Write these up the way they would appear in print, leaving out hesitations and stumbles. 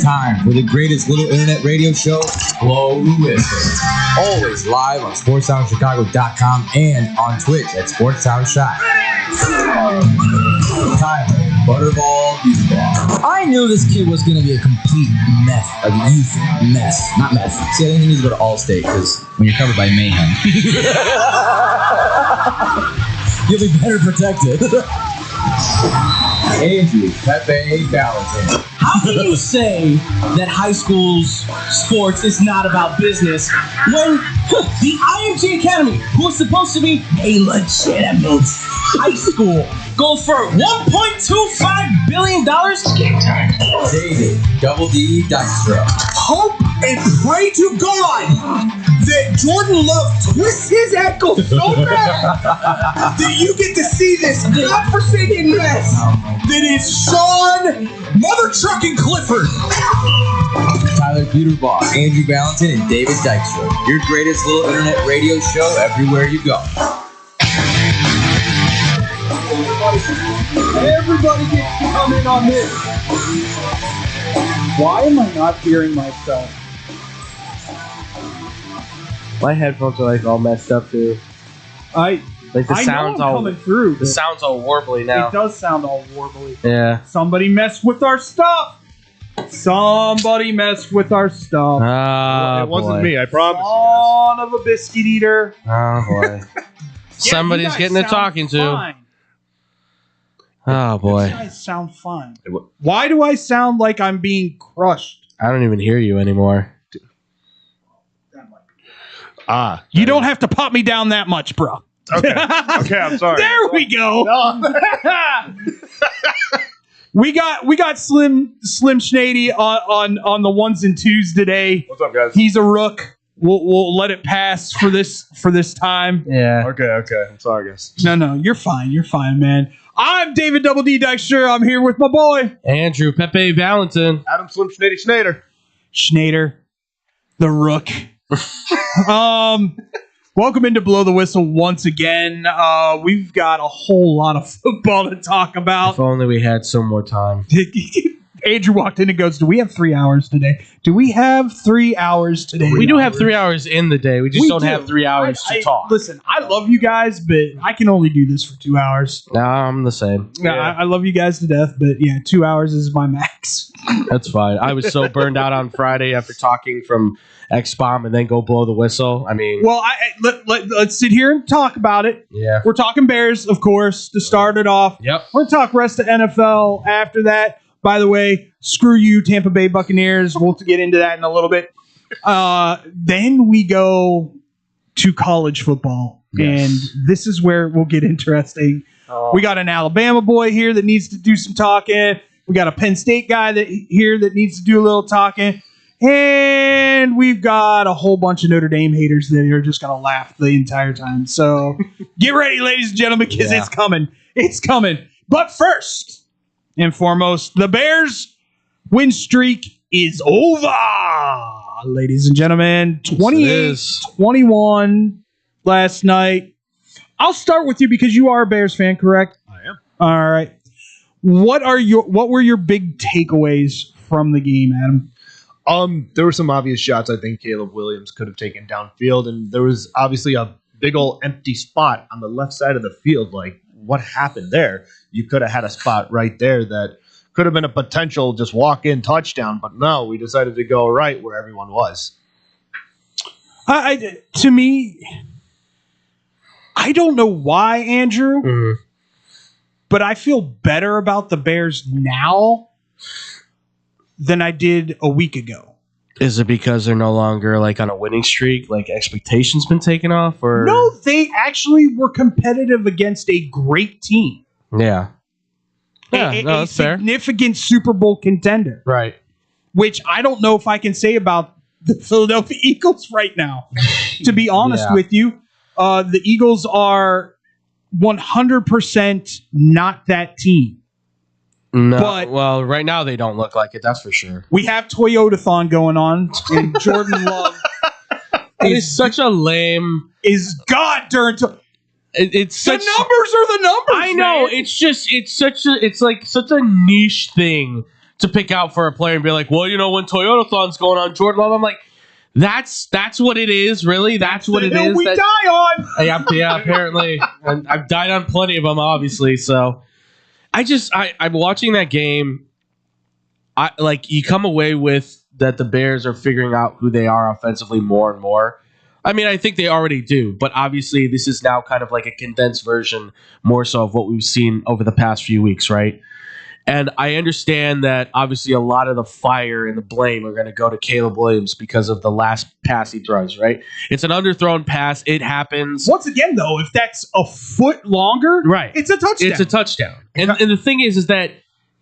time for the greatest little internet radio show, Blow the Whistle. Always live on SportsTownChicago.com and on Twitch at SportsTownShot. Tyler Butterball Beatball. I knew this kid was going to be a complete mess. A youth mess. Not mess. See, I think he needs to go to Allstate because when you're covered by mayhem, you'll be better protected. Andrew Pepe Valentin. How can you say that high school's sports is not about business when the IMG Academy, who is supposed to be a legitimate high school, goes for $1.25 billion? Game time. David Double D Dykstra. Hope and pray to God that Jordan Love twists his ankle so bad that you get to see this godforsaken mess that is Sean Mother Trucking Clifford. Tyler Peterbaugh, Andrew Valentin, and David Dykstra. Your greatest little internet radio show everywhere you go. Everybody gets to come in on this. Why am I not hearing myself? My headphones are like all messed up too. I sounds know I'm coming through. The sound's all warbly now. It does sound all warbly. Yeah. Somebody messed with our stuff. Somebody messed with our stuff. Oh, it wasn't me, I promise Son of a biscuit eater. Oh boy. Somebody's getting a talking to. Fine. Oh boy. You guys sound fine. Why do I sound like I'm being crushed? I don't even hear you anymore. You don't have to pop me down that much, bro. Okay, I'm sorry. There we go. we got Slim Schnady on the ones and twos today. What's up, guys? He's a rook. We'll let it pass for this time. Yeah. Okay. I'm sorry, guys. No, you're fine. You're fine, man. I'm David Double D Dykstra. I'm here with my boy Andrew Pepe Valentin. Adam Slim Schneider. Schneider, the rook. Welcome into Blow the Whistle once again. We've got a whole lot of football to talk about. If only we had some more time. Andrew walked in and goes, "Do we have 3 hours today? Do we have 3 hours today?" We do have 3 hours in the day. We just don't have 3 hours to talk. Listen, I love you guys, but I can only do this for 2 hours. No, I'm the same. Yeah. I love you guys to death, but yeah, 2 hours is my max. That's fine. I was so burned out on Friday after talking from X-Bomb and then go blow the whistle. I mean... Well, let's sit here and talk about it. Yeah. We're talking Bears, of course, to start it off. Yep. We're going to talk rest of NFL after that. By the way, screw you, Tampa Bay Buccaneers. We'll get into that in a little bit. Then we go to college football, and this is where we'll get interesting. We got an Alabama boy here that needs to do some talking. We got a Penn State guy that needs to do a little talking. And we've got a whole bunch of Notre Dame haters that are just going to laugh the entire time. So get ready, ladies and gentlemen, because it's coming. It's coming. But first and foremost, the Bears win streak is over. Ladies and gentlemen, 28-21 last night. I'll start with you because you are a Bears fan, correct? I am. All right. What were your big takeaways from the game, Adam? There were some obvious shots I think Caleb Williams could have taken downfield, and there was obviously a big old empty spot on the left side of the field. Like, what happened there? You could have had a spot right there that could have been a potential just walk-in touchdown, but no, we decided to go right where everyone was. To me, I don't know why, Andrew, but I feel better about the Bears now than I did a week ago. Is it because they're no longer like on a winning streak, like expectations been taken off, or no? They actually were competitive against a great team. Yeah, a significant Super Bowl contender, right? Which I don't know if I can say about the Philadelphia Eagles right now. To be honest with you, the Eagles are 100% not that team. No, but well, right now they don't look like it. That's for sure. We have Toyotathon going on, and Jordan Love is such a lame. Is God darn. It's such, the numbers are the numbers. I know. Man. It's like such a niche thing to pick out for a player and be like, well, when Toyotathon's going on, Jordan Love, I'm like, that's what it is, really. That's what it is. We die on. Yeah, apparently. And I've died on plenty of them, obviously. So I'm watching that game. You come away with that the Bears are figuring out who they are offensively more and more. I mean, I think they already do, but obviously this is now kind of like a condensed version more so of what we've seen over the past few weeks, right? And I understand that obviously a lot of the fire and the blame are going to go to Caleb Williams because of the last pass he throws, right? It's an underthrown pass. It happens. Once again, though, if that's a foot longer, right, it's a touchdown. It's a touchdown. And the thing is that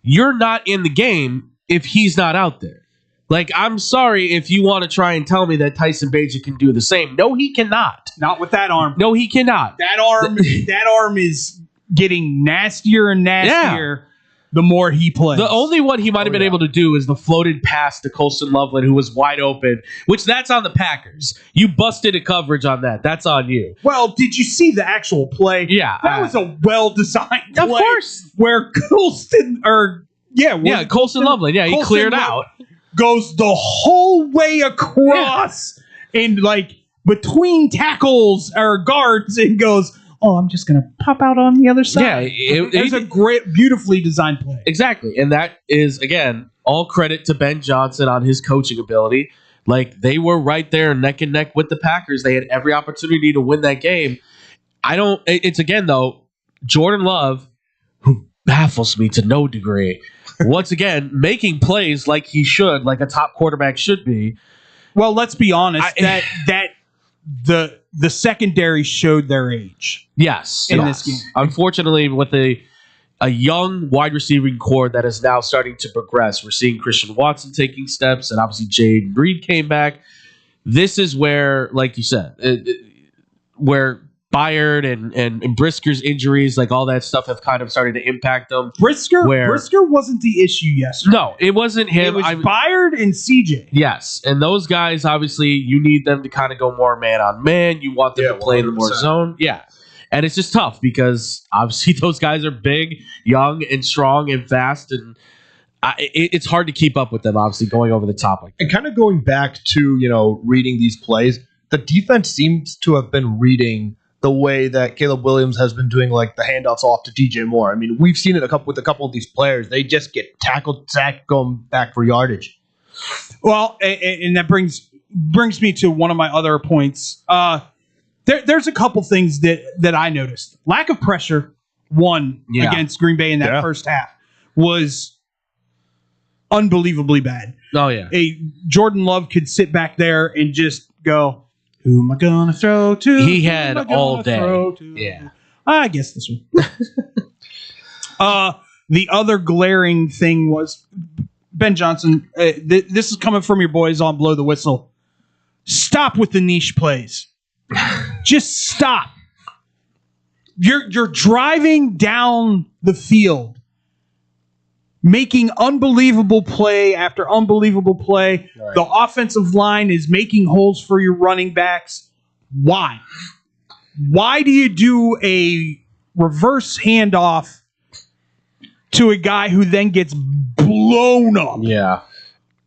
you're not in the game if he's not out there. Like, I'm sorry if you want to try and tell me that Tyson Bagent can do the same. No, he cannot. Not with that arm. No, he cannot. That arm is getting nastier and nastier the more he plays. The only one he might have been able to do is the floated pass to Colston Loveland, who was wide open, which that's on the Packers. You busted a coverage on that. That's on you. Well, did you see the actual play? Yeah. That was a well-designed play. Of course. Where Colston Loveland. Yeah, he cleared out. Goes the whole way across and between tackles or guards and goes, I'm just going to pop out on the other side. Yeah, it's a great, beautifully designed play. Exactly. And that is, again, all credit to Ben Johnson on his coaching ability. They were right there neck and neck with the Packers. They had every opportunity to win that game. It's again, though, Jordan Love, who baffles me to no degree, once again, making plays like he should, like a top quarterback should be. Well, let's be honest. The secondary showed their age. Yes, in this game. Unfortunately, with a young wide receiving core that is now starting to progress, we're seeing Christian Watson taking steps, and obviously Jade Reed came back. This is where, like you said, where Byard and Brisker's injuries, all that stuff, have kind of started to impact them. Brisker wasn't the issue yesterday. No, it wasn't him. It was Byard and CJ. Yes, and those guys, obviously, you need them to kind of go more man on man. You want them to play in the more zone. Yeah, and it's just tough because obviously those guys are big, young, and strong and fast, and it's hard to keep up with them. Obviously, going over the top like that. And kind of going back to reading these plays, the defense seems to have been reading the way that Caleb Williams has been doing, the handoffs off to DJ Moore. I mean, we've seen it with a couple of these players. They just get tackled, sacked, going back for yardage. Well, and that brings me to one of my other points. There's a couple things that I noticed. Lack of pressure, against Green Bay in that first half, was unbelievably bad. Oh, yeah. Jordan Love could sit back there and just go, who am I going to throw to? He had all day. Yeah. I guess this one. The other glaring thing was Ben Johnson. This is coming from your boys on Blow the Whistle. Stop with the niche plays. Just stop. You're driving down the field, making unbelievable play after unbelievable play. Right. The offensive line is making holes for your running backs. Why? Why do you do a reverse handoff to a guy who then gets blown up? Yeah.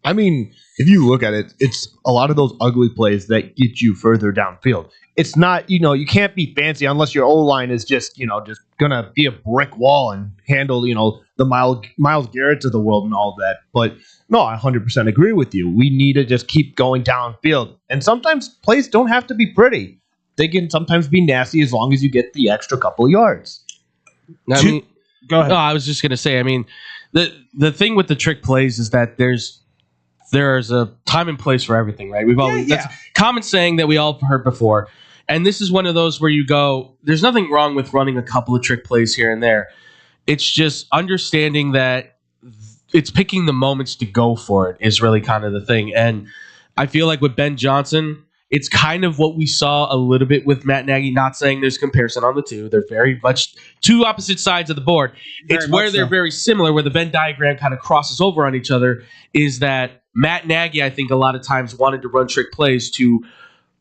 I mean, if you look at it, it's a lot of those ugly plays that get you further downfield. It's not, you can't be fancy unless your O-line is just going to be a brick wall and handle, the Myles Garrett's of the world and all of that. But no, I 100% agree with you. We need to just keep going downfield. And sometimes plays don't have to be pretty. They can sometimes be nasty as long as you get the extra couple of yards. Go ahead. No, I was just going to say, the thing with the trick plays is that there's a time and place for everything, right? That's a common saying that we all heard before. And this is one of those where you go, there's nothing wrong with running a couple of trick plays here and there. It's just understanding that it's picking the moments to go for it is really kind of the thing. And I feel like with Ben Johnson, it's kind of what we saw a little bit with Matt Nagy. Not saying there's comparison on the two. They're very much two opposite sides of the board. It's where they're very similar, where the Venn diagram kind of crosses over on each other, is that Matt Nagy, I think, a lot of times wanted to run trick plays to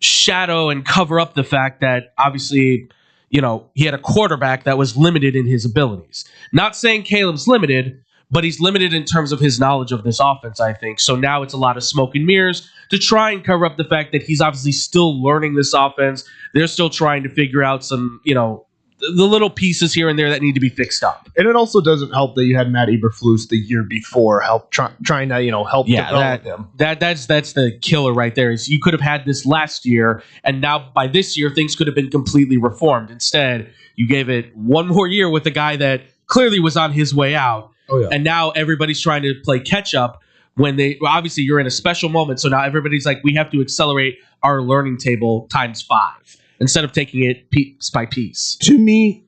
shadow and cover up the fact that obviously, he had a quarterback that was limited in his abilities. Not saying Caleb's limited, but he's limited in terms of his knowledge of this offense, I think. So now it's a lot of smoke and mirrors to try and cover up the fact that he's obviously still learning this offense. They're still trying to figure out some, the little pieces here and there that need to be fixed up. And it also doesn't help that you had Matt Eberflus the year before trying to help develop him. That's the killer right there. Is you could have had this last year, and now by this year things could have been completely reformed. Instead, you gave it one more year with a guy that clearly was on his way out, and now everybody's trying to play catch up. When obviously you're in a special moment, so now everybody's like, we have to accelerate our learning table times 5. Instead of taking it piece by piece. To me,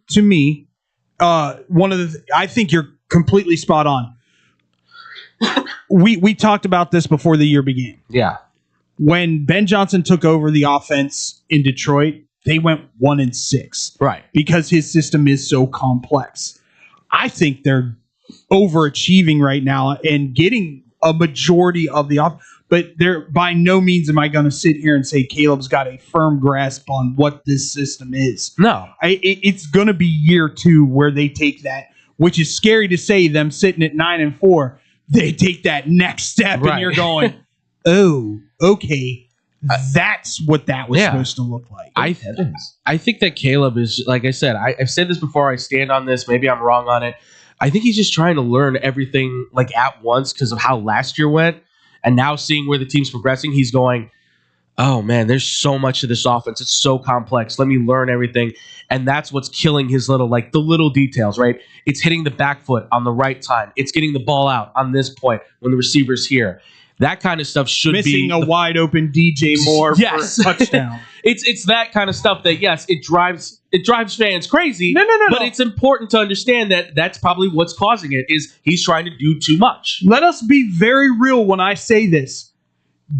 I think you're completely spot on. We talked about this before the year began. Yeah. When Ben Johnson took over the offense in Detroit, they went 1-6. Right. Because his system is so complex. I think they're overachieving right now and getting a majority of the offense. But by no means am I going to sit here and say Caleb's got a firm grasp on what this system is. No. It's going to be year 2 where they take that, which is scary to say, them sitting at 9-4. They take that next step, and you're going, oh, okay, that's what that was supposed to look like. I think that Caleb is, like I said, I've said this before, I stand on this, maybe I'm wrong on it. I think he's just trying to learn everything at once because of how last year went. And now seeing where the team's progressing, he's going, oh, man, there's so much of this offense. It's so complex. Let me learn everything. And that's what's killing his the little details, right? It's hitting the back foot on the right time. It's getting the ball out on this point when the receiver's here. That kind of stuff should be missing a wide open DJ Moore for a touchdown. It's that kind of stuff that, yes, it drives fans crazy. No. But it's important to understand that that's probably what's causing it, is he's trying to do too much. Let us be very real when I say this.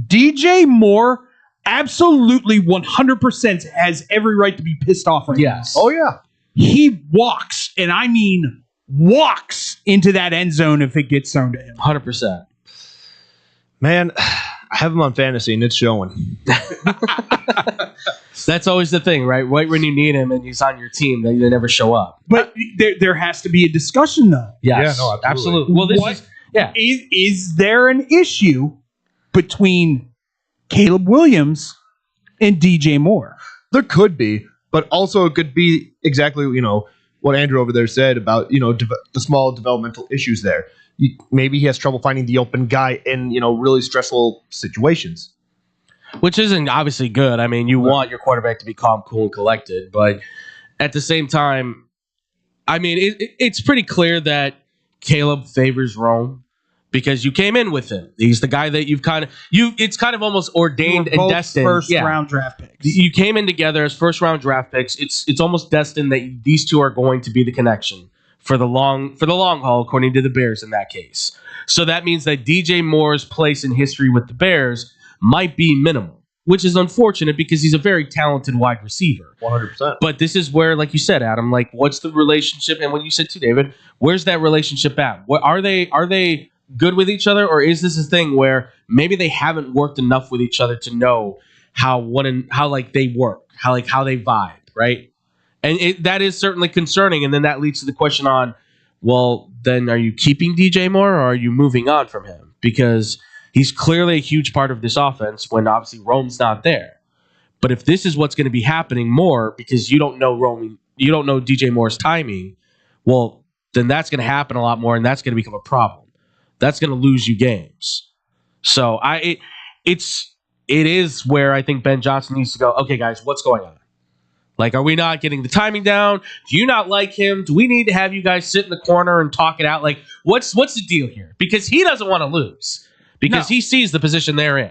DJ Moore absolutely 100% has every right to be pissed off right now. Oh, yeah. He walks, and I mean walks, into that end zone if it gets thrown to him. 100%. Man, I have him on fantasy, and it's showing. That's always the thing, right? Right when you need him and he's on your team, they never show up. But there has to be a discussion, though. Yes. Yeah, no, absolutely. Well, is there an issue between Caleb Williams and DJ Moore? There could be, but also it could be exactly what Andrew over there said about the small developmental issues there. Maybe he has trouble finding the open guy in really stressful situations, which isn't obviously good. I mean, you want your quarterback to be calm, cool, and collected, but at the same time, I mean, it's pretty clear that Caleb favors Rome because you came in with him. He's the guy that it's kind of almost ordained and destined. First round draft picks. You came in together as first round draft picks. It's almost destined that these two are going to be the connection for the long haul, according to the Bears in that case. So that means that DJ Moore's place in history with the Bears might be minimal, which is unfortunate because he's a very talented wide receiver. 100%. But this is where, like you said, Adam, what's the relationship? And what you said too, David, where's that relationship at? Are they good with each other, or is this a thing where maybe they haven't worked enough with each other to know how they work, how they vibe, right? And that is certainly concerning. And then that leads to the question on, well, then are you keeping DJ Moore or are you moving on from him? Because he's clearly a huge part of this offense when obviously Rome's not there. But if this is what's going to be happening more because you don't know DJ Moore's timing, well, then that's going to happen a lot more, and that's going to become a problem. That's going to lose you games. So it is where I think Ben Johnson needs to go, okay, guys, what's going on? Are we not getting the timing down? Do you not like him? Do we need to have you guys sit in the corner and talk it out? What's the deal here? Because he doesn't want to lose because he sees the position they're in.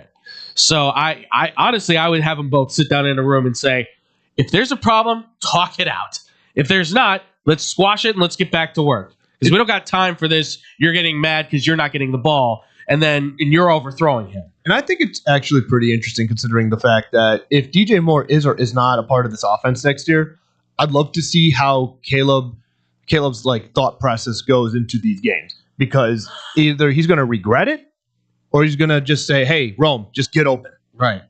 So I honestly, I would have them both sit down in a room and say, if there's a problem, talk it out. If there's not, let's squash it and let's get back to work. Because we don't got time for this. You're getting mad because you're not getting the ball, and you're overthrowing him. And I think it's actually pretty interesting considering the fact that if DJ Moore is or is not a part of this offense next year, I'd love to see how Caleb's thought process goes into these games, because either he's going to regret it or he's going to just say, "Hey, Rome, just get open." Right.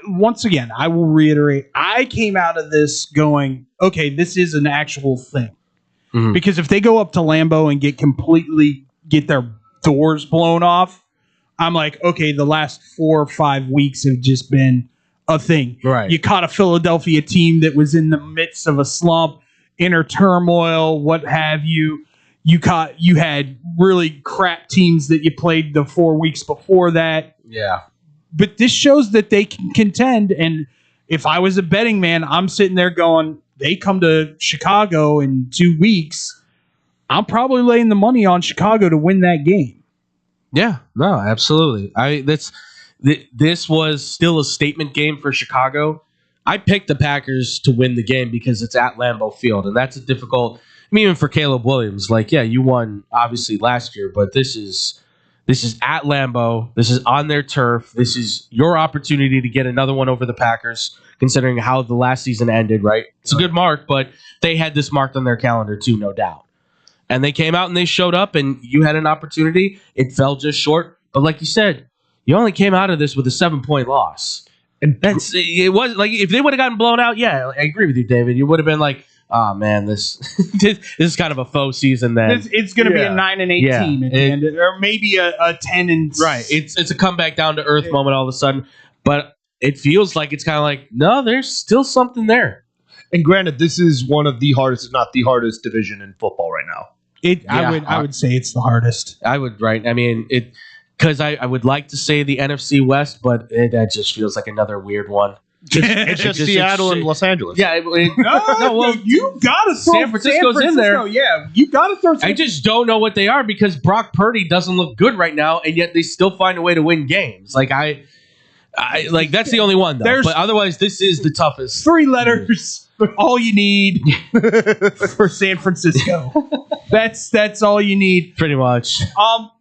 Once again, I will reiterate, I came out of this going, okay, this is an actual thing. Because if they go up to Lambeau and get their doors blown off, I'm like, okay, the last 4 or 5 weeks have just been a thing. Right. You caught a Philadelphia team that was in the midst of a slump, inner turmoil, what have you. You had really crap teams that you played the 4 weeks before that. Yeah. But this shows that they can contend. And if I was a betting man, I'm sitting there going, they come to Chicago in 2 weeks. I'm probably laying the money on Chicago to win that game. Yeah, no, absolutely. This was still a statement game for Chicago. I picked the Packers to win the game because it's at Lambeau Field, and that's a difficult. I mean, even for Caleb Williams, like, yeah, you won obviously last year, but this is at Lambeau. This is on their turf. This is your opportunity to get another one over the Packers, considering how the last season ended, right? It's a good mark, but they had this marked on their calendar too, no doubt. And they came out and they showed up, and you had an opportunity. It fell just short. But like you said, you only came out of this with a 7-point loss. And it was like, if they would have gotten blown out, yeah, I agree with you, David. You would have been like, oh man, this is kind of a faux season. Then it's going to be a 9-8 team at the end, or maybe a 10 right. It's a comeback down to earth moment all of a sudden, but it feels like it's kind of like, no, there's still something there. And granted, this is one of the hardest, if not the hardest, division in football right now. I would say it's the hardest. I would, right? I mean, because I would like to say the NFC West, but that just feels like another weird one. It's just Seattle and Los Angeles. Yeah, well, you gotta throw San Francisco's in there. Yeah, you gotta throw. I just don't know what they are because Brock Purdy doesn't look good right now, and yet they still find a way to win games. Like I like that's the only one though. But otherwise, this is the toughest. 3 letters. All you need for San Francisco. That's all you need. Pretty much.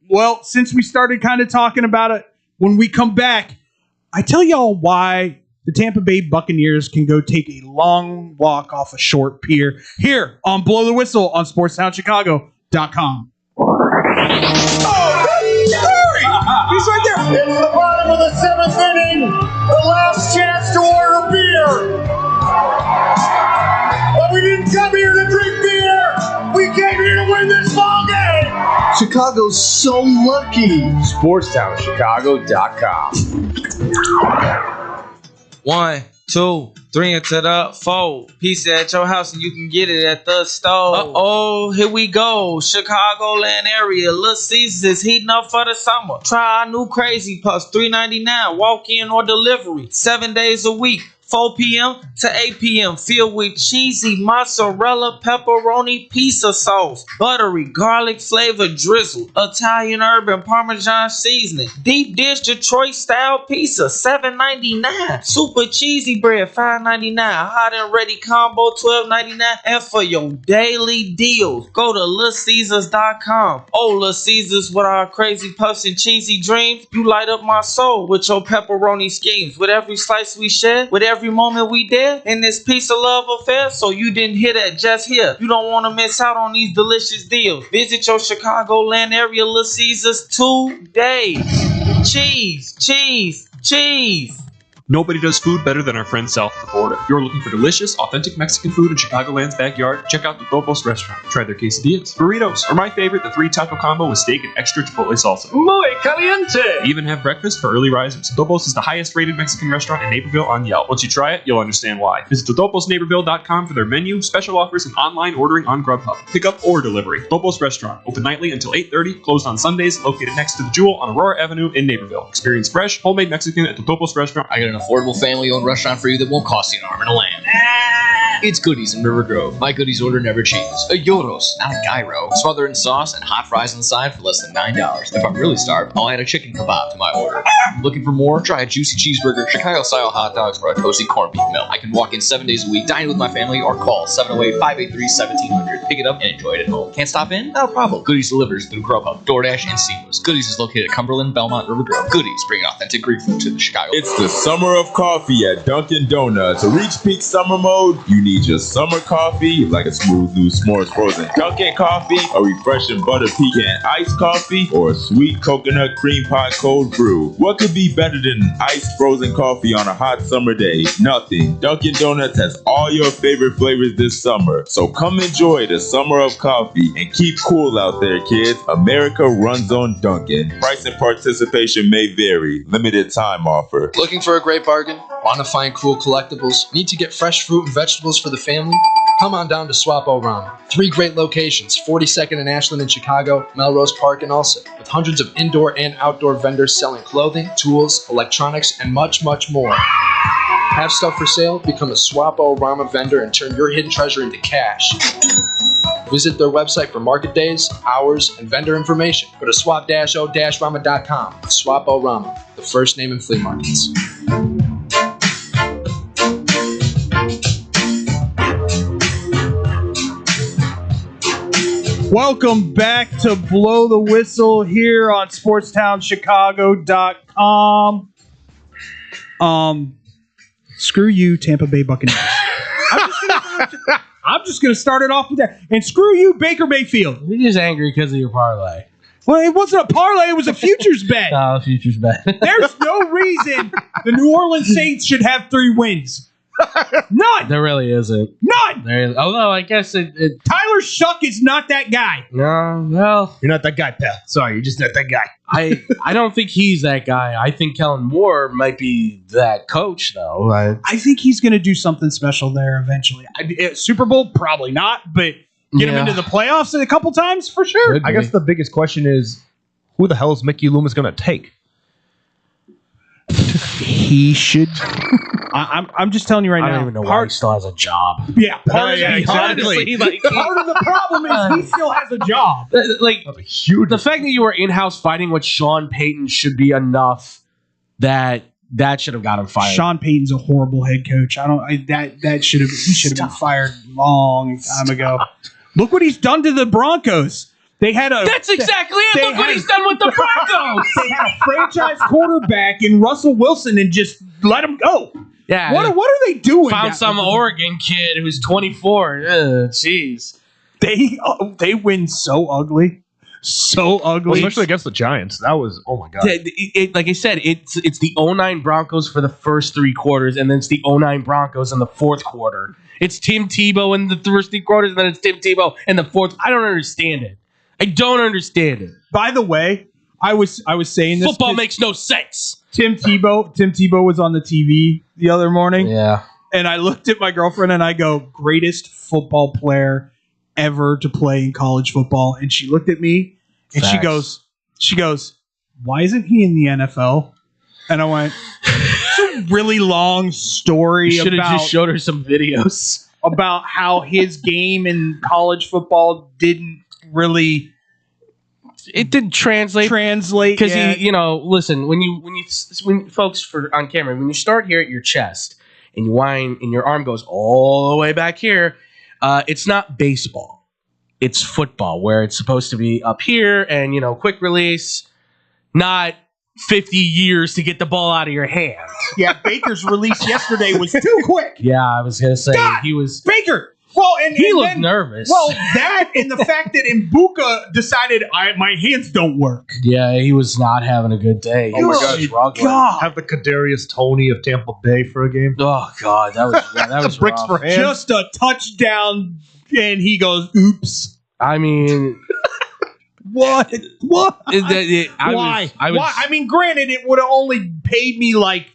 Well, since we started kind of talking about it, when we come back, I tell y'all why the Tampa Bay Buccaneers can go take a long walk off a short pier here on Blow the Whistle on SportsTownChicago.com. He's right there. It's the bottom of the 7th inning. The last chance to order beer. But we didn't come here to drink beer. We came here to win this ball game. Chicago's so lucky. SportsTownChicago.com. 1, 2, 3 into the 4. Pizza at your house and you can get it at the store. Here we go. Chicagoland area. Little Caesars is heating up for the summer. Try our new Crazy Puffs. $3.99. Walk in or delivery. 7 days a week. 4 p.m. to 8 p.m. filled with cheesy mozzarella, pepperoni, pizza sauce, buttery, garlic flavored drizzle, Italian herb and Parmesan seasoning, deep dish Detroit style pizza, $7.99, super cheesy bread, $5.99, hot and ready combo, $12.99, and for your daily deals, go to LitCaesars.com. Little Caesars with our crazy puffs and cheesy dreams, you light up my soul with your pepperoni schemes. With every slice we share, with every moment we did in this piece of love affair, so you didn't hear that just here. You don't want to miss out on these delicious deals. Visit your Chicagoland area Little Caesars today. Cheese, cheese, cheese. Nobody does food better than our friends south of the border. If you're looking for delicious, authentic Mexican food in Chicagoland's backyard, check out the Topos restaurant. Try their quesadillas, burritos, or my favorite, the 3-taco combo with steak and extra chipotle salsa. Muy caliente. They even have breakfast for early risers. Topos is the highest rated Mexican restaurant in Naperville on Yelp. Once you try it, you'll understand why. Visit totoposnaperville.com for their menu, special offers, and online ordering on Grubhub. Pickup or delivery. Topos Restaurant, open nightly until 8:30, closed on Sundays, located next to the Jewel on Aurora Avenue in Naperville. Experience fresh, homemade Mexican at the Topos Restaurant. I got an affordable family-owned restaurant for you that won't cost you an arm and a lamb. It's Goodies in River Grove. My Goodies order never changes. A gyros, not a gyro. Smother in sauce and hot fries on the side for less than $9. If I'm really starved, I'll add a chicken kebab to my order. Looking for more? Try a juicy cheeseburger, Chicago-style hot dogs, or a toasty corned beef meal. I can walk in 7 days a week, dine with my family, or call 708-583-1700. Pick it up and enjoy it at home. Can't stop in? No problem. Goodies delivers through Grubhub, DoorDash, and Seamless. Goodies is located at Cumberland, Belmont, River Grove. Goodies bring authentic Greek food to the Chicago. It's the summer of coffee at Dunkin' Donuts. To reach peak summer mode, you need your summer coffee, like a smooth new s'mores frozen Dunkin' coffee, a refreshing butter pecan iced coffee, or a sweet coconut cream pie cold brew. What could be better than iced frozen coffee on a hot summer day? Nothing. Dunkin' Donuts has all your favorite flavors this summer. So come enjoy the summer of coffee and keep cool out there, kids. America runs on Dunkin'. Price and participation may vary. Limited time offer. Looking for a great bargain? Want to find cool collectibles? Need to get fresh fruit and vegetables for the family? Come on down to Swapo Ramen. 3 great locations, 42nd and Ashland in Chicago, Melrose Park in Ulsa, with hundreds of indoor and outdoor vendors selling clothing, tools, electronics, and much, much more. Have stuff for sale? Become a Swapo Ramen vendor and turn your hidden treasure into cash. Visit their website for market days, hours, and vendor information. Go to swap-o-ramen.com. Swapo Ramen, the first name in flea markets. Welcome back to Blow the Whistle here on SportsTownChicago.com. Screw you, Tampa Bay Buccaneers. I'm just going to start it off with that. And screw you, Baker Mayfield. You're just angry because of your parlay. Well, it wasn't a parlay. It was a futures bet. Oh, futures bet. There's no reason the New Orleans Saints should have 3 wins. None. There really isn't. None. Although I guess it Tyler Shuck is not that guy. No, well, You're not that guy, pal. Sorry, you're just not that guy. I don't think he's that guy. I think Kellen Moore might be that coach, though. I think he's going to do something special there eventually. Super Bowl, probably not, but get him into the playoffs a couple times for sure. I guess the biggest question is, who the hell is Mickey Loomis going to take? He should. I'm just telling you right now. I don't even know why he still has a job. Yeah, part of exactly. the problem is he still has a job. Like the fact that you were in-house fighting with Sean Payton should be enough that should have got him fired. Sean Payton's a horrible head coach. That should have he should have been fired long time ago. Look what he's done to the Broncos. That's exactly it. Look what he's done with the Broncos. They had a franchise quarterback in Russell Wilson and just let him go. Yeah. What are they doing? Found some Oregon kid who's 24. Jeez. They win so ugly. So ugly. Well, especially against the Giants. That was, oh my God. Like I said, it's the 09 Broncos for the first 3 quarters, and then it's the 09 Broncos in the fourth quarter. It's Tim Tebow in the first 3 quarters, and then it's Tim Tebow in the fourth. I don't understand it. I don't understand it. By the way, I was saying this. Football makes no sense. Tim Tebow was on the TV the other morning. Yeah. And I looked at my girlfriend and I go, greatest football player ever to play in college football. And she looked at me and she goes, why isn't he in the NFL? And I went, it's a really long story. You should have just showed her some videos about how his game in college football didn't really. It didn't translate because listen, when folks on camera, when you start here at your chest and you whine and your arm goes all the way back here, it's not baseball, it's football where it's supposed to be up here and quick release, not 50 years to get the ball out of your hand. Yeah, Baker's release yesterday was too quick. Yeah, I was gonna say he was Baker. Well, and he looked nervous. Well, that and the fact that Mbuka decided my hands don't work. Yeah, he was not having a good day. Oh my God! Have the Kadarius Toney of Tampa Bay for a game. Oh God, that was bricks rough. for him. Just a touchdown, and he goes, "Oops." I mean, what? Why? Why? I mean, granted, it would have only paid me $36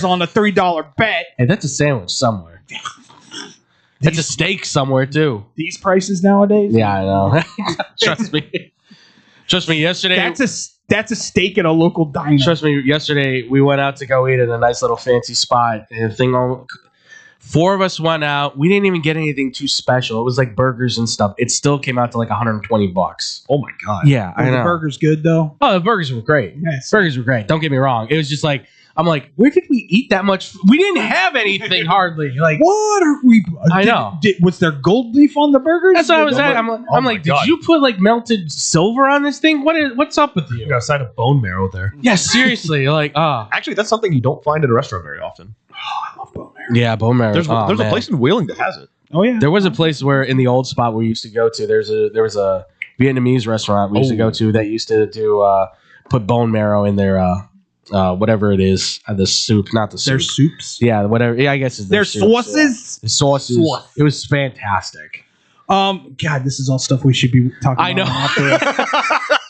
on a $3 bet. Hey, that's a sandwich somewhere. That's a steak somewhere too. These prices nowadays. Yeah, I know. Trust me. Yesterday, that's a steak at a local diner. Trust me. Yesterday, we went out to go eat at a nice little fancy spot. And 4 of us went out. We didn't even get anything too special. It was like burgers and stuff. It still came out to $120. Oh my God. Yeah, I know. The burgers good though. Oh, the burgers were great. Yes. Burgers were great. Don't get me wrong. It was just I'm like, where did we eat that much? We didn't have anything hardly. What are we? I know. Was there gold leaf on the burgers? That's what I was at. I'm like, did you put melted silver on this thing? What's up with you? You got a side of bone marrow there. Yeah, seriously. Actually, that's something you don't find at a restaurant very often. Oh, I love bone marrow. Yeah, bone marrow. There's a place in Wheeling that has it. Oh yeah. There was a place where in the old spot we used to go to. There was a Vietnamese restaurant we used to go to that used to do put bone marrow in their whatever it is, the soup, not the soup. Their soups. Yeah, whatever. Yeah, I guess it's Their soups, sauces. Yeah. The sauces. Sauce. It was fantastic. God, this is all stuff we should be talking about. I know. After.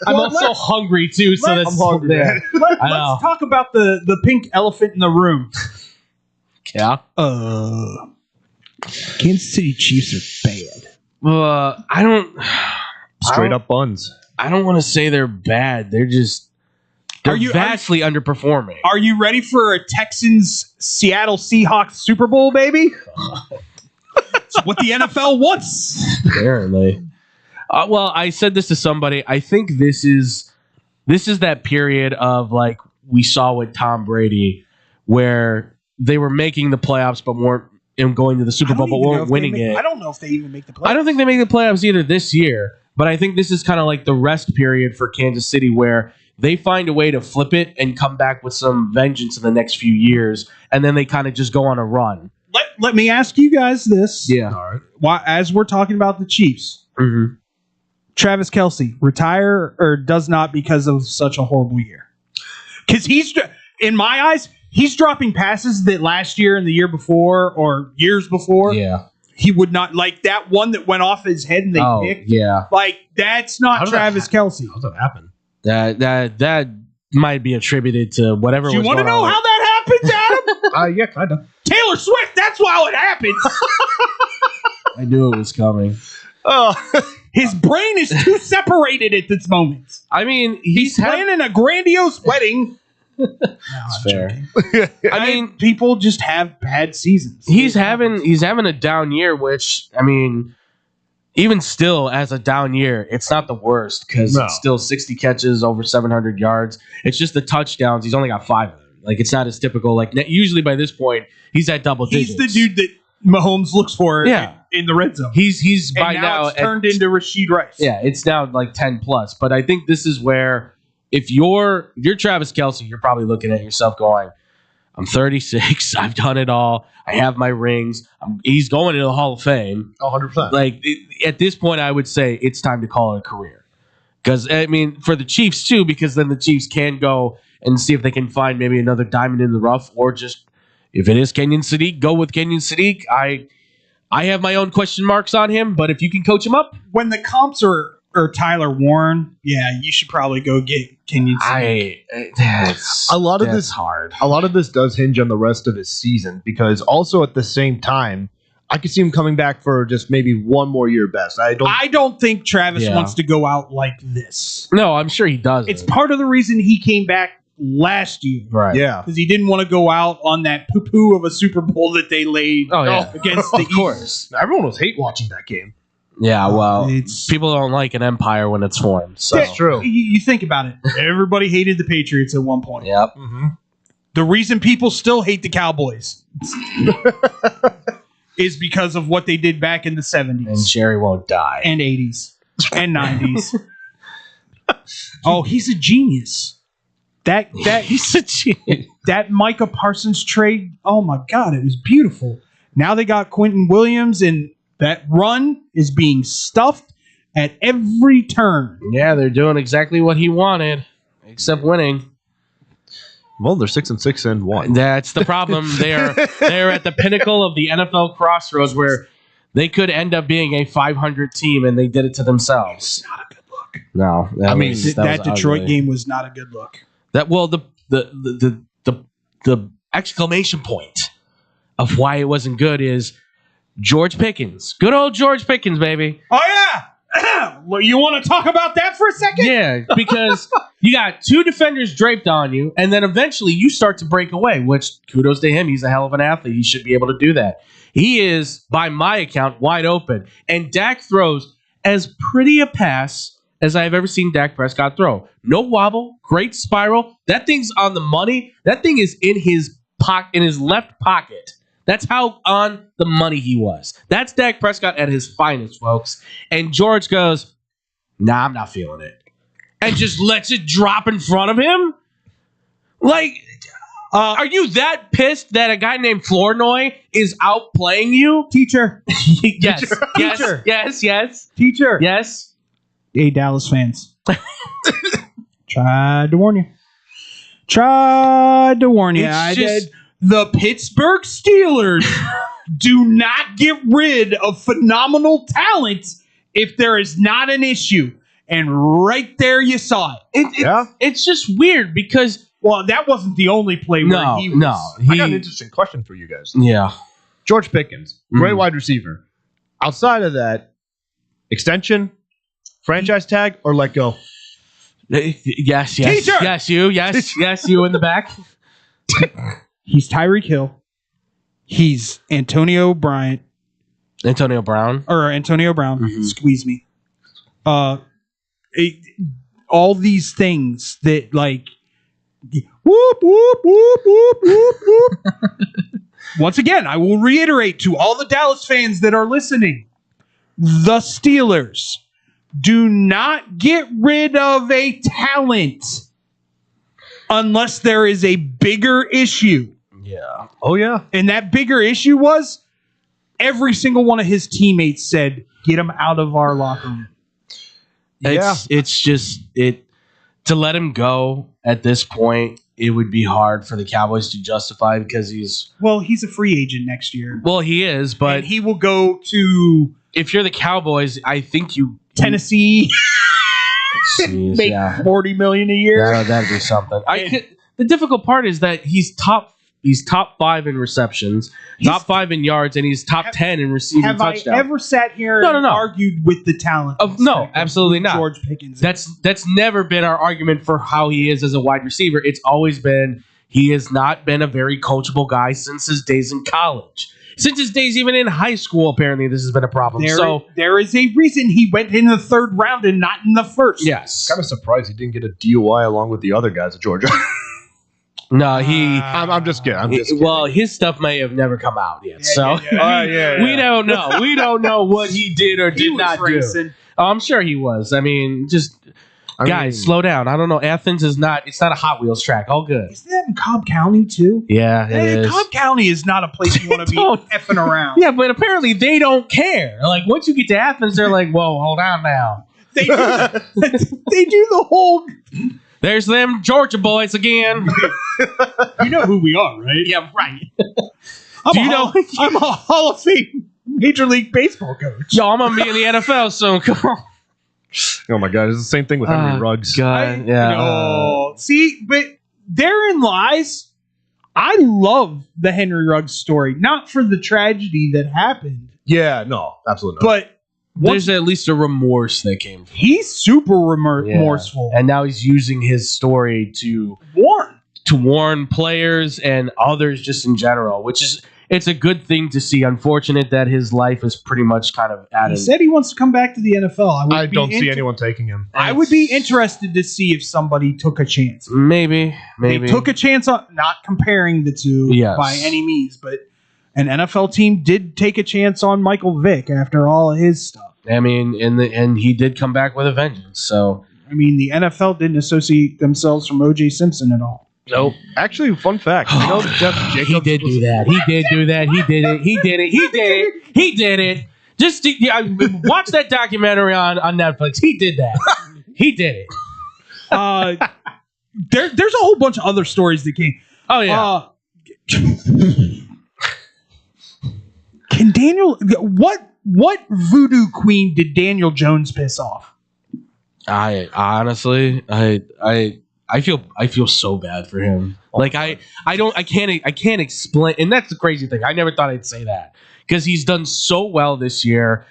I'm also hungry too, so that's I'm hungry. there. Let's talk about the pink elephant in the room. Yeah. Kansas City Chiefs are bad. I don't. Straight up buns. I don't want to say they're bad. They're vastly underperforming. Are you ready for a Texans Seattle Seahawks Super Bowl, baby? It's what the NFL wants. Apparently. Well, I said this to somebody. I think this is that period of like we saw with Tom Brady, where they were making the playoffs but weren't going to the Super Bowl but weren't winning it. I don't know if they even make the playoffs. I don't think they make the playoffs either this year. But I think this is kind of like the rest period for Kansas City, where they find a way to flip it and come back with some vengeance in the next few years, and then they kind of just go on a run. Let me ask you guys this. Yeah. All right. Why, as we're talking about the Chiefs, Travis Kelce, retire or does not because of such a horrible year? Because in my eyes, he's dropping passes that last year and the year before or years before. Yeah. He would not, like that one that went off his head and they picked. Yeah. Like, that's not Travis Kelce. How's that happen? That might be attributed to whatever. Do you want to know how that happens, Adam? Yeah, kind of. Taylor Swift. That's how it happens. I knew it was coming. Oh, his brain is too separated at this moment. I mean, he's planning a grandiose wedding. That's fair. I mean, people just have bad seasons. He's having a down year, which I mean, even still as a down year, it's not the worst because it's still 60 catches, over 700 yards. It's just the touchdowns. He's only got 5 of them. Like it's not as typical. Like usually by this point, he's at double digits. He's the dude that Mahomes looks for. In the red zone. He's and by now it's turned into Rashid Rice. Yeah, it's now like 10 plus. But I think this is where if you're Travis Kelce, you're probably looking at yourself going, I'm 36. I've done it all. I have my rings. He's going into the Hall of Fame. 100%. Like at this point, I would say it's time to call it a career. Because I mean, for the Chiefs too, because then the Chiefs can go and see if they can find maybe another diamond in the rough, or just if it is Kenyon Sadiq, go with Kenyon Sadiq. I have my own question marks on him, but if you can coach him up, when the comps are Tyler Warren, yeah, you should probably go get Kenyon Sadiq. A lot of this does hinge on the rest of his season, because also at the same time, I could see him coming back for just maybe one more year best. I don't think Travis wants to go out like this. No, I'm sure he does. It's part of the reason he came back last year. Right. Yeah. Because he didn't want to go out on that poo-poo of a Super Bowl that they laid against the Eagles. Everyone was hate watching that game. Yeah, well, people don't like an empire when it's formed. So. That's true. You think about it. Everybody hated the Patriots at one point. Yep. Mm-hmm. The reason people still hate the Cowboys is because of what they did back in the 70s. And Jerry won't die. And 80s. And 90s. Oh, he's a genius. He's a genius. That Micah Parsons trade, oh my God, it was beautiful. Now they got Quentin Williams, and that run is being stuffed at every turn. Yeah, they're doing exactly what he wanted, except winning. Well, they're 6-6-1. That's the problem. They're at the pinnacle of the NFL crossroads where they could end up being a 500 team, and they did it to themselves. Not a good look. No, that Detroit game was not a good look. The exclamation point of why it wasn't good is George Pickens. Good old George Pickens, baby. Oh, yeah. Well, you want to talk about that for a second? Yeah, because you got 2 defenders draped on you, and then eventually you start to break away, which kudos to him. He's a hell of an athlete. He should be able to do that. He is, by my account, wide open. And Dak throws as pretty a pass as I've ever seen Dak Prescott throw. No wobble, great spiral. That thing's on the money. That thing is in his left pocket. That's how on the money he was. That's Dak Prescott at his finest, folks. And George goes, nah, I'm not feeling it. And just lets it drop in front of him? Like, Are you that pissed that a guy named Flournoy is outplaying you? Teacher. Yes. Yes. Teacher. Yes. Teacher. Yes. Hey, Dallas fans. Tried to warn you. The Pittsburgh Steelers do not get rid of phenomenal talent if there is not an issue. And right there you saw it. It's just weird because... Well, that wasn't the only play where he was... I got an interesting question for you guys. Yeah. George Pickens, great wide receiver. Outside of that, extension, franchise tag, or let go? Yes. Teacher! Yes, you. Yes, you in the back. He's Tyreek Hill. He's Antonio Brown. Mm-hmm. Squeeze me. All these things that like whoop whoop whoop whoop whoop whoop. Once again, I will reiterate to all the Dallas fans that are listening: the Steelers do not get rid of a talent unless there is a bigger issue. Yeah. Oh, yeah. And that bigger issue was every single one of his teammates said, get him out of our locker room. It's just to let him go at this point. It would be hard for the Cowboys to justify because he's a free agent next year. Well, he is, but and he will go to if you're the Cowboys, I think Tennessee. Jeez, make $40 million a year. That'd be something. The difficult part is that he's top 5 in receptions, top 5 in yards, and he's top 10 in receiving touchdowns. Have I ever sat here and argued with the talent? No, absolutely not. George Pickens. That's never been our argument for how he is as a wide receiver. It's always been he has not been a very coachable guy since his days in college. Since his days even in high school, apparently this has been a problem. There is a reason he went in the 3rd round and not in the 1st. Yes. Kind of surprised he didn't get a DUI along with the other guys at Georgia. No, I'm just kidding. Well, his stuff may have never come out yet, we don't know. We don't know what he did or did not do. Oh, I'm sure he was. I mean, guys, slow down. I don't know. Athens is not. It's not a Hot Wheels track. All good. Isn't that in Cobb County too? Yeah, it is. Cobb County is not a place you want to be effing around. Yeah, but apparently they don't care. Like once you get to Athens, they're like, "Whoa, hold on now." They do the whole. There's them Georgia boys again. You know who we are, right? Yeah, right. I'm a Hall of Fame Major League Baseball coach. Yo, I'm gonna be in the NFL soon. Come on. Oh my God, it's the same thing with Henry Ruggs. God, See, but therein lies. I love the Henry Ruggs story, not for the tragedy that happened. Yeah, no, absolutely not. But there's at least a remorse that came from he's super remorseful. And now he's using his story to warn players and others just in general, which is it's a good thing to see. Unfortunate that his life is pretty much kind of at He said he wants to come back to the NFL. I don't see anyone taking him. I would be interested to see if somebody took a chance. Maybe. They took a chance on not comparing the two by any means, but an NFL team did take a chance on Michael Vick after all of his stuff. I mean, and he did come back with a vengeance. So I mean, the NFL didn't associate themselves from O.J. Simpson at all. Nope. Actually, fun fact. You know, Jeff Jacobs he did do that. He did do that. He did it. He did it. He did it. He did it. Just watch that documentary on Netflix. He did that. He did it. There's a whole bunch of other stories that came. Oh yeah. Can Daniel? What voodoo queen did Daniel Jones piss off? I honestly, I feel so bad for him. Like I can't explain, and that's the crazy thing. I never thought I'd say that because he's done so well this year.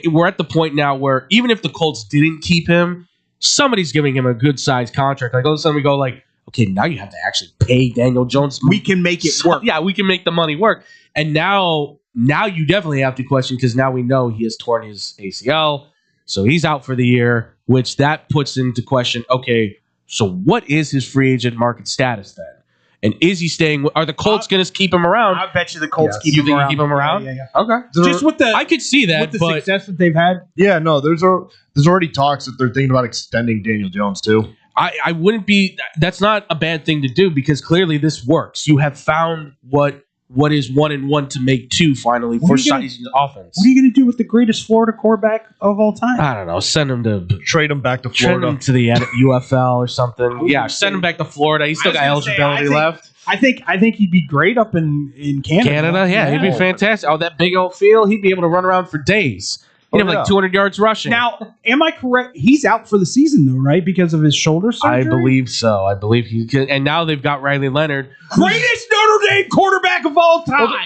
We're at the point now where even if the Colts didn't keep him, somebody's giving him a good sized contract. Like all of a sudden we go like, okay, now you have to actually pay Daniel Jones. We can make it work. Yeah, we can make the money work. And now you definitely have to question because now we know he has torn his ACL, so he's out for the year. Which that puts into question. Okay. So what is his free agent market status then? And is he staying? Are the Colts going to keep him around? I bet you the Colts keep you him think around. Keep him around? Yeah. Okay. Just with the I could see that with the success that they've had. Yeah, no, there's already talks that they're thinking about extending Daniel Jones too. I wouldn't be. That's not a bad thing to do because clearly this works. You have found what is 1 and 1 to make 2 finally for Sizing's offense. What are you going to do with the greatest Florida quarterback of all time? I don't know. Send him to Trade him back to trade Florida. him to the UFL or something. Yeah, send him back to Florida. He's still got eligibility left. I think he'd be great up in Canada. Canada, yeah, he'd be fantastic. Oh, that big old field, he'd be able to run around for days. He'd have like 200 yards rushing. Now, am I correct? He's out for the season though, right? Because of his shoulder surgery. I believe so. I believe he can. And now they've got Riley Leonard, greatest Notre Dame quarterback of all time. Well,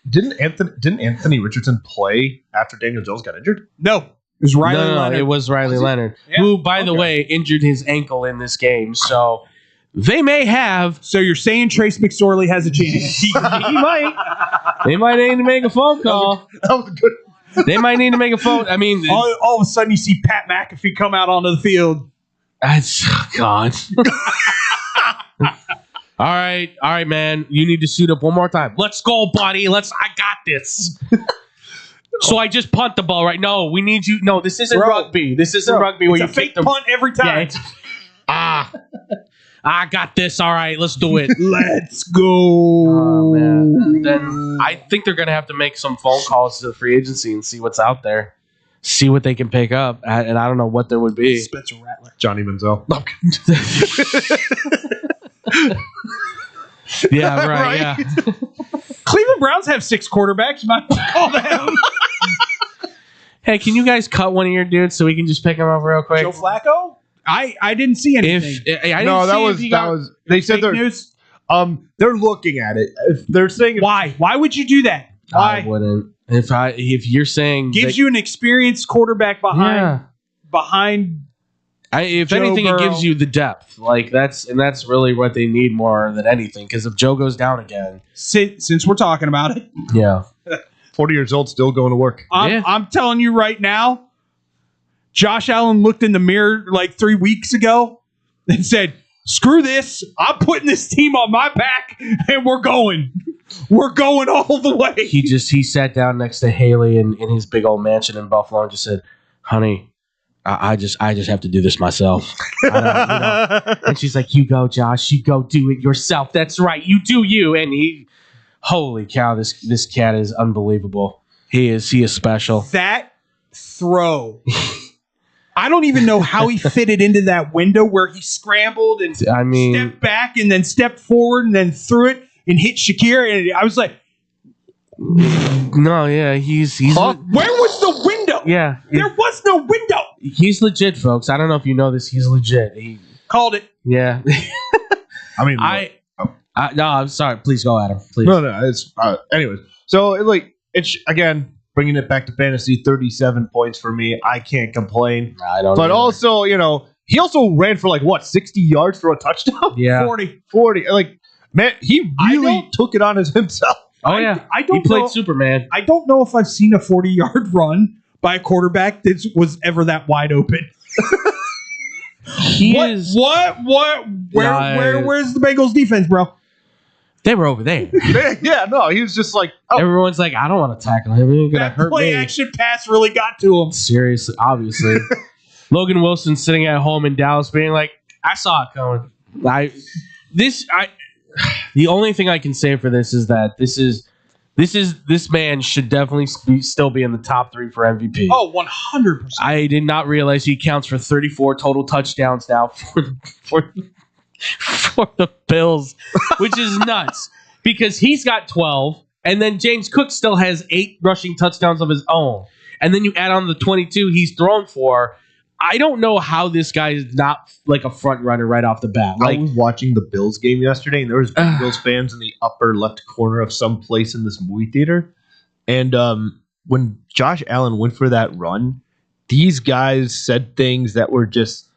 didn't Anthony Richardson play after Daniel Jones got injured? No, it was Riley Leonard. No, it was Riley Leonard, who, by the way, injured his ankle in this game. So they may have. So you're saying Trace McSorley has a chance? He might. They might need to make a phone call. That was a good. They might need to make a phone. I mean, all of a sudden you see Pat McAfee come out onto the field. God. All right, man. You need to suit up one more time. Let's go, buddy. I got this. So I just punt the ball, right? No, we need you. No, this isn't rugby. This isn't rugby where you fake punt every time. Yeah, I got this. All right, let's do it. Let's go. Oh, man. Then I think they're going to have to make some phone calls to the free agency and see what's out there. See what they can pick up. And I don't know what there would be. Spencer Rattler. Johnny Manziel. Yeah, right. Yeah. Cleveland Browns have 6 quarterbacks. You might call them. Hey, can you guys cut one of your dudes so we can just pick him up real quick? Joe Flacco? I didn't see anything. They said they're news. They're looking at it. If they're saying why would you do that? Why? I wouldn't. If you're saying gives you an experienced quarterback behind. If Joe anything, Burrow. it gives you the depth. Like that's really what they need more than anything. Because if Joe goes down again, since we're talking about it, yeah, 40 years old, still going to work. I'm telling you right now, Josh Allen looked in the mirror like 3 weeks ago and said, "Screw this! I'm putting this team on my back, and we're going. We're going all the way." He sat down next to Haley in his big old mansion in Buffalo and just said, "Honey, I just have to do this myself." And she's like, "You go, Josh. You go do it yourself. That's right. You do you." And holy cow, this cat is unbelievable. He is special. That throw. I don't even know how he fitted into that window where he scrambled and stepped back and then stepped forward and then threw it and hit Shakir. And I was like, no, yeah, he's where was the window? Yeah, there was no window. He's legit, folks. I don't know if you know this. He's legit. He called it. Yeah. I mean, no, I'm sorry. Please go, Adam. Please. No. It's anyways. So it's again bringing it back to fantasy. 37 points for me. I can't complain. I don't. But also, he also ran for 60 yards for a touchdown. Yeah, 40. Man, he really took it on as himself. Oh yeah, he played Superman. I don't know if I've seen a 40-yard run by a quarterback that was ever that wide open. Where's the Bengals defense, bro? They were over there. Yeah, no, he was just like, everyone's like, I don't want to tackle him. He's gonna hurt me. Play action pass really got to him. Seriously, obviously. Logan Wilson sitting at home in Dallas, being like, I saw it coming. The only thing I can say for this is that this man should definitely still be in the top 3 for MVP. Oh, 100%. I did not realize he counts for 34 total touchdowns now for the Bills, which is nuts because he's got 12, and then James Cook still has 8 rushing touchdowns of his own, and then you add on the 22 he's thrown for. I don't know how this guy is not a front runner right off the bat. I was watching the Bills game yesterday, and there was Bills fans in the upper left corner of some place in this movie theater. And when Josh Allen went for that run, these guys said things that were just,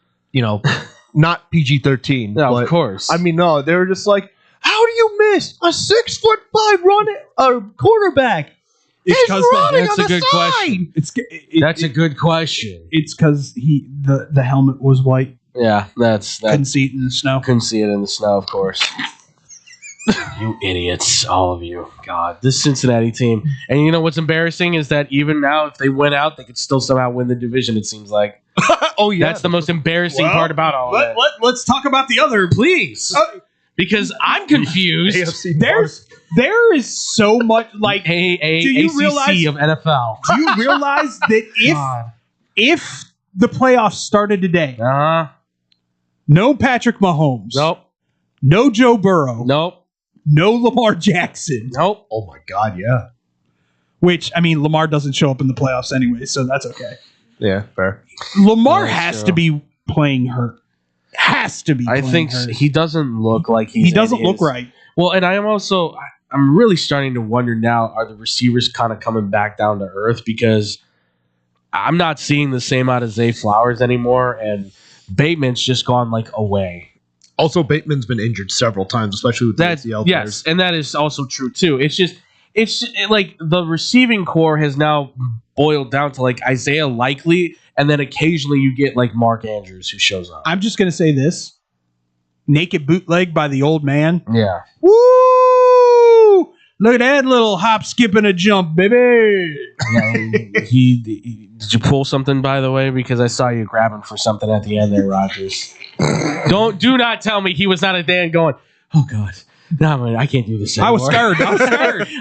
not PG-13. No, of course. I mean, no, they were just like, "How do you miss a 6'5" quarterback?" That's a good question. That's a good question. It's because the helmet was white. Yeah, that's couldn't see it in the snow. Couldn't see it in the snow, of course. You idiots, all of you. God, this Cincinnati team. And you know what's embarrassing is that even now, if they went out, they could still somehow win the division, it seems like. Oh, yeah. That's the most embarrassing part about all of that. Let's talk about the other. Please. Because I'm confused. There is so much like do you realize of NFL. Do you realize that if the playoffs started today, no Patrick Mahomes, nope, no Joe Burrow, nope, no Lamar Jackson, nope. Oh my God, yeah. Which I mean, Lamar doesn't show up in the playoffs anyway, so that's okay. Yeah, fair. Lamar has to be playing hurt. Has to be. I think hurt. He doesn't look like he doesn't look right. Well, and I'm really starting to wonder now, are the receivers kind of coming back down to earth? Because I'm not seeing the same out of Zay Flowers anymore, and Bateman's just gone like away. Also, Bateman's been injured several times, especially with the ACL yes, players. and that is also true too. It's like the receiving core has now boiled down to like Isaiah Likely, and then occasionally you get like Mark Andrews who shows up. I'm just gonna say this: naked bootleg by the old man. Yeah. Woo! Look at that little hop, skip, and a jump, baby. Yeah, did you pull something, by the way? Because I saw you grabbing for something at the end there, Rogers. Do not tell me he was not a Dan going, oh, God. No, man, I can't do this anymore. I was scared.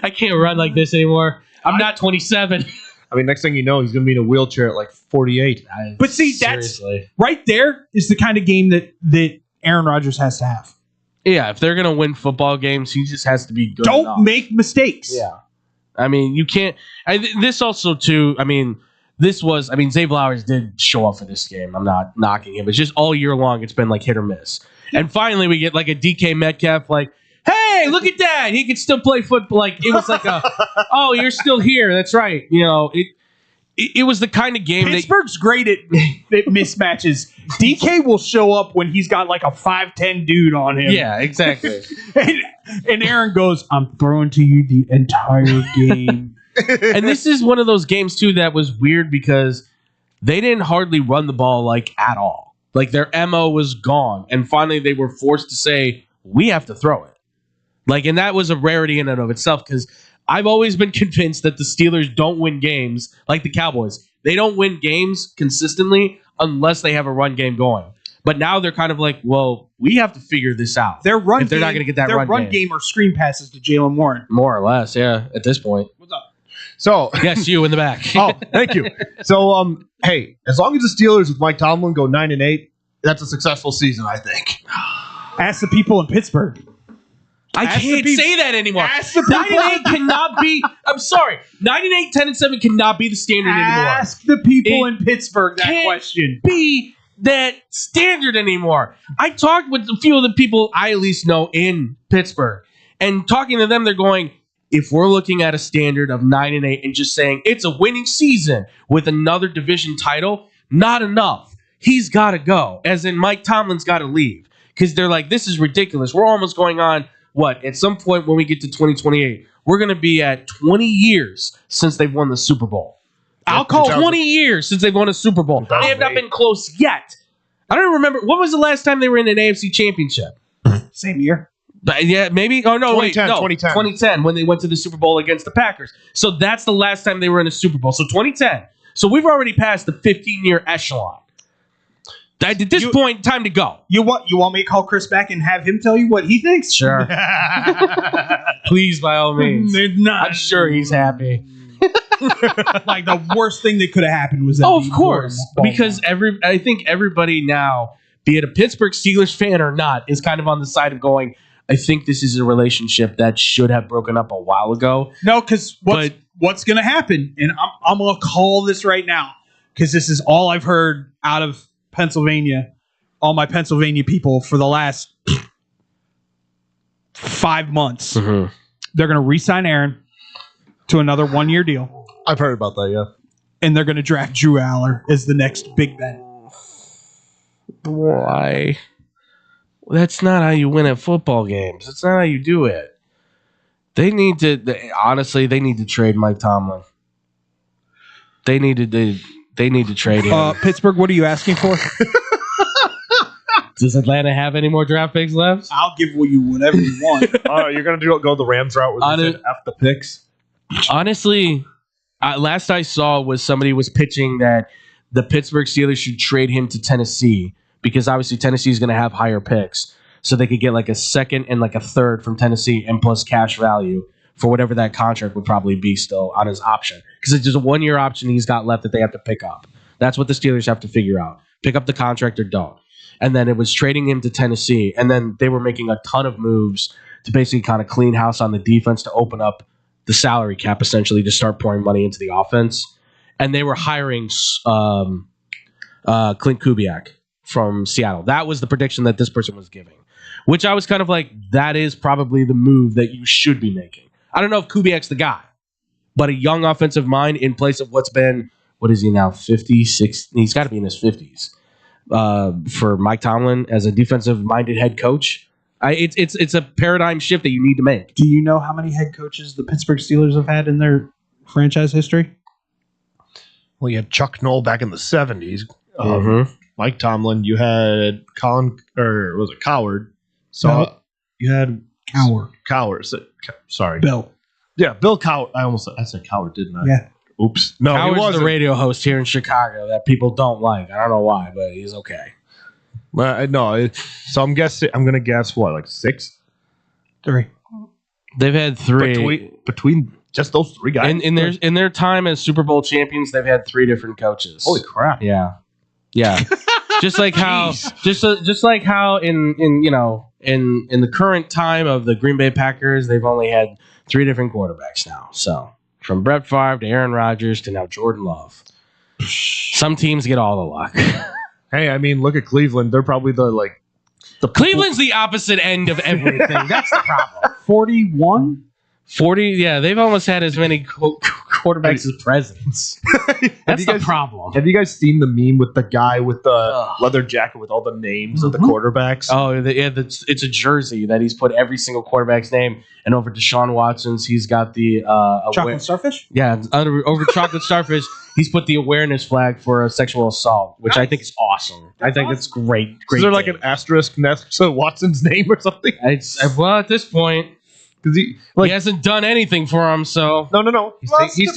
I can't run like this anymore. I'm not 27. I mean, next thing you know, he's going to be in a wheelchair at like 48. But see, that's right there is the kind of game that Aaron Rodgers has to have. Yeah, if they're going to win football games, he just has to be good Don't enough. make mistakes. Yeah. I mean, you can't. This also, too, Zay Flowers did show up for this game. I'm not knocking him. It's just all year long, it's been like hit or miss. And finally, we get like a DK Metcalf, like, hey, look at that. He can still play football. Like, it was like oh, you're still here. That's right. You know, it was the kind of game Pittsburgh's great at mismatches. DK will show up when he's got like a 5'10" dude on him. Yeah, exactly. and Aaron goes, I'm throwing to you the entire game. And this is one of those games, too, that was weird because they didn't hardly run the ball like at all. Like their MO was gone. And finally they were forced to say, we have to throw it. Like, and that was a rarity in and of itself because I've always been convinced that the Steelers don't win games like the Cowboys. They don't win games consistently unless they have a run game going. But now they're kind of like, well, we have to figure this out. Their run if they're not going to get that their run game or screen passes to Jaylen Warren. More or less, yeah, at this point. What's up? So yes, you in the back. Oh, thank you. So, hey, as long as the Steelers with Mike Tomlin go 9-8, that's a successful season, I think. Ask the people in Pittsburgh. I can't say that anymore. 9-8 cannot be. I'm sorry. 9-8, 10-7 cannot be the standard anymore. Ask the people in Pittsburgh that question. Be that standard anymore. I talked with a few of the people I at least know in Pittsburgh, and talking to them, they're going, if we're looking at a standard of 9-8 and just saying it's a winning season with another division title, not enough. He's got to go. As in, Mike Tomlin's got to leave. Because they're like, this is ridiculous. We're almost going on, at some point when we get to 2028, we're going to be at 20 years since they've won the Super Bowl. I'll call 20 years since they've won a Super Bowl. They have not been close yet. I don't remember. When was the last time they were in an AFC championship? Same year. But yeah, maybe. Oh, no, 2010, when they went to the Super Bowl against the Packers. So that's the last time they were in a Super Bowl. So 2010. So we've already passed the 15-year echelon. At this point, time to go. You want me to call Chris back and have him tell you what he thinks? Sure. Please, by all means. I'm sure he's happy. Like the worst thing that could have happened was that. Oh, of course, because I think everybody now, be it a Pittsburgh Steelers fan or not, is kind of on the side of going, I think this is a relationship that should have broken up a while ago. No, because what's going to happen, and I'm going to call this right now, because this is all I've heard out of Pennsylvania, all my Pennsylvania people for the last 5 months. Mm-hmm. They're going to re-sign Aaron to another 1-year deal. I've heard about that, yeah. And they're going to draft Drew Aller as the next Big Ben. Why? That's not how you win at football games. That's not how you do it. They need to trade Mike Tomlin. They need to trade him. Pittsburgh, what are you asking for? Does Atlanta have any more draft picks left? I'll give you whatever you want. You're going to go the Rams route where they said F the picks? Honestly, last I saw was somebody was pitching that the Pittsburgh Steelers should trade him to Tennessee because obviously Tennessee is going to have higher picks. So they could get like a second and like a third from Tennessee and plus cash value for whatever that contract would probably be still on his option. Because it's just a 1-year option he's got left that they have to pick up. That's what the Steelers have to figure out. Pick up the contract or don't. And then it was trading him to Tennessee. And then they were making a ton of moves to basically kind of clean house on the defense to open up the salary cap essentially to start pouring money into the offense. And they were hiring Clint Kubiak from Seattle. That was the prediction that this person was giving, which I was kind of like, that is probably the move that you should be making. I don't know if Kubiak's the guy, but a young offensive mind in place of what's been, what is he now, 56? He's got to be in his 50s for Mike Tomlin as a defensive-minded head coach. It's a paradigm shift that you need to make. Do you know how many head coaches the Pittsburgh Steelers have had in their franchise history? Well, you had Chuck Noll back in the 70s. Mm-hmm. Mike Tomlin. You had Coward? So No. you had Coward. Sorry. Bill. Yeah, Bill Coward. I said Coward, didn't I? Yeah. Oops. No, Howard's he wasn't. the radio host here in Chicago that people don't like. I don't know why, but he's okay. So I'm going to guess what, like 6? 3. They've had 3 between just those 3 guys. in their time as Super Bowl champions. They've had 3 different coaches. Holy crap! Yeah. just like how in the current time of the Green Bay Packers, they've only had 3 different quarterbacks now. So from Brett Favre to Aaron Rodgers to now Jordan Love. Some teams get all the luck. Hey, I mean, look at Cleveland. They're probably the Cleveland's the opposite end of everything. That's the problem. 41? 40, yeah, they've almost had as many quarterbacks as presidents. That's the problem. Have you guys seen the meme with the guy with the leather jacket with all the names of the quarterbacks? Oh, it's a jersey that he's put every single quarterback's name. And over Deshaun Watson's, he's got the chocolate starfish? Yeah, over chocolate starfish, he's put the awareness flag for a sexual assault, which I think is awesome. I think that's great. Is there like an asterisk next to Watson's name or something? Well, at this point, because he hasn't done anything for him, so no. He's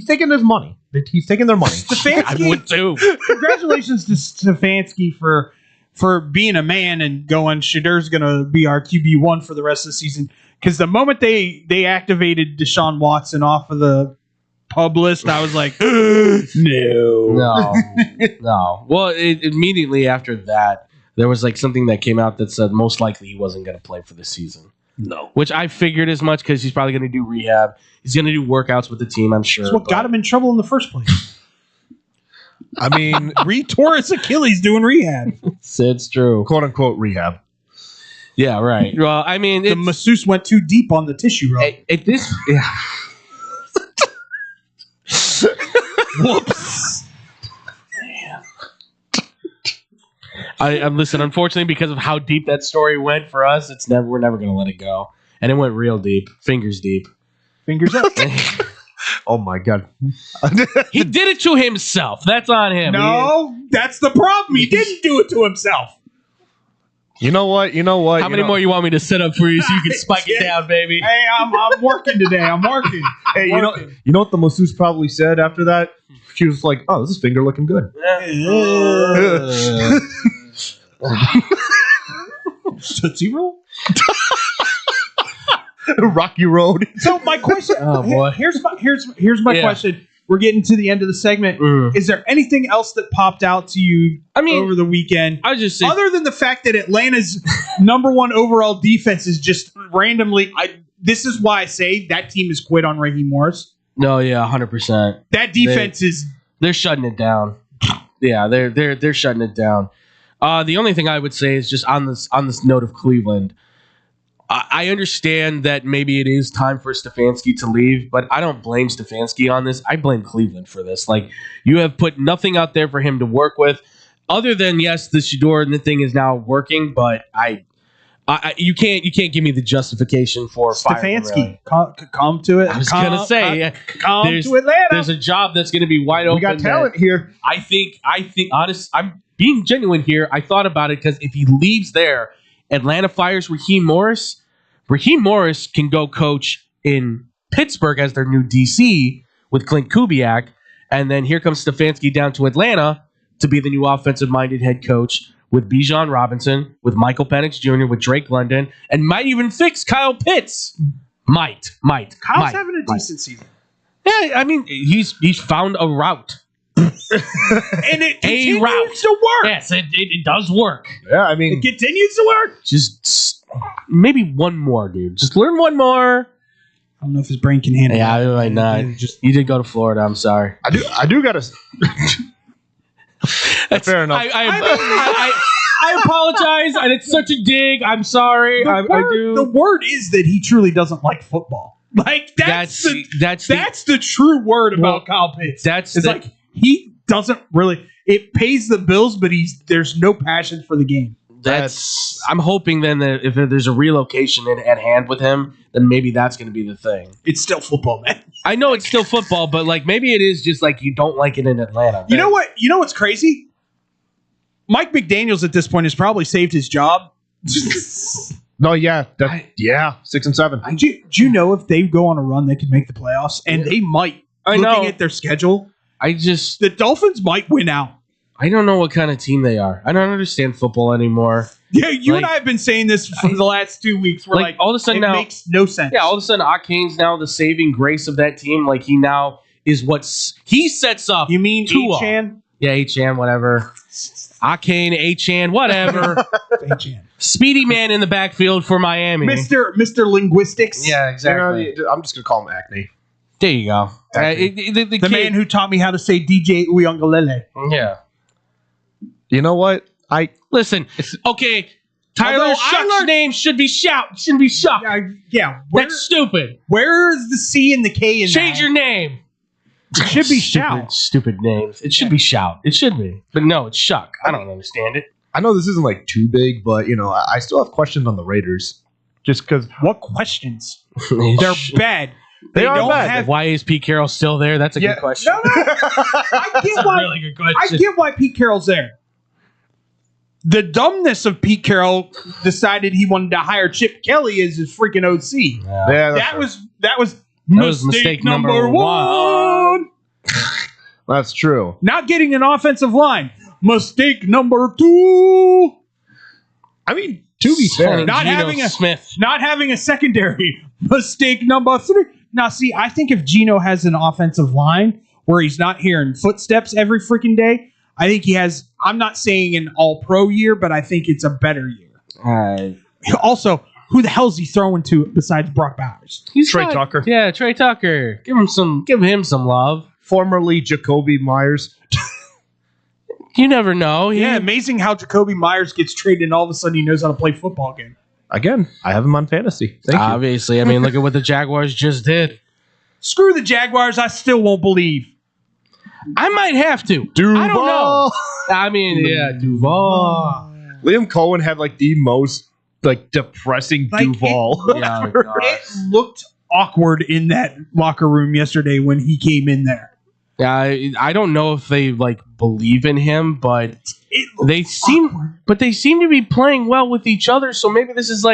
taking his money. He's taking their money. I would too. Congratulations to Stefanski for being a man and going, Shadur's going to be our QB1 for the rest of the season. Because the moment they activated Deshaun Watson off of the pub list, I was like, no. Well, immediately after that, there was like something that came out that said most likely he wasn't going to play for the season. No. Which I figured as much because he's probably going to do rehab. He's going to do workouts with the team, I'm sure. That's what got him in trouble in the first place. I mean, tore his Achilles doing rehab. It's true. Quote unquote rehab. Yeah, right. Well, I mean, the masseuse went too deep on the tissue roll. Whoops. Listen, unfortunately, because of how deep that story went for us, we're never going to let it go. And it went real deep. Fingers deep. Fingers up. Oh, my God. He did it to himself. That's on him. No, that's the problem. He didn't do it to himself. You know what? How many more you want me to set up for you so you can spike it down, baby? Hey, I'm working today. I'm working. Hey, you know what the masseuse probably said after that? She was like, "Oh, this is finger looking good." Tootsie Roll? Rocky Road. So my question. Oh boy. Here's my question. We're getting to the end of the segment. Is there anything else that popped out to you over the weekend? I just say, other than the fact that Atlanta's #1 overall defense is just randomly. This is why I say that team is quit on Raheem Morris. No, yeah, 100%. That defense they're shutting it down. Yeah, they're shutting it down. The only thing I would say is just on this note of Cleveland. I understand that maybe it is time for Stefanski to leave, but I don't blame Stefanski on this. I blame Cleveland for this. Like, you have put nothing out there for him to work with, other than, yes, the Shador and the thing is now working, but You can't give me the justification for Stefanski. Come to it. I was gonna say come to Atlanta. There's a job that's gonna be wide open. We got talent here. I think honest. I'm being genuine here. I thought about it because if he leaves there, Atlanta fires Raheem Morris. Raheem Morris can go coach in Pittsburgh as their new DC with Clint Kubiak, and then here comes Stefanski down to Atlanta to be the new offensive-minded head coach with Bijan Robinson, with Michael Penix Jr., with Drake London, and might even fix Kyle Pitts. Might. Kyle's having a decent season. Yeah, I mean, he's found a route. And it continues to work. Yes, it does work. Yeah, I mean, it continues to work. Just maybe one more, dude. Just learn one more. I don't know if his brain can handle it. Yeah, I might not. You did go to Florida. I'm sorry. I do got to. Fair enough. I apologize, and it's such a dig. I'm sorry. I do. The word is that he truly doesn't like football. Like that's the true word about Kyle Pitts. It's like he doesn't really. It pays the bills, but there's no passion for the game. I'm hoping then that if there's a relocation at hand with him, then maybe that's going to be the thing. It's still football, man. I know it's still football, but like maybe it is just like you don't like it in Atlanta. You know what? You know what's crazy? Mike McDaniels at this point has probably saved his job. No, yeah, 6 and 7. Do you know if they go on a run, they could make the playoffs, and they might. Looking at their schedule, the Dolphins might win out. I don't know what kind of team they are. I don't understand football anymore. Yeah, you and I have been saying this for the last 2 weeks. We're like all of a sudden now, makes no sense. Yeah, all of a sudden, Akane's now the saving grace of that team. Like he now is he sets up. You mean Achane? Yeah, Achane, whatever. Akane, Achane, whatever. Speedy man in the backfield for Miami. Mr. Linguistics. Yeah, exactly. I'm just gonna call him Acne. There you go. The man who taught me how to say DJ Uyunglele. Yeah. You know what? Listen. Okay, Tyler Shuck's name should be Shout. Shouldn't be Shuck. Yeah. That's stupid. Where's the C and the K in Change your name. It should be Shout. Stupid names. It should be Shout. It should be. But no, it's Shuck. I don't understand it. I know this isn't like too big, but I still have questions on the Raiders. Just because. What questions? They're bad. They are bad. Why is Pete Carroll still there? That's a good question. No. That's a really good question. I get why Pete Carroll's there. The dumbness of Pete Carroll decided he wanted to hire Chip Kelly as his freaking OC. Yeah, that was mistake number one. That's true. Not getting an offensive line. Mistake number 2. I mean, to be fair, not having a secondary. Mistake number 3. Now, see, I think if Geno has an offensive line where he's not hearing footsteps every freaking day, I think he has. I'm not saying an all-pro year, but I think it's a better year. Also, who the hell is he throwing to besides Brock Bowers? He's Trey Tucker. Yeah, Trey Tucker. Give him some love. Formerly Jacoby Myers. You never know. Amazing how Jacoby Myers gets traded and all of a sudden he knows how to play football again. Again, I have him on fantasy. Thank you. Obviously, I mean, look at what the Jaguars just did. Screw the Jaguars. I still won't believe. I might have to. Duval. I don't know. I mean, Duval. Liam Cohen had like the most depressing Duval. It looked awkward in that locker room yesterday when he came in there. Yeah, I don't know if they believe in him, but they seem to be playing well with each other. So maybe this is all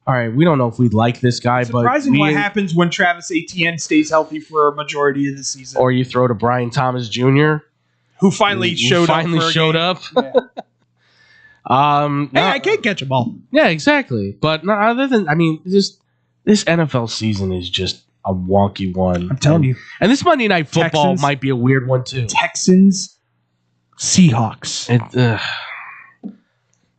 right, we don't know if we like this guy, it's surprising what happens when Travis Etienne stays healthy for a majority of the season. Or you throw to Brian Thomas Jr., who finally showed up. Yeah. I can't catch a ball. Yeah, exactly. But no, other than, this NFL season is just a wonky one. I'm telling you. And this Monday Night Football might be a weird one too. Texans, Seahawks.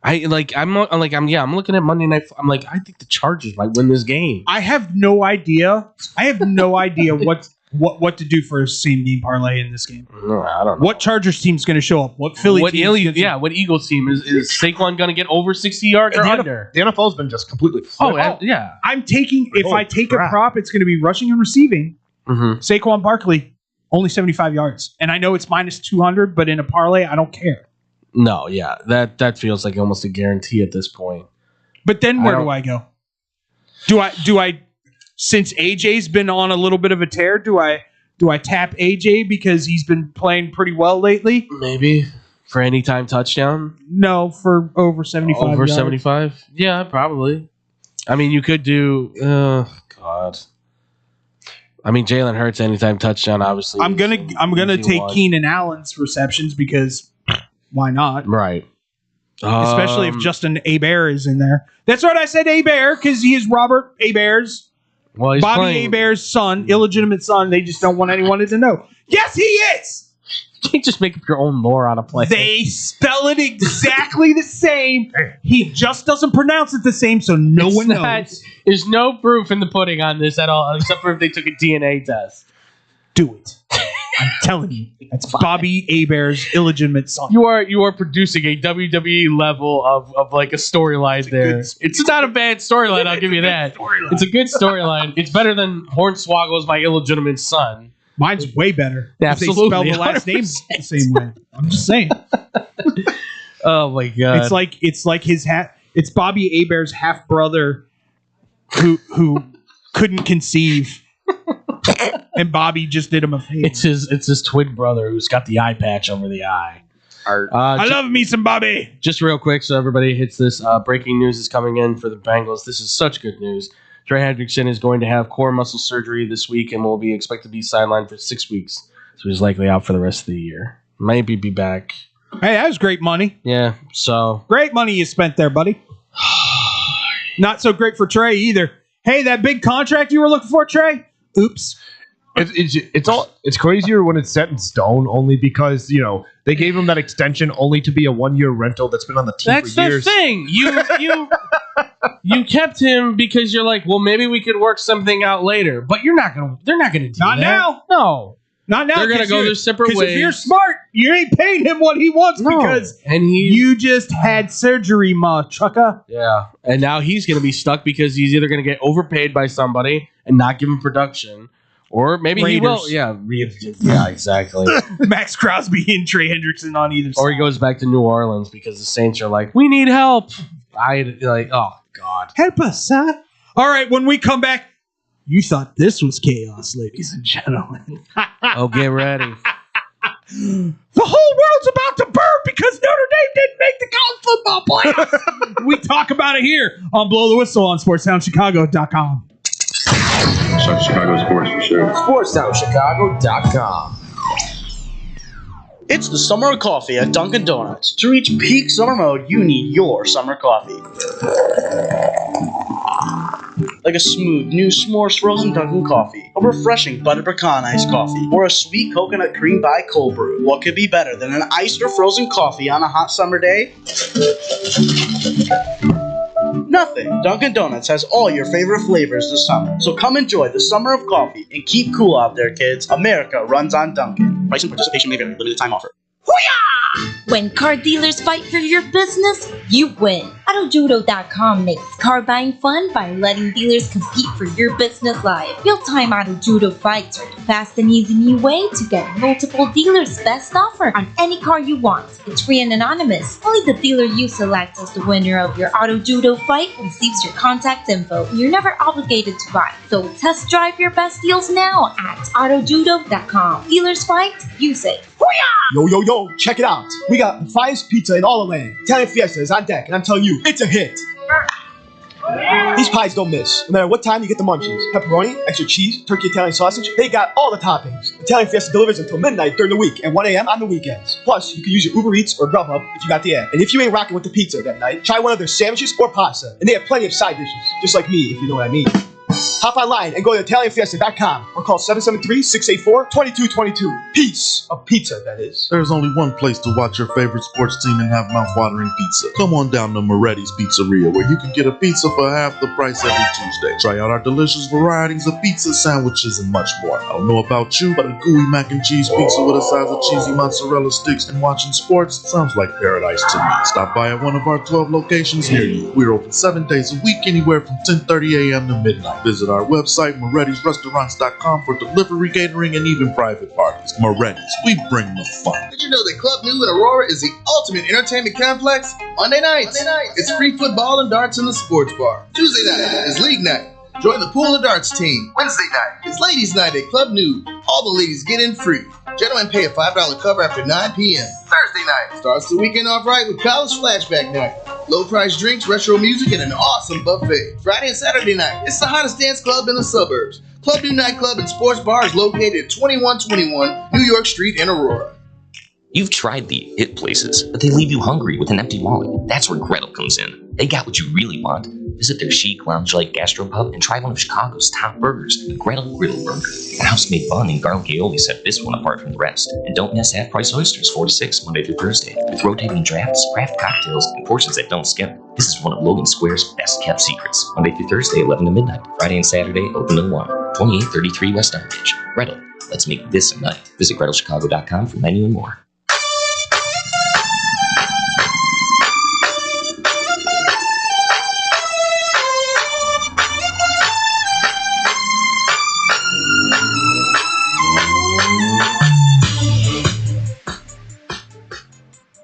I'm looking at Monday Night. I'm like, I think the Chargers might win this game. I have no idea. What to do for a same game parlay in this game. No, I don't know. What Chargers team's going to show up? What Philly team? What Eagles team is Saquon going to get over 60 yards or under? The NFL's been just completely flipped. Yeah. If I take a prop, it's going to be rushing and receiving. Mm-hmm. Saquon Barkley, only 75 yards. And I know it's minus 200, but in a parlay, I don't care. No, yeah. That feels like almost a guarantee at this point. But then where do I go? Do I since AJ's been on a little bit of a tear, do I tap AJ because he's been playing pretty well lately? Maybe for anytime touchdown. No, for over 75. Over yards. 75? Yeah, probably. I mean, you could do. God. I mean, Jalen Hurts anytime touchdown. Obviously, I'm gonna take Keenan Allen's receptions because why not? Right. Especially if Justin Hebert is in there. That's right. I said Hebert because he is Robert Hebert's Bobby Hebert's son, illegitimate son. They just don't want anyone to know. Yes, he is. You can't just make up your own lore on a play. They spell it exactly the same. He just doesn't pronounce it the same, so no one knows. There's no proof in the pudding on this at all, except for if they took a DNA test. Do it. I'm telling you, that's Bobby Hebert's illegitimate son. You are producing a WWE level of like a storyline there. It's not a bad storyline, I'll give you that. It's a good storyline. It's better than Hornswoggle's my illegitimate son. Mine's way better. Absolutely. They spell the last name the same way. I'm just saying. Oh my god. It's like it's Bobby Hebert's half brother who couldn't conceive. And Bobby just did him a favor. It's his twin brother who's got the eye patch over the eye. I love me some Bobby. Just real quick, so everybody hits this. Breaking news is coming in for the Bengals. This is such good news. Trey Hendrickson is going to have core muscle surgery this week and will be expected to be sidelined for 6 weeks. So he's likely out for the rest of the year. Maybe be back. Hey, that was great money. Yeah, so. Great money you spent there, buddy. Not so great for Trey either. Hey, that big contract you were looking for, Trey? Oops. It's crazier when it's set in stone, only because they gave him that extension only to be a 1-year rental that's been on the team for years. That's the thing. You kept him because you're like, well, maybe we could work something out later. But they're not gonna do that. Not now. No. Not now. They're gonna go their separate ways. Because if you're smart, you ain't paying him what he wants because you just had surgery, ma chucka. Yeah. And now he's gonna be stuck because he's either gonna get overpaid by somebody and not give him production. Or maybe Raiders. he will. Yeah, exactly. Max Crosby and Trey Hendrickson on either side. Or he goes back to New Orleans because the Saints are like, we need help. Oh, God. Help us, huh? All right, when we come back, you thought this was chaos, ladies and gentlemen. Oh, get ready. The whole world's about to burn because Notre Dame didn't make the college football playoffs. We talk about it here on Blow the Whistle on SportsTownChicago.com. Chicago Sports for sure. SportsTownChicago.com. It's the summer of coffee at Dunkin' Donuts. To reach peak summer mode, you need your summer coffee. Like a smooth, new s'mores frozen Dunkin' coffee, a refreshing butter pecan iced coffee, or a sweet coconut cream pie cold brew. What could be better than an iced or frozen coffee on a hot summer day? Nothing. Dunkin' Donuts has all your favorite flavors this summer. So come enjoy the summer of coffee and keep cool out there, kids. America runs on Dunkin'. Price and participation may vary. Limited time offer. When car dealers fight for your business, you win. AutoJudo.com makes car buying fun by letting dealers compete for your business live. Real-time Auto Judo fights are the fast and easy new way to get multiple dealers' best offer on any car you want. It's free and anonymous. Only the dealer you select as the winner of your Auto Judo fight receives your contact info. You're never obligated to buy, so test drive your best deals now at AutoJudo.com. Dealers fight, you say. Yo, yo, yo, check it out. We got the finest pizza in all the land. Italian Fiesta is on deck, and I'm telling you, it's a hit. These pies don't miss. No matter what time you get the munchies. Pepperoni, extra cheese, turkey Italian sausage, they got all the toppings. Italian Fiesta delivers until midnight during the week and 1 a.m. on the weekends. Plus, you can use your Uber Eats or Grubhub if you got the app. And if you ain't rocking with the pizza that night, try one of their sandwiches or pasta. And they have plenty of side dishes, just like me, if you know what I mean. Hop online and go to ItalianFiesta.com or call 773-684-2222. Piece of pizza, that is. There's only one place to watch your favorite sports team and have mouth-watering pizza. Come on down to Moretti's Pizzeria, where you can get a pizza for half the price every Tuesday. Try out our delicious varieties of pizza, sandwiches, and much more. I don't know about you, but a gooey mac and cheese pizza with a size of cheesy mozzarella sticks and watching sports sounds like paradise to me. Stop by at one of our 12 locations near you. We're open 7 days a week, anywhere from 10:30 a.m. to midnight. Moretti'srestaurants.com. Visit our website, Moretti'sRestaurants.com, for delivery, catering, and even private parties. Moretti's, we bring the fun. Did you know that Club New in Aurora is the ultimate entertainment complex? Monday nights, it's free football and darts in the sports bar. Tuesday night is league night. Join the pool and darts team. Wednesday night is ladies' night at Club New. All the ladies get in free. Gentlemen pay a $5 cover after 9 p.m. Thursday night starts the weekend off right with college flashback night. Low price drinks, retro music, and an awesome buffet. Friday and Saturday night, it's the hottest dance club in the suburbs. Club New Nightclub and Sports Bar is located at 2121 New York Street in Aurora. You've tried the hit places, but they leave you hungry with an empty wallet. That's where Gretel comes in. They got what you really want. Visit their chic, lounge-like gastropub and try one of Chicago's top burgers, the Gretel Griddle Burger. The house-made bun and garlic aioli set this one apart from the rest. And don't miss half-price oysters, 4 to 6, Monday through Thursday. With rotating drafts, craft cocktails, and portions that don't skip. This is one of Logan Square's best-kept secrets. Monday through Thursday, 11 to midnight. Friday and Saturday, open till 1. 2833 West Armitage. Gretel, let's make this a night. Visit GretelChicago.com for menu and more.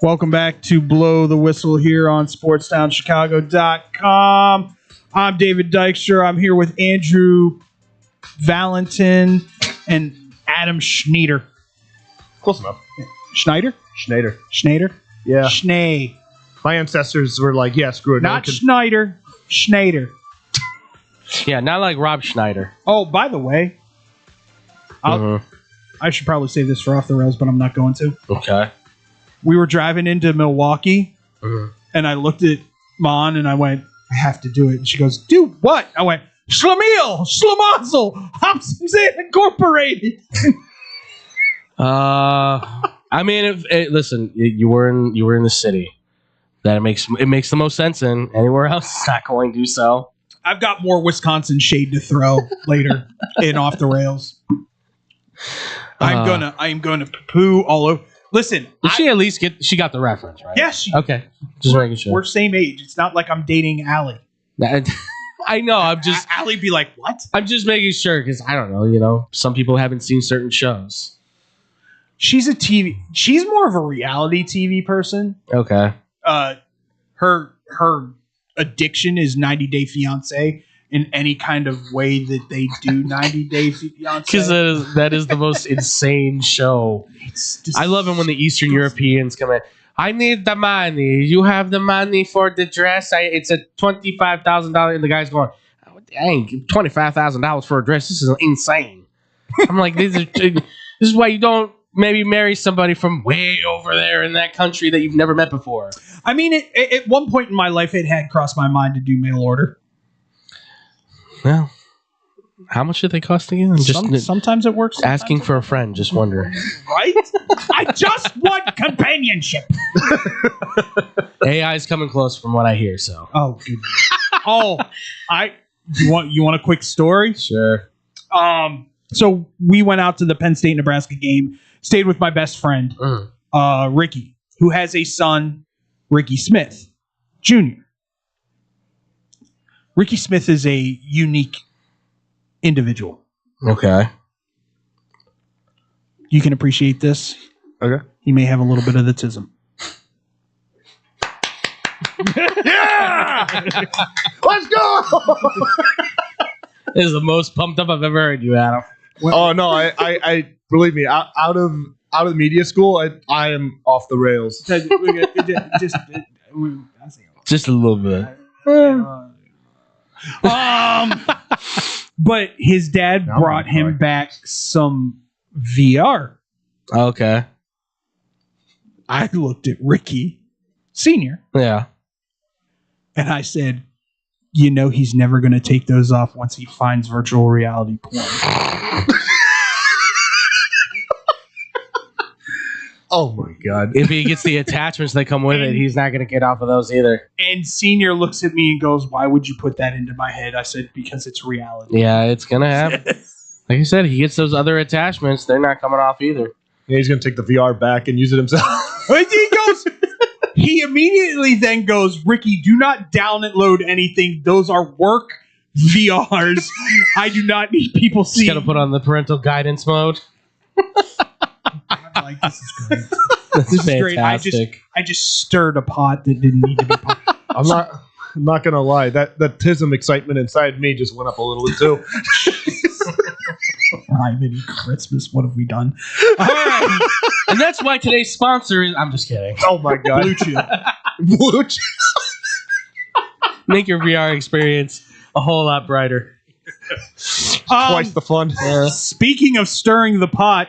Welcome back to Blow the Whistle here on SportsTownChicago.com. I'm David Dykstra. I'm here with Andrew Valentin and Adam Schneider. Close enough. Schneider? Schneider. Yeah. Schnee. My ancestors were like, yeah, screw it. Not Schneider. Schneider. Yeah, not like Rob Schneider. Oh, by the way, I should probably save this for Off the Rails, but I'm not going to. Okay. We were driving into Milwaukee, and I looked at Mon, and I went, I have to do it. And she goes, do what? I went, Schlemiel, Schlemazel, Hobson's Incorporated. I mean, listen, you were in the city. That it makes the most sense in. Anywhere else, it's not going to. So I've got more Wisconsin shade to throw later in Off the Rails. I'm gonna poo all over. Listen, she at least she got the reference, right? Yes. Okay. Just making sure. We're same age. It's not like I'm dating Allie. I know. I'm just Allie be like, what? I'm just making sure because I don't know. You know, some people haven't seen certain shows. She's more of a reality TV person. Okay. Her addiction is 90 Day Fiance in any kind of way that they do 90 Day Fiance. Because that is the most insane show. I love it when the Eastern Europeans come in. I need the money. You have the money for the dress. It's a $25,000. And the guy's going, dang, $25,000 for a dress. This is insane. I'm like, this is why you don't maybe marry somebody from way over there in that country that you've never met before. I mean, at one point in my life, it had crossed my mind to do mail order. Well, how much did they cost again? Sometimes it works. Asking for a friend, just wonder. Right? I just want companionship. AI is coming close from what I hear. So. Oh, good. You want a quick story? Sure. So we went out to the Penn State Nebraska game. Stayed with my best friend, Ricky, who has a son, Ricky Smith Jr. Ricky Smith is a unique individual. Okay. You can appreciate this. Okay. He may have a little bit of the tism. Yeah! Let's go! This is the most pumped up I've ever heard you, Adam. Oh no, I believe me. Out of media school, I am off the rails. Just a little bit. But his dad brought him back some VR. Okay. I looked at Ricky Sr. Yeah. And I said, you know he's never going to take those off once he finds virtual reality porn. Oh my God. If he gets the attachments that come with it, he's not going to get off of those either. And Senior looks at me and goes, why would you put that into my head? I said, because it's reality. Yeah, it's going to happen. Like I said, he gets those other attachments. They're not coming off either. Yeah, he's going to take the VR back and use it himself. He immediately then goes, Ricky, do not download anything. Those are work VRs. I do not need people seeing. Got to put on the parental guidance mode. Like, this is great. This is great. I just stirred a pot that didn't need to be pot. I'm not gonna lie. That TISM excitement inside me just went up a little bit too. Mini Christmas. What have we done? All right. And that's why today's sponsor is. I'm just kidding. Oh my god. Blue Chew. Blue Chew. Make your VR experience a whole lot brighter. Twice the fun. Speaking of stirring the pot,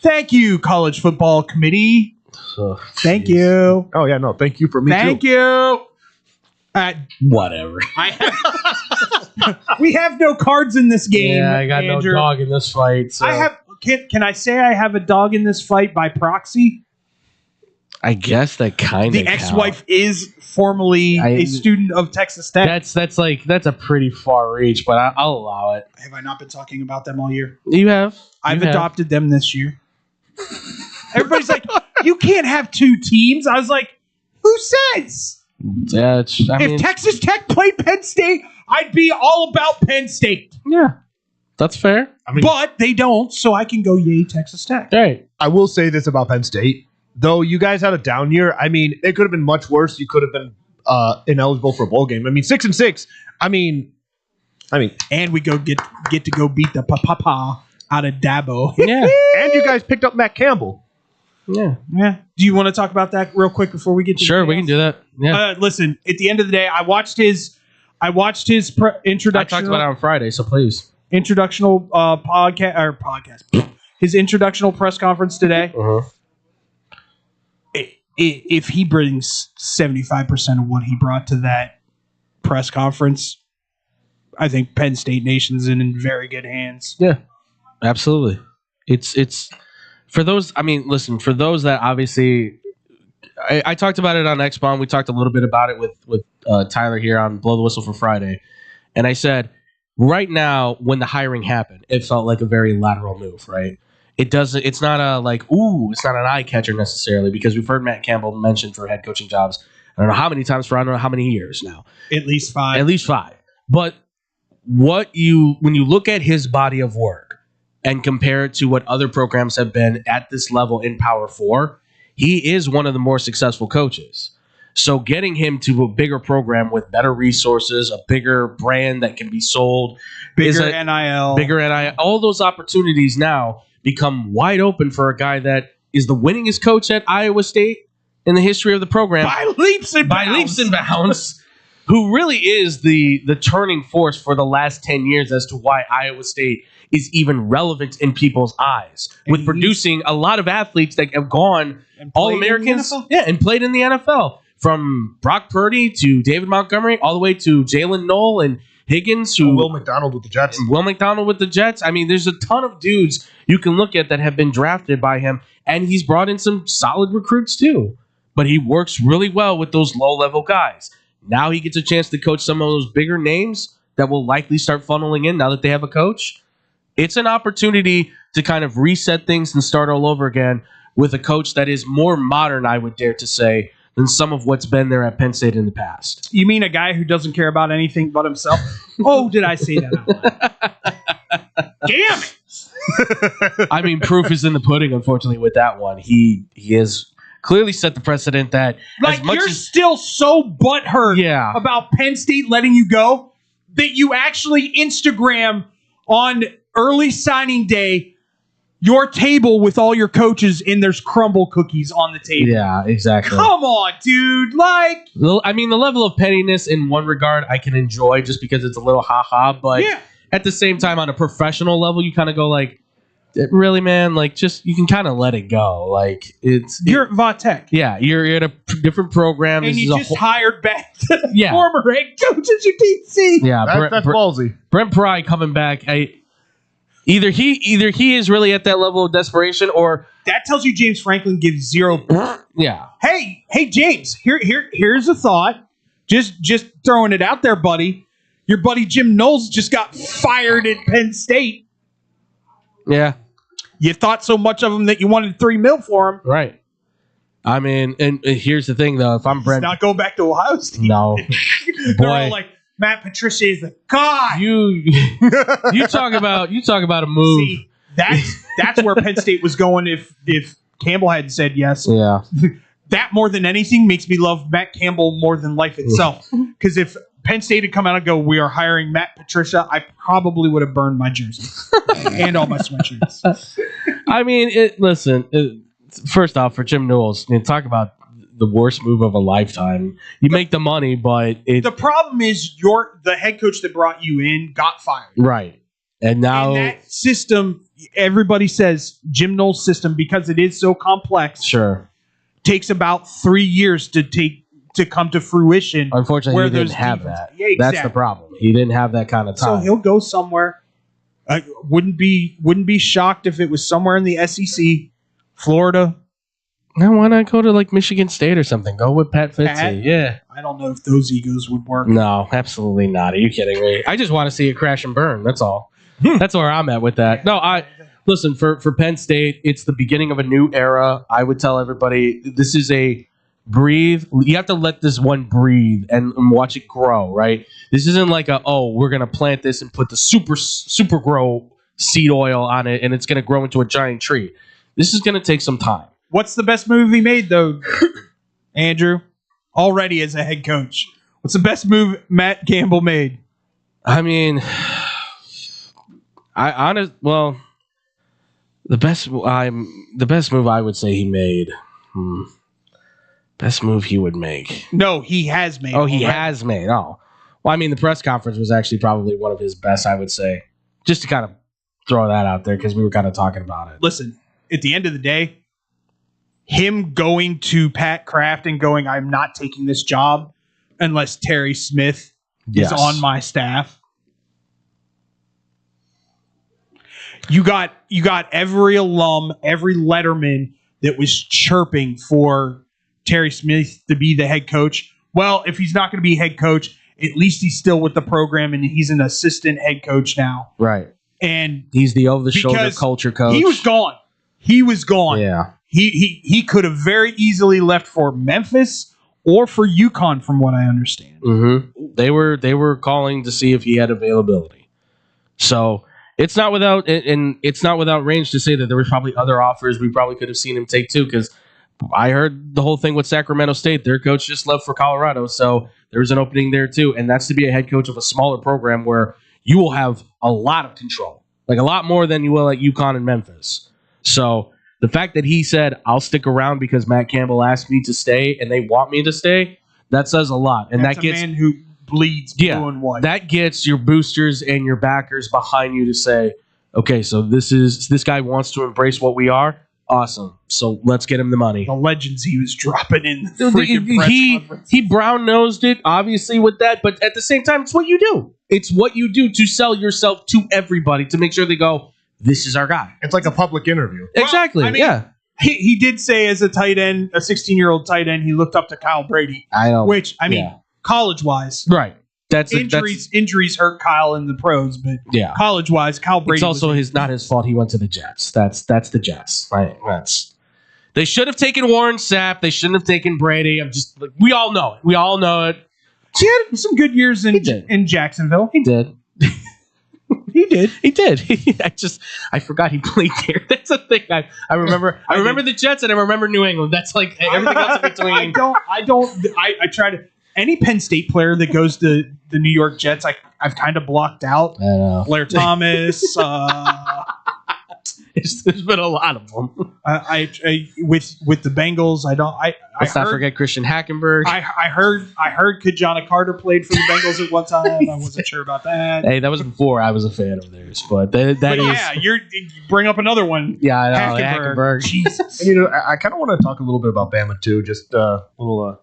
thank you, College Football Committee. Thank you. Oh yeah, no, thank you for me Thank too. you. Whatever. We have no cards in this game. Yeah, I got Andrew. no dog in this fight. So. I have. Can I say I have a dog in this fight by proxy? I guess that kind of. The ex-wife is formerly a student of Texas Tech. That's a pretty far reach, but I'll allow it. Have I not been talking about them all year? You have. I've adopted them this year. Everybody's like, you can't have two teams. I was like, who says? Yeah, if Texas Tech played Penn State, I'd be all about Penn State. Yeah, that's fair. But they don't, so I can go yay Texas Tech. Right. I will say this about Penn State. Though you guys had a down year, I mean, it could have been much worse. You could have been ineligible for a bowl game. I mean, 6-6. I mean, and we get to go beat the papa out of Dabo. Yeah, and you guys picked up Matt Campbell. Yeah. Do you want to talk about that real quick before we get to Sure, we can do that. Yeah. Listen, at the end of the day, I watched his introduction. I talked about it on Friday, so please. Introductional podcast. His introductional press conference today. Uh-huh. If he brings 75% of what he brought to that press conference, I think Penn State Nation's in very good hands. Yeah, absolutely. It's for those. I mean, listen, for those that obviously, I talked about it on X-Bomb. We talked a little bit about it with Tyler here on Blow the Whistle for Friday, and I said, right now when the hiring happened, it felt like a very lateral move, right? It's not it's not an eye catcher necessarily, because we've heard Matt Campbell mentioned for head coaching jobs. I don't know how many times for I don't know how many years now. At least five. But when you look at his body of work and compare it to what other programs have been at this level in Power 4, he is one of the more successful coaches. So getting him to a bigger program with better resources, a bigger brand that can be sold, bigger NIL, all those opportunities now become wide open for a guy that is the winningest coach at Iowa State in the history of the program by leaps and bounds, who really is the turning force for the last 10 years as to why Iowa State is even relevant in people's eyes, with producing a lot of athletes that have gone All-Americans, and played in the NFL, from Brock Purdy to David Montgomery, all the way to Jalen Knoll and Higgins, Will McDonald with the Jets. I mean, there's a ton of dudes you can look at that have been drafted by him, and he's brought in some solid recruits too. But he works really well with those low-level guys. Now he gets a chance to coach some of those bigger names that will likely start funneling in now that they have a coach. It's an opportunity to kind of reset things and start all over again with a coach that is more modern, I would dare to say, than some of what's been there at Penn State in the past. You mean a guy who doesn't care about anything but himself? Oh, did I say that out loud? Damn it! I mean, proof is in the pudding, unfortunately, with that one. He has clearly set the precedent that you're still so butthurt about Penn State letting you go that you actually Instagram on early signing day your table with all your coaches, and there's crumble cookies on the table. Yeah, exactly. Come on, dude. I mean, the level of pettiness in one regard I can enjoy just because it's a little ha-ha, but at the same time, on a professional level, you kind of go like, really, man? Just, you can kind of let it go. You're at Va-Tech. Yeah, you're at a different program. And you just hired back the Yeah. former head coach at UTC. Yeah, that's ballsy. Brent Pry coming back. Either he is really at that level of desperation, or that tells you James Franklin gives zero. Yeah. Hey, James. Here's a thought. Just throwing it out there, buddy. Your buddy Jim Knowles just got fired at Penn State. Yeah. You thought so much of him that you wanted $3 million for him. Right. I mean, and here's the thing, though. If I'm Brent, not going back to Ohio State. No, They're all like, Matt Patricia is the god. You talk about a move. See, that's where Penn State was going if Campbell had said yes. Yeah. That more than anything makes me love Matt Campbell more than life itself. Because if Penn State had come out and go, we are hiring Matt Patricia, I probably would have burned my jersey and all my sweatshirts. I mean, first off, for Jim Newell's, talk about the worst move of a lifetime. You make the money, but the problem is the head coach that brought you in got fired. Right. And now that system, everybody says Jim Knowles' system, because it is so complex. Sure. Takes about 3 years to come to fruition. Unfortunately, he didn't have that. Yeah, exactly. That's the problem. He didn't have that kind of time. So he'll go somewhere. I wouldn't be shocked if it was somewhere in the SEC, Florida. Now, why not go to like Michigan State or something? Go with Pat Fitzy. Yeah. I don't know if those egos would work. No, absolutely not. Are you kidding me? I just want to see it crash and burn. That's all. That's where I'm at with that. No, listen, for Penn State, it's the beginning of a new era. I would tell everybody this is a breathe. You have to let this one breathe and watch it grow, right? This isn't like we're going to plant this and put the super grow seed oil on it and it's going to grow into a giant tree. This is going to take some time. What's the best move he made, though, Andrew? Already as a head coach. What's the best move Matt Campbell made? I mean, the best move I would say he made. Best move he would make. No, he has made. Oh, he has made. Oh. Well, I mean, the press conference was actually probably one of his best, I would say. Just to kind of throw that out there because we were kind of talking about it. Listen, at the end of the day, him going to Pat Kraft and going, I'm not taking this job unless Terry Smith is on my staff. You got every alum, every letterman that was chirping for Terry Smith to be the head coach. Well, if he's not going to be head coach, at least he's still with the program and he's an assistant head coach now. Right. And he's the over-the-shoulder culture coach. He was gone. Yeah. He could have very easily left for Memphis or for UConn, from what I understand. Mm-hmm. They were calling to see if he had availability. So it's not without range to say that there were probably other offers we probably could have seen him take too. Because I heard the whole thing with Sacramento State. Their coach just left for Colorado, so there's an opening there too. And that's to be a head coach of a smaller program where you will have a lot of control, like a lot more than you will at UConn and Memphis. So the fact that he said, I'll stick around because Matt Campbell asked me to stay and they want me to stay, that says a lot. And that's that gets a man who bleeds blue and white. That gets your boosters and your backers behind you to say, okay, so this guy wants to embrace what we are. Awesome. So let's get him the money. The legends he was dropping in the freaking press conference. He brown-nosed it, obviously, with that, but at the same time, it's what you do. It's what you do to sell yourself to everybody, to make sure they go, this is our guy. It's like a public interview. Exactly. I mean, yeah. He did say as a tight end, a 16-year-old tight end, he looked up to Kyle Brady. I know. Which, I mean, college-wise. Right. Injuries hurt Kyle in the pros, but college-wise, Kyle Brady. It's also not his fault he went to the Jets. That's the Jets. Right. They should have taken Warren Sapp. They shouldn't have taken Brady. We all know it. We all know it. He had some good years in Jacksonville. He did. He did. I forgot he played there. That's the thing. I remember. I remember the Jets and I remember New England. That's like everything else in between. I try to. Any Penn State player that goes to the New York Jets, I've kind of blocked out. I know. Blair Thomas. There's been a lot of them. With the Bengals, Let's not forget Christian Hackenberg. I heard Kajana Carter played for the Bengals at one time. I wasn't sure about that. Hey, that was before I was a fan of theirs, but you bring up another one. Yeah, I know Hackenberg. Jesus. And, I kind of want to talk a little bit about Bama too. Just a little,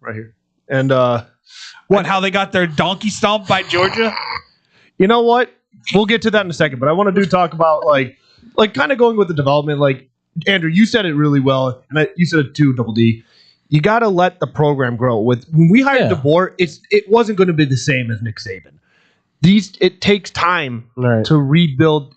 right here. And how they got their donkey stomped by Georgia? You know what? We'll get to that in a second, but I want to talk about like kind of going with the development. Like Andrew, you said it really well, and you said it too, Double D. You got to let the program grow. When we hired DeBoer, it wasn't going to be the same as Nick Saban. It takes time to rebuild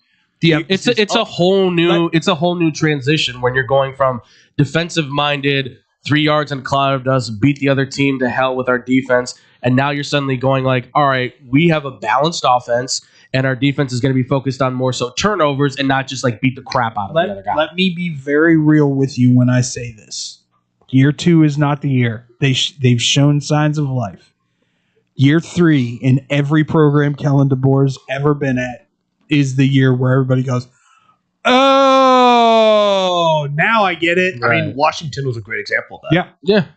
it's a whole new transition when you're going from defensive minded 3 yards and cloud us beat the other team to hell with our defense, and now you're suddenly going like, all right, we have a balanced offense and our defense is going to be focused on more so turnovers and not just like beat the crap out of the other guy. Let me be very real with you when I say this. Year 2 is not the year. They've shown signs of life. Year 3 in every program Kellen DeBoer's ever been at is the year where everybody goes, oh, now I get it. I mean, Washington was a great example of that. Yeah.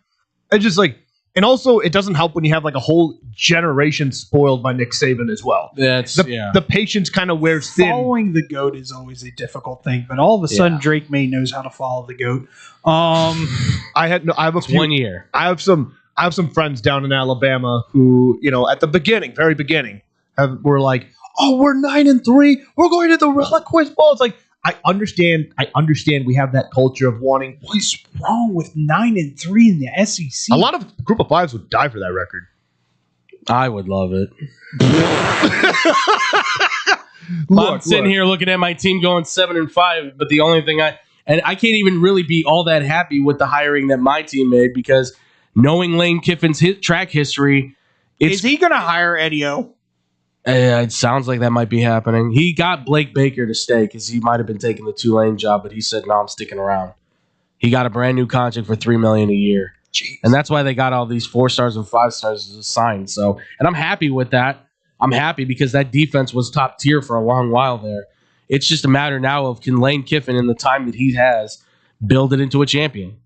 It's just like, and also it doesn't help when you have like a whole generation spoiled by Nick Saban as well. The patience kind of wears thin. Following the GOAT is always a difficult thing, but all of a sudden Drake May knows how to follow the GOAT. I have 1 year. I have some friends down in Alabama who, at the very beginning, were like, "Oh, we're 9-3. We're going to the Reliquist Bowl." It's like, I understand we have that culture of wanting. What's wrong with 9-3 in the SEC? A lot of Group of Fives would die for that record. I would love it. I'm sitting here looking at my team going 7-5, but the only thing I can't even really be all that happy with the hiring that my team made, because knowing Lane Kiffin's track history, is he going to hire Eddie O? It sounds like that might be happening. He got Blake Baker to stay because he might have been taking the Tulane job, but he said, "No, I'm sticking around." He got a brand new contract for $3 million a year. Jeez. And that's why they got all these 4 stars and 5 stars signed. So, and I'm happy with that. I'm happy because that defense was top tier for a long while there. It's just a matter now of, can Lane Kiffin, in the time that he has, build it into a champion?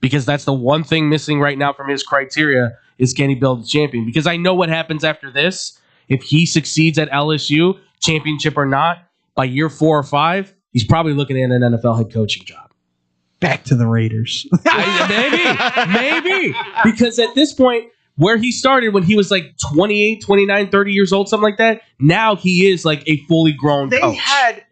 Because that's the one thing missing right now from his criteria, is can he build a champion? Because I know what happens after this. If he succeeds at LSU, championship or not, by year 4 or 5, he's probably looking at an NFL head coaching job. Back to the Raiders. Maybe. Because at this point, where he started when he was like 28, 29, 30 years old, something like that, now he is like a fully grown coach.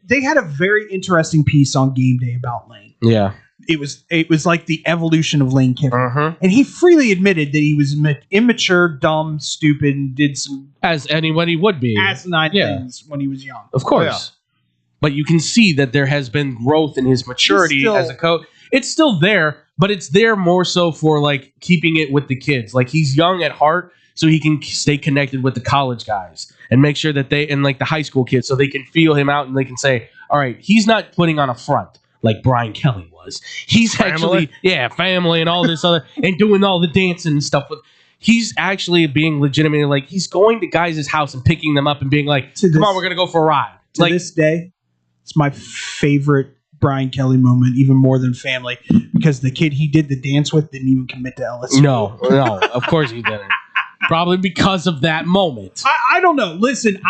They had a very interesting piece on Game Day about Lane. Yeah. It was like the evolution of Lane Kiffin. And he freely admitted that he was immature, dumb, stupid, and did some... As anybody would be. Asinine things when he was young. Of course. Yeah. But you can see that there has been growth in his maturity as a coach. It's still there, but it's there more so for like keeping it with the kids. Like, he's young at heart, so he can stay connected with the college guys and make sure that and like the high school kids, so they can feel him out and they can say, all right, he's not putting on a front like Brian Kelly was. He's actually, family and all this other, and doing all the dancing and stuff. He's actually being legitimate. Like, he's going to guys' house and picking them up and being like, come on, we're going to go for a ride. To this day, it's my favorite Brian Kelly moment, even more than family, because the kid he did the dance with didn't even commit to LSU. No, of course he didn't. Probably because of that moment. I don't know. Listen,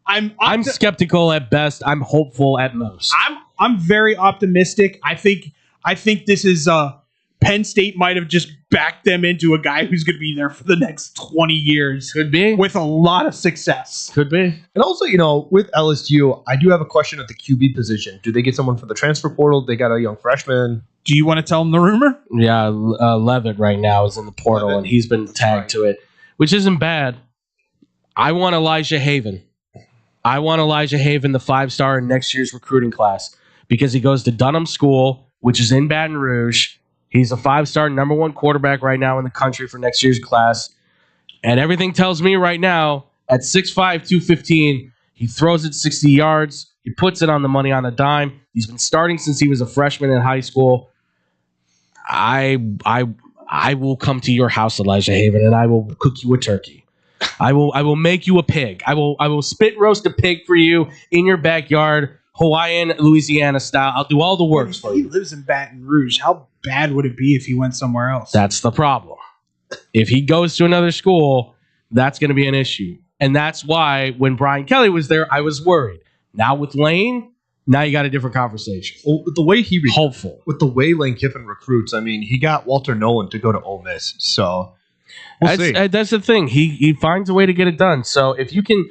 I'm skeptical at best. I'm hopeful at most. I'm very optimistic. I think this is Penn State might have just backed them into a guy who's going to be there for the next 20 years. Could be. With a lot of success. Could be. And also, with LSU, I do have a question at the QB position. Do they get someone for the transfer portal? They got a young freshman. Do you want to tell them the rumor? Yeah, Levitt right now is in the portal, and he's been tagged to it, which isn't bad. I want Elijah Haven. The 5-star in next year's recruiting class, because he goes to Dunham School, which is in Baton Rouge. He's a 5-star, number 1 quarterback right now in the country for next year's class. And everything tells me right now, at 6'5", 215, he throws it 60 yards. He puts it on the money on a dime. He's been starting since he was a freshman in high school. I will come to your house, Elijah Haven, and I will cook you a turkey. I will make you a pig. I will spit roast a pig for you in your backyard, Hawaiian, Louisiana style. I'll do all the work for you. He lives in Baton Rouge. How bad would it be if he went somewhere else? That's the problem. If he goes to another school, that's going to be an issue. And that's why when Brian Kelly was there, I was worried. Now with Lane, now you got a different conversation. Well, with the way hopeful. With the way Lane Kiffin recruits, I mean, he got Walter Nolan to go to Ole Miss, so we'll see. That's the thing. He finds a way to get it done. So if you can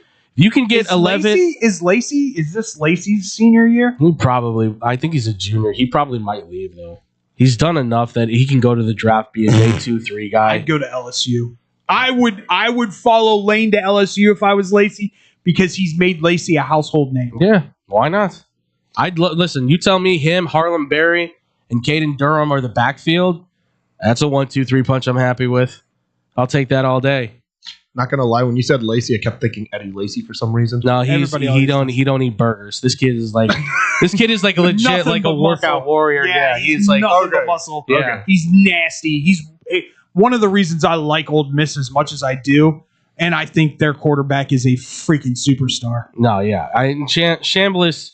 get 11. Is this Lacey's senior year? I think he's a junior. He probably might leave though. He's done enough that he can go to the draft, be a day 2, 3 guy. I'd go to LSU. I would follow Lane to LSU if I was Lacey, because he's made Lacey a household name. Yeah, why not? Listen, you tell me him, Harlem Berry, and Caden Durham are the backfield. That's a 1-2-3 punch I'm happy with. I'll take that all day. Not gonna lie, when you said Lacey, I kept thinking Eddie Lacy for some reason. No, he don't eat burgers. This kid is like a legit like a workout muscle. warrior. Yeah, he's like nothing but muscle. Yeah. Okay. He's nasty. He's one of the reasons I like Ole Miss as much as I do, and I think their quarterback is a freaking superstar. No, yeah, Chambliss.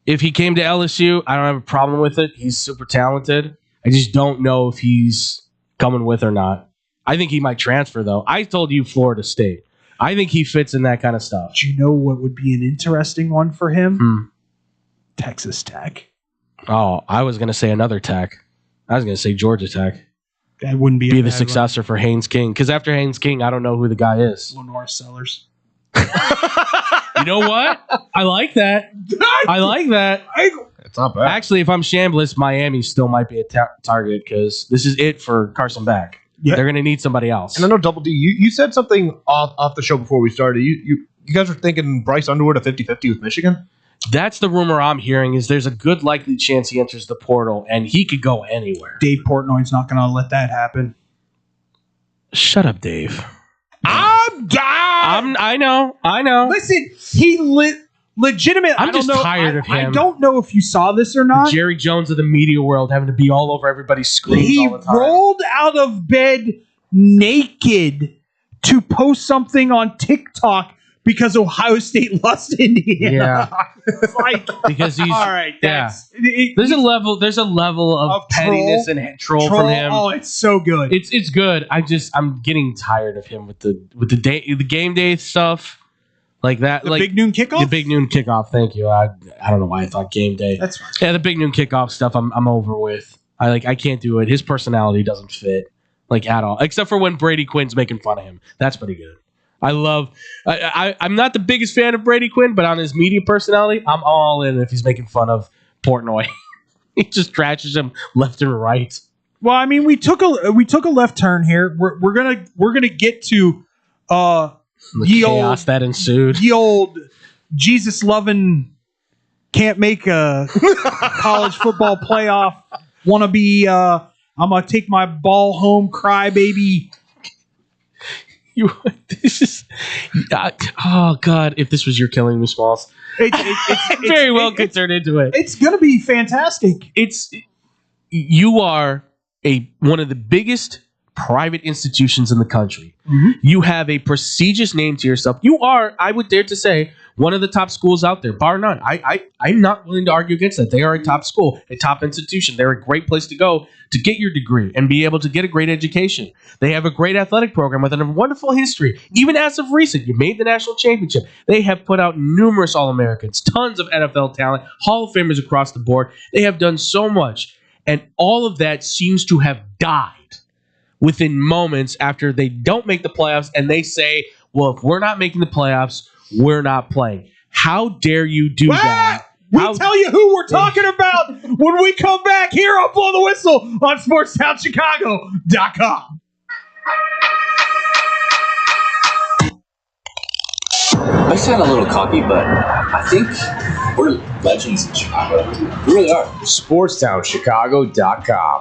If he came to LSU, I don't have a problem with it. He's super talented. I just don't know if he's coming with or not. I think he might transfer, though. I told you Florida State. I think he fits in that kind of stuff. Do you know what would be an interesting one for him? Texas Tech. Oh, I was going to say another Tech. I was going to say Georgia Tech. That wouldn't be the successor for Haynes King. Because after Haynes King, I don't know who the guy is. Lenore Sellers. You know what? I like that. I like that. It's not bad. Actually, if I'm Chambliss, Miami still might be a target because this is it for Carson Beck. Yeah. They're going to need somebody else. And I know Double D, you said something off the show before we started. You guys were thinking Bryce Underwood a 50-50 with Michigan? That's the rumor I'm hearing is there's a good likely chance he enters the portal and he could go anywhere. Dave Portnoy's not going to let that happen. Shut up, Dave. I'm dying. I know. Listen, he legitimate. I'm just tired of him. I don't know if you saw this or not. Jerry Jones of the media world having to be all over everybody's screens He all the time. rolled out of bed naked to post something on TikTok because Ohio State lost Indiana. Yeah. It's like, because he's all right. There's a level of pettiness troll, and troll from him. Oh, it's so good. It's good. I'm getting tired of him with the game day stuff. Like that, the big noon kickoff? The big noon kickoff, thank you. I don't know why I thought game day. That's fine. Yeah, the big noon kickoff stuff I'm over with. I can't do it. His personality doesn't fit at all. Except for when Brady Quinn's making fun of him. That's pretty good. I'm not the biggest fan of Brady Quinn, but on his media personality, I'm all in if he's making fun of Portnoy. He just trashes him left and right. Well, I mean, we took a left turn here. We're gonna get to the chaos that ensued. The old Jesus loving can't make a college football playoff. Want to be? I'm gonna take my ball home, crybaby. This is. Oh God! If this was your killing me, Smalls, it very well could turn into it. It's gonna be fantastic. You are one of the biggest private institutions in the country. Mm-hmm. You have a prestigious name to yourself. You are, I would dare to say, one of the top schools out there, bar none. I'm not willing to argue against that. They are a top school, a top institution. They're a great place to go to get your degree and be able to get a great education. They have a great athletic program with a wonderful history. Even as of recent, you made the national championship. They have put out numerous All-Americans, tons of NFL talent, Hall of Famers across the board. They have done so much, and all of that seems to have died within moments after they don't make the playoffs and they say, well, if we're not making the playoffs, we're not playing. How dare you do that? We'll tell you who we're talking about when we come back here on Blow the Whistle on SportsTownChicago.com. I sound a little cocky, but I think we're legends in Chicago. We really are. SportsTownChicago.com.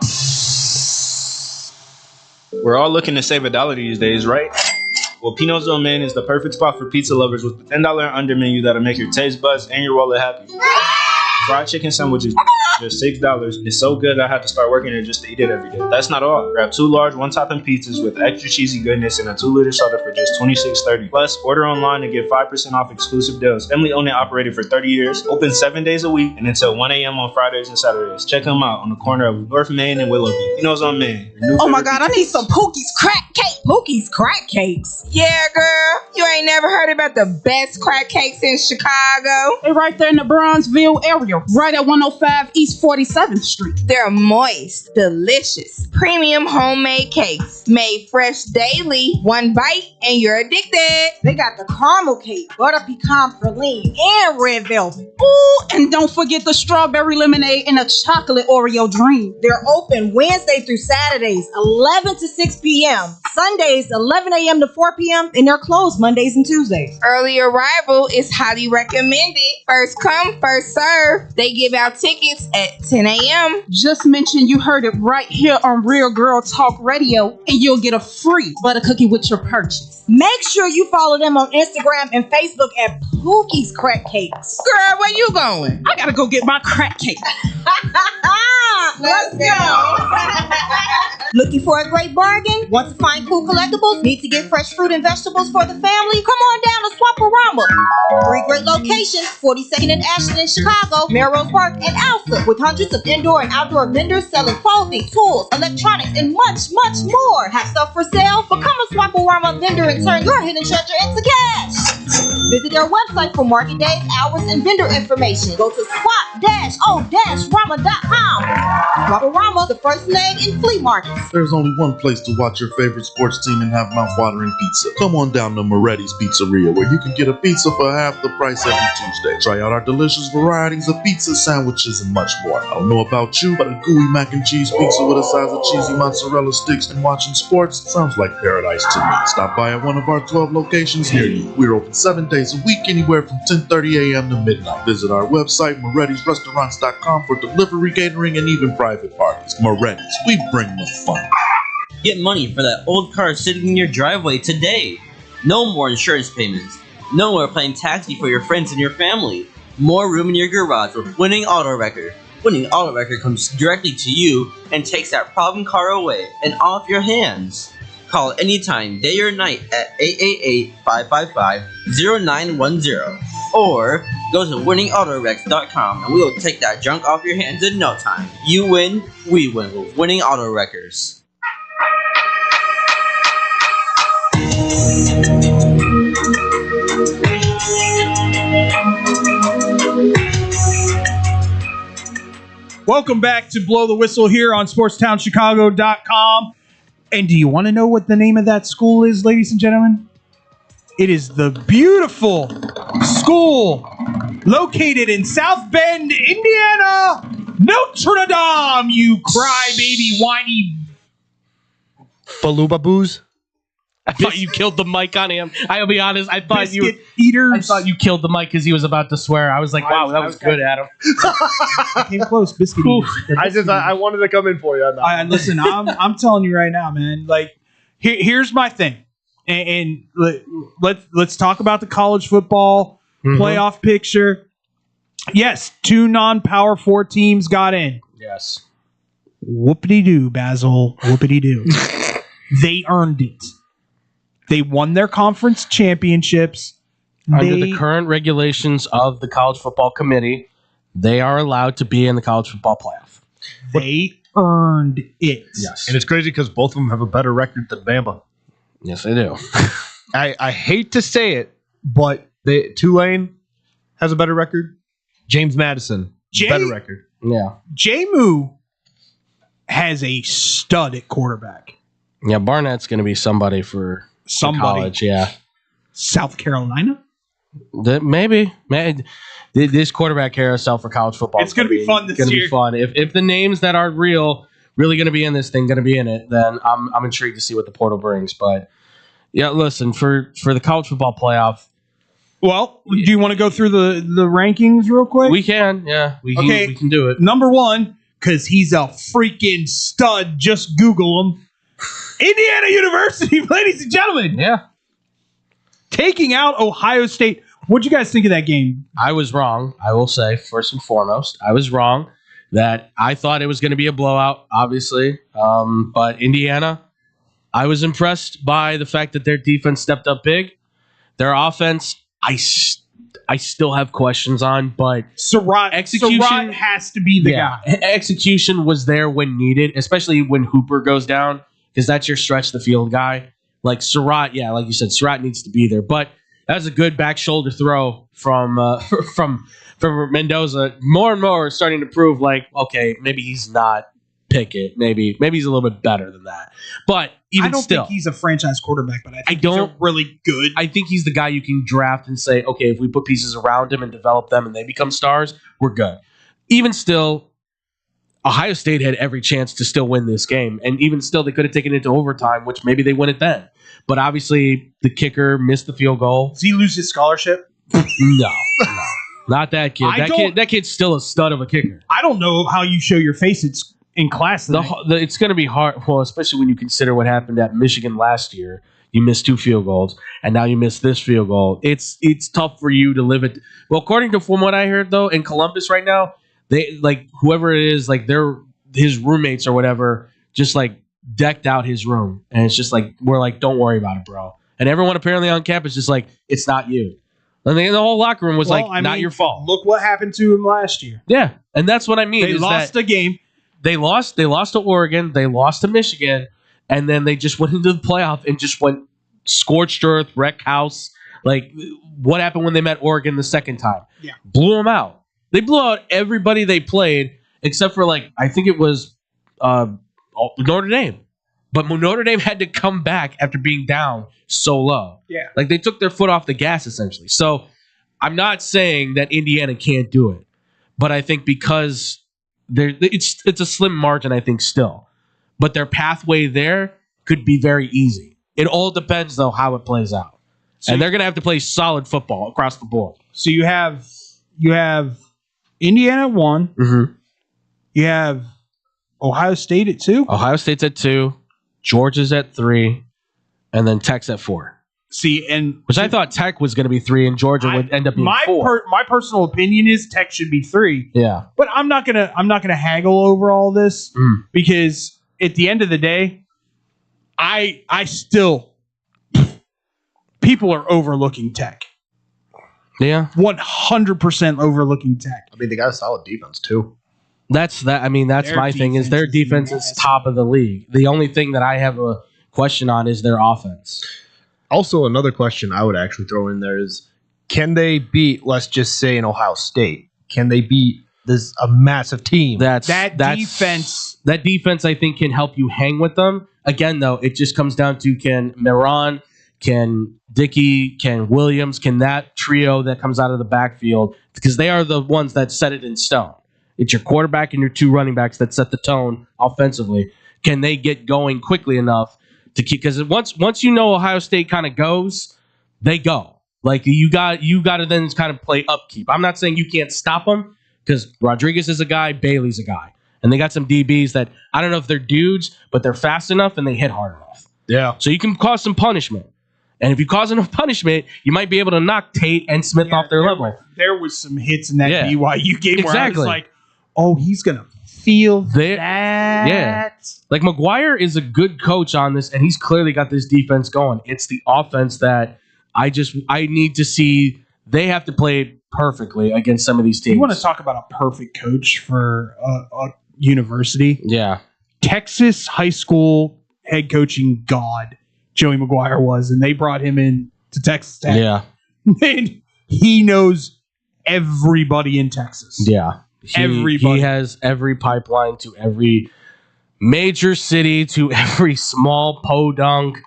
We're all looking to save $1 these days, right? Well, Pino's Old Man is the perfect spot for pizza lovers with the $10 and under menu that'll make your taste buds and your wallet happy. Fried chicken sandwiches, just $6. It's so good I had to start working there just to eat it every day. That's not all. Grab 2 large one-topping pizzas with extra cheesy goodness and a 2-liter soda for just $26.30. Plus, order online to get 5% off exclusive deals. Family owned and operated for 30 years, open 7 days a week, and until 1 a.m. on Fridays and Saturdays. Check them out on the corner of North Main and Willoughby. Pino's on Main. Oh my God, I need some Pookie's crack cake. Pookie's crack cakes. Yeah, girl. You ain't never heard about the best crack cakes in Chicago. They're right there in the Bronzeville area, right at 105 East 47th Street. They're moist, delicious, premium homemade cakes made fresh daily. One bite and you're addicted. They got the caramel cake, butter pecan praline, and red velvet. Ooh, and don't forget the strawberry lemonade and the chocolate Oreo dream. They're open Wednesday through Saturdays, 11 to 6 p.m. Sundays, 11 a.m. to 4 p.m. And they're closed Mondays and Tuesdays. Early arrival is highly recommended. First come, first serve. store. They give out tickets at 10 a.m. Just mention you heard it right here on Real Girl Talk Radio, and you'll get a free butter cookie with your purchase. Make sure you follow them on Instagram and Facebook at Pookie's Crack Cakes. Girl, where you going? I gotta go get my crack cake. Let's go. Looking for a great bargain? Want to find cool collectibles? Need to get fresh fruit and vegetables for the family? Come on down to Swamporama. 3 great locations, 42nd and Ashland in Chicago, Melrose Park, and Alpha, with hundreds of indoor and outdoor vendors selling clothing, tools, electronics, and much, much more. Have stuff for sale? Become a Swamporama vendor and turn your hidden treasure into cash. Visit their website for market days, hours, and vendor information. Go to swap-o-rama.com. Swamporama, the first name in flea markets. There's only one place to watch your favorite sports team and have mouth-watering pizza. Come on down to Moretti's Pizzeria, where you can get a pizza for half the price every Tuesday. Try out our delicious varieties of pizza, sandwiches, and much more. I don't know about you, but a gooey mac and cheese pizza with a size of cheesy mozzarella sticks and watching sports sounds like paradise to me. Stop by at one of our 12 locations near you. We're open 7 days a week, anywhere from 10:30 a.m. to midnight. Visit our website, morettisrestaurants.com, for delivery, catering, and even private parties. Moretti's, we bring the fun. Get money for that old car sitting in your driveway today. No more insurance payments. No more playing taxi for your friends and your family. More room in your garage with Winning Auto Wrecker. Winning Auto Wrecker comes directly to you and takes that problem car away and off your hands. Call anytime, day or night, at 888-555-0910. Or go to winningautorex.com and we will take that junk off your hands in no time. You win, we win with Winning Auto Wreckers. Welcome back to Blow the Whistle here on SportsTownChicago.com. And do you want to know what the name of that school is, ladies and gentlemen? It is the beautiful school located in South Bend, Indiana, Notre Dame, you crybaby, whiny. Faluba booze? I thought you killed the mic on him. I'll be honest. I thought Biscuit eaters. I thought you killed the mic because he was about to swear. I was like, wow, that was good, Adam. I came close. Biscuit eaters. I wanted to come in for you. Listen, I'm telling you right now, man. Like, here's my thing, and let's talk about the college football playoff picture. Yes, 2 non-Power 4 teams got in. Yes. Whoopity-doo, Basil. Whoopity-doo. They earned it. They won their conference championships. Under the current regulations of the College Football Committee, they are allowed to be in the college football playoff. They earned it. Yes. And it's crazy because both of them have a better record than Bama. Yes, they do. I hate to say it, but Tulane has a better record. James Madison, better record. Yeah. J-Moo has a stud at quarterback. Yeah, Barnett's going to be somebody for college. Yeah. South Carolina? Maybe. This quarterback carousel for college football. It's going to be fun this year. It's going to be fun. If the names that are really going to be in this thing, going to be in it, then I'm intrigued to see what the portal brings. But yeah, listen, for the college football playoff. Well, do you want to go through the rankings real quick? We can. Yeah, we can do it. Number 1, because he's a freaking stud. Just Google him. Indiana University, ladies and gentlemen. Yeah. Taking out Ohio State. What'd you guys think of that game? I was wrong. I will say, first and foremost, I was wrong that I thought it was going to be a blowout, obviously. But Indiana, I was impressed by the fact that their defense stepped up big. Their offense, I still have questions on, but Surratt has to be the guy. Execution was there when needed, especially when Hooper goes down, because that's your stretch the field guy. Like Surratt, like you said, Surratt needs to be there. But that was a good back shoulder throw from Mendoza. More and more starting to prove like, okay, maybe he's not Pickett. Maybe he's a little bit better than that. But even I don't still, think he's a franchise quarterback, but I think he's really good. I think he's the guy you can draft and say, okay, if we put pieces around him and develop them and they become stars, we're good. Even still, Ohio State had every chance to still win this game. And even still, they could have taken it to overtime, which maybe they win it then. But obviously, the kicker missed the field goal. Does he lose his scholarship? No. Not that kid. That kid's still a stud of a kicker. I don't know how you show your face in class. It's going to be hard, well, especially when you consider what happened at Michigan last year. You missed 2 field goals, and now you missed this field goal. It's tough for you to live it. Well, according to from what I heard though, in Columbus right now, they like whoever it is, like they're his roommates or whatever, just like decked out his room, and it's just like we're like, don't worry about it, bro. And everyone apparently on campus just like, it's not you. And the whole locker room was not your fault. Look what happened to him last year. Yeah, and that's what I mean. They lost a game. They lost to Oregon. They lost to Michigan, and then they just went into the playoff and just went scorched earth, wreck house. Like what happened when they met Oregon the second time? Yeah, blew them out. They blew out everybody they played except for I think it was Notre Dame. But Notre Dame had to come back after being down so low. Yeah. Like they took their foot off the gas essentially. So I'm not saying that Indiana can't do it, but I think because it's a slim margin, I think still. But their pathway there could be very easy. It all depends though how it plays out. And they're gonna have to play solid football across the board. So you have Indiana at 1. Mm-hmm. You have Ohio State at 2. Ohio State's at 2. Georgia's at 3, and then Tech's at 4. See, which I thought Tech was going to be 3, and Georgia would end up being 4. My personal opinion is Tech should be 3. Yeah, but I'm not gonna haggle over all this because at the end of the day, I still people are overlooking Tech. Yeah, 100% overlooking Tech. I mean, they got a solid defense too. That's my thing is their defense is top of the league. The only thing that I have a question on is their offense. Also, another question I would actually throw in there is, can they beat, let's just say, an Ohio State? Can they beat a massive team? That defense, I think, can help you hang with them. Again, though, it just comes down to can Miron, can Dickey, can Williams, can that trio that comes out of the backfield, because they are the ones that set it in stone. It's your quarterback and your 2 running backs that set the tone offensively. Can they get going quickly enough to keep? Because once you know Ohio State kind of goes, they go. Like you got to then kind of play upkeep. I'm not saying you can't stop them because Rodriguez is a guy, Bailey's a guy, and they got some DBs that I don't know if they're dudes, but they're fast enough and they hit hard enough. Yeah. So you can cause some punishment. And if you cause enough punishment, you might be able to knock Tate and Smith off their level. There was some hits in that BYU game where I was like, oh, he's going to feel that. Yeah. Like McGuire is a good coach on this, and he's clearly got this defense going. It's the offense that I need to see. They have to play perfectly against some of these teams. You want to talk about a perfect coach for a university? Yeah. Texas high school head coaching god, Joey McGuire was, and they brought him in to Texas Tech. Yeah. And he knows everybody in Texas. Yeah. He has every pipeline to every major city, to every small podunk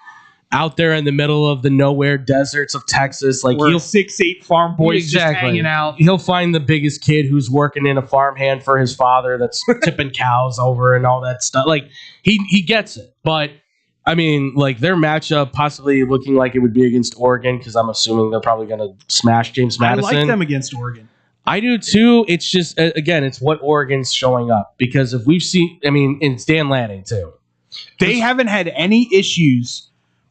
out there in the middle of the nowhere deserts of Texas. Like where 6'8" farm boys just hanging out. He'll find the biggest kid who's working in a farmhand for his father that's tipping cows over and all that stuff. Like he gets it. But I mean, like their matchup possibly looking like it would be against Oregon, because I'm assuming they're probably going to smash James Madison. I like them against Oregon. I do too. It's just, again, it's what Oregon's showing up. Because if we've seen, I mean, it's Dan Lanning too. They haven't had any issues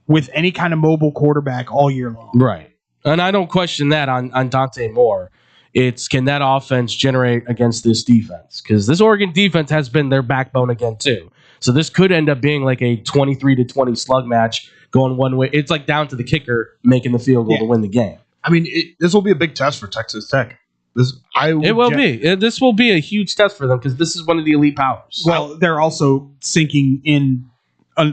with any kind of mobile quarterback all year long. Right. And I don't question that on Dante Moore. It's can that offense generate against this defense? Because this Oregon defense has been their backbone again too. So this could end up being like a 23-20 slug match going one way. It's like down to the kicker making the field goal to win the game. I mean, this will be a big test for Texas Tech. This will be a huge test for them because this is one of the elite powers. Well, they're also sinking in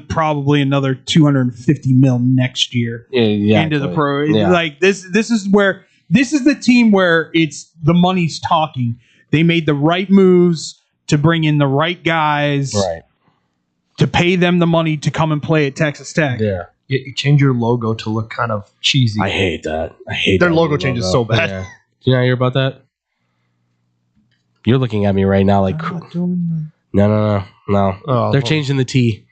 probably another $250 million next year into the pro. Yeah. Like this is the team where it's the money's talking. They made the right moves to bring in the right guys, right? To pay them the money to come and play at Texas Tech. Yeah. You change your logo to look kind of cheesy. I hate that. I hate their that logo changes so bad. Yeah. Do you not hear about that? You're looking at me right now like no. Oh, they're changing the T.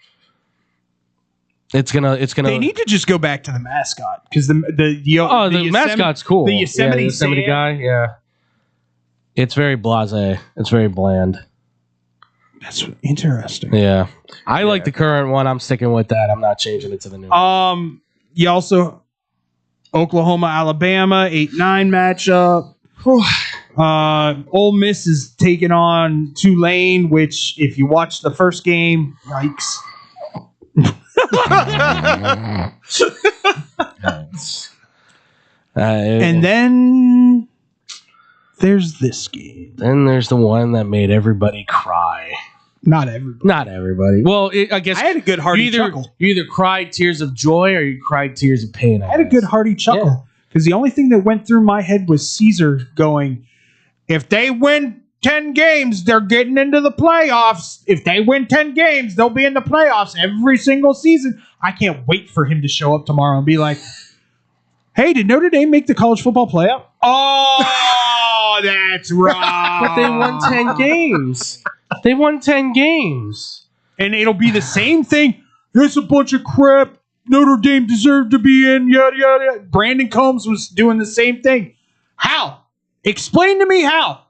It's gonna. They need to just go back to the mascot because the mascot's cool. The Yosemite guy. Yeah. It's very blasé. It's very bland. That's interesting. Yeah. I like the current one. I'm sticking with that. I'm not changing it to the new one. You also Oklahoma, Alabama, 8-9 matchup. Ole Miss is taking on Tulane, which if you watch the first game, yikes. And then there's this game. Then there's the one that made everybody cry. Not everybody. Not everybody. Well, I guess I had a good hearty chuckle. You either cried tears of joy or you cried tears of pain. I had a good hearty chuckle because the only thing that went through my head was Caesar going, if they win 10 games, they're getting into the playoffs. If they win 10 games, they'll be in the playoffs every single season. I can't wait for him to show up tomorrow and be like, hey, did Notre Dame make the college football playoff? Oh, that's right. But they won 10 games. They won 10 games. And it'll be the same thing. It's a bunch of crap. Notre Dame deserved to be in, yada, yada. Brandon Combs was doing the same thing. How? Explain to me how.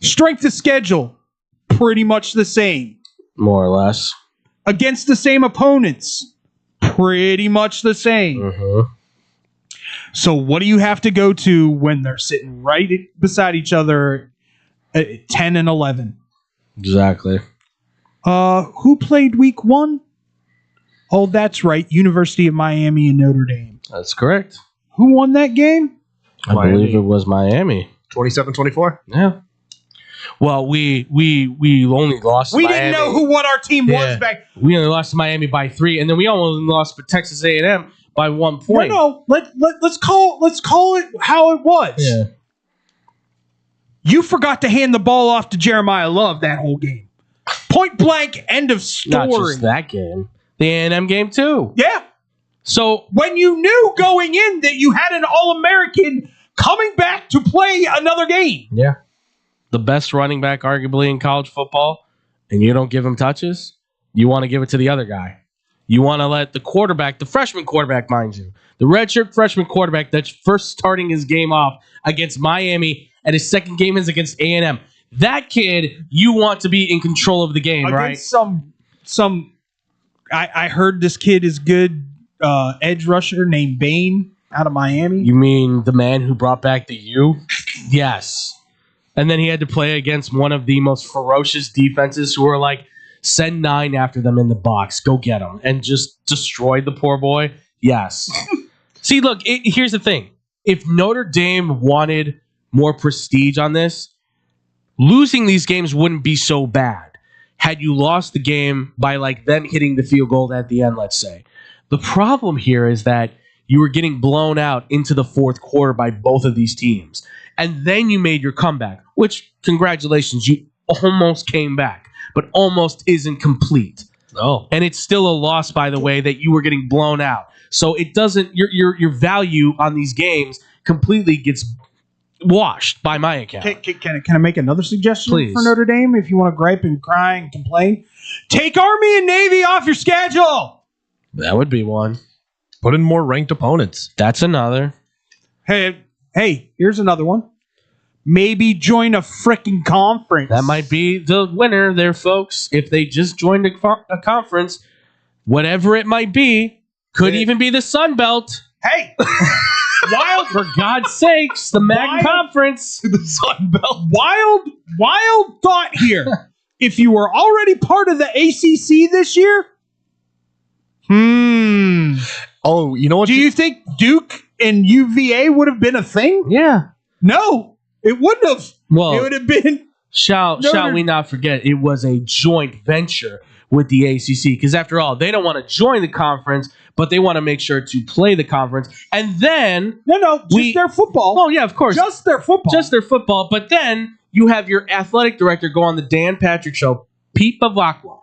Strength of schedule, pretty much the same. More or less. Against the same opponents, pretty much the same. Uh-huh. So what do you have to go to when they're sitting right beside each other at 10 and 11? Exactly. Who played week 1? Oh, that's right. University of Miami and Notre Dame. That's correct. Who won that game? I believe it was Miami. 27-24? Yeah. Well, we only lost to We Miami. didn't know who what our team was back. We only lost to Miami by 3, and then we almost lost to Texas A&M by 1 point. No. Let's call it how it was. Yeah. You forgot to hand the ball off to Jeremiah Love that whole game. Point blank, end of story. Not just that game. The A&M game, too. Yeah. So when you knew going in that you had an All-American coming back to play another game. Yeah. The best running back, arguably, in college football, and you don't give him touches, you want to give it to the other guy. You want to let the quarterback, the freshman quarterback, mind you, the redshirt freshman quarterback that's first starting his game off against Miami and his second game is against A&M. That kid, you want to be in control of the game, right? I heard this kid is good edge rusher named Bain out of Miami. You mean the man who brought back the U? Yes. And then he had to play against one of the most ferocious defenses who were like, send 9 after them in the box. Go get them. And just destroyed the poor boy. Yes. See, look, here's the thing. If Notre Dame wanted more prestige on this, losing these games wouldn't be so bad. Had you lost the game by like them hitting the field goal at the end, let's say. The problem here is that you were getting blown out into the fourth quarter by both of these teams. And then you made your comeback, which, congratulations, you almost came back, but almost isn't complete. Oh. And it's still a loss, by the way, that you were getting blown out. So it doesn't, your value on these games completely gets washed by my account. Can I make another suggestion Please. for Notre Dame if you want to gripe and cry and complain? Take Army and Navy off your schedule. That would be one. Put in more ranked opponents. That's another. Hey, here's another one. Maybe join a freaking conference. That might be the winner there, folks. If they just joined a conference, whatever it might be, could even be the Sun Belt. Hey, wild for God's sakes, the MAC conference, the Sun Belt. Wild thought here. If you were already part of the ACC this year, Oh, you know what? Do you think Duke and UVA would have been a thing? Yeah. No, it wouldn't have. Well, it would have been. Shall we not forget, it was a joint venture with the ACC, because after all, they don't want to join the conference, but they want to make sure to play the conference. And then just their football. Oh yeah, of course, just their football. But then you have your athletic director go on the Dan Patrick Show, Pete Bavacqua.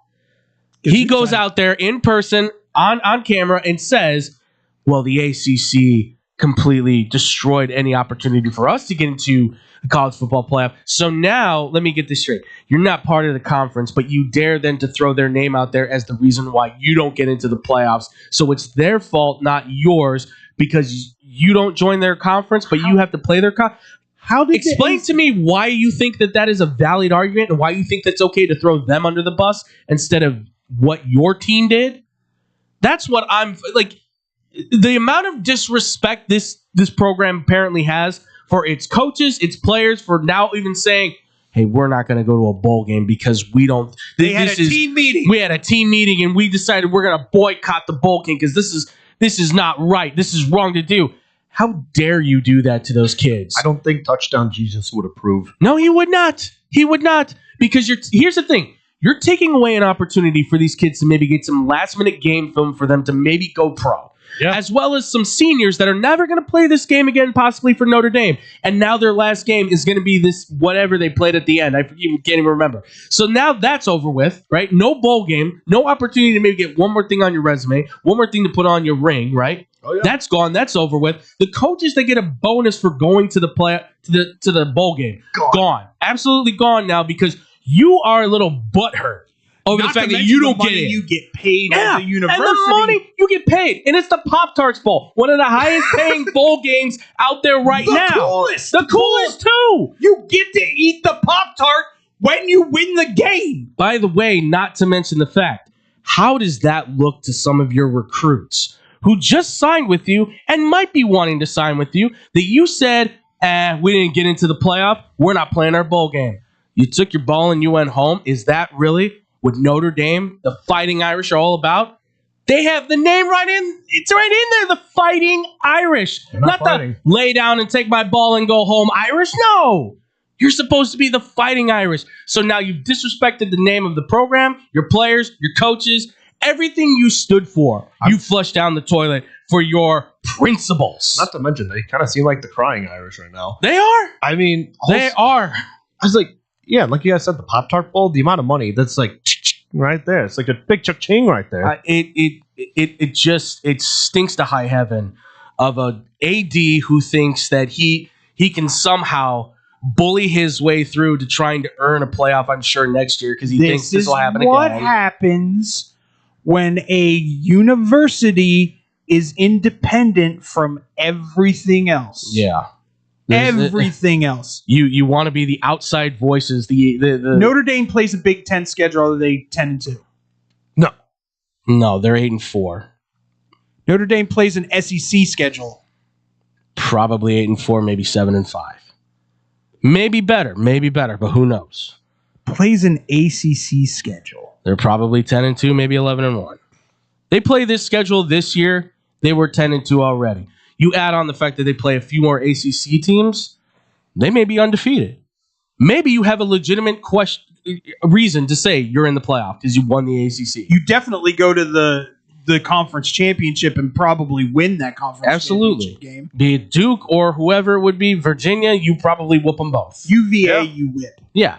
He goes out there in person on camera and says, "Well, the ACC completely destroyed any opportunity for us to get into the college football playoff. So now, let me get this straight. You're not part of the conference, but you dare then to throw their name out there as the reason why you don't get into the playoffs. So it's their fault, not yours, because you don't join their conference, but you have to play their conference." Explain to me why you think that is a valid argument and why you think that's okay to throw them under the bus instead of what your team did. That's what I'm like. The amount of disrespect this program apparently has for its coaches, its players, for now even saying, hey, we're not going to go to a bowl game because we don't. They had a team meeting. We had a team meeting and we decided we're going to boycott the bowl game because this is not right. This is wrong to do. How dare you do that to those kids? I don't think Touchdown Jesus would approve. No, he would not. He would not. Because here's the thing. You're taking away an opportunity for these kids to maybe get some last-minute game film for them to maybe go pro. Yeah. As well as some seniors that are never going to play this game again, possibly for Notre Dame. And now their last game is going to be this whatever they played at the end. I can't even remember. So now that's over with, right? No bowl game, no opportunity to maybe get one more thing on your resume, one more thing to put on your ring, right? Oh, yeah. That's gone. That's over with. The coaches that get a bonus for going to the bowl game, gone. Absolutely gone now because you are a little butthurt over the fact that you don't get it. You get paid as a university. And the money you get paid. And it's the Pop-Tarts Bowl. One of the highest paying bowl games out there right now. The coolest too. You get to eat the Pop-Tart when you win the game. By the way, not to mention the fact, how does that look to some of your recruits who just signed with you and might be wanting to sign with you that you said, we didn't get into the playoff. We're not playing our bowl game. You took your ball and you went home. Is that really what Notre Dame, the Fighting Irish, are all about? They have the name right in. It's right in there, the Fighting Irish. Not the lay down and take my ball and go home Irish. No. You're supposed to be the Fighting Irish. So now you've disrespected the name of the program, your players, your coaches, everything you stood for. You flushed down the toilet for your principles. Not to mention, they kind of seem like the Crying Irish right now. They are. I mean, they are. I was like, yeah, like you guys said, the Pop-Tart Bowl, the amount of money that's like right there. It's like a big cha-ching right there. It stinks to high heaven of a AD who thinks that he can somehow bully his way through to trying to earn a playoff, I'm sure, next year because he thinks this will happen again. What happens when a university is independent from everything else? Yeah. Everything else. You want to be the outside voices. The Notre Dame plays a Big Ten schedule. Are they 10-2? No, they're 8-4. Notre Dame plays an SEC schedule. Probably 8-4, maybe 7-5. Maybe better, but who knows? Plays an ACC schedule. They're probably 10-2, maybe 11-1. They play this schedule this year. They were 10-2 already. You add on the fact that they play a few more ACC teams, they may be undefeated. Maybe you have a legitimate reason to say you're in the playoff because you won the ACC. You definitely go to the conference championship and probably win that conference championship game. Be it Duke or whoever it would be, Virginia, you probably whoop them both. UVA, you whip. Yeah.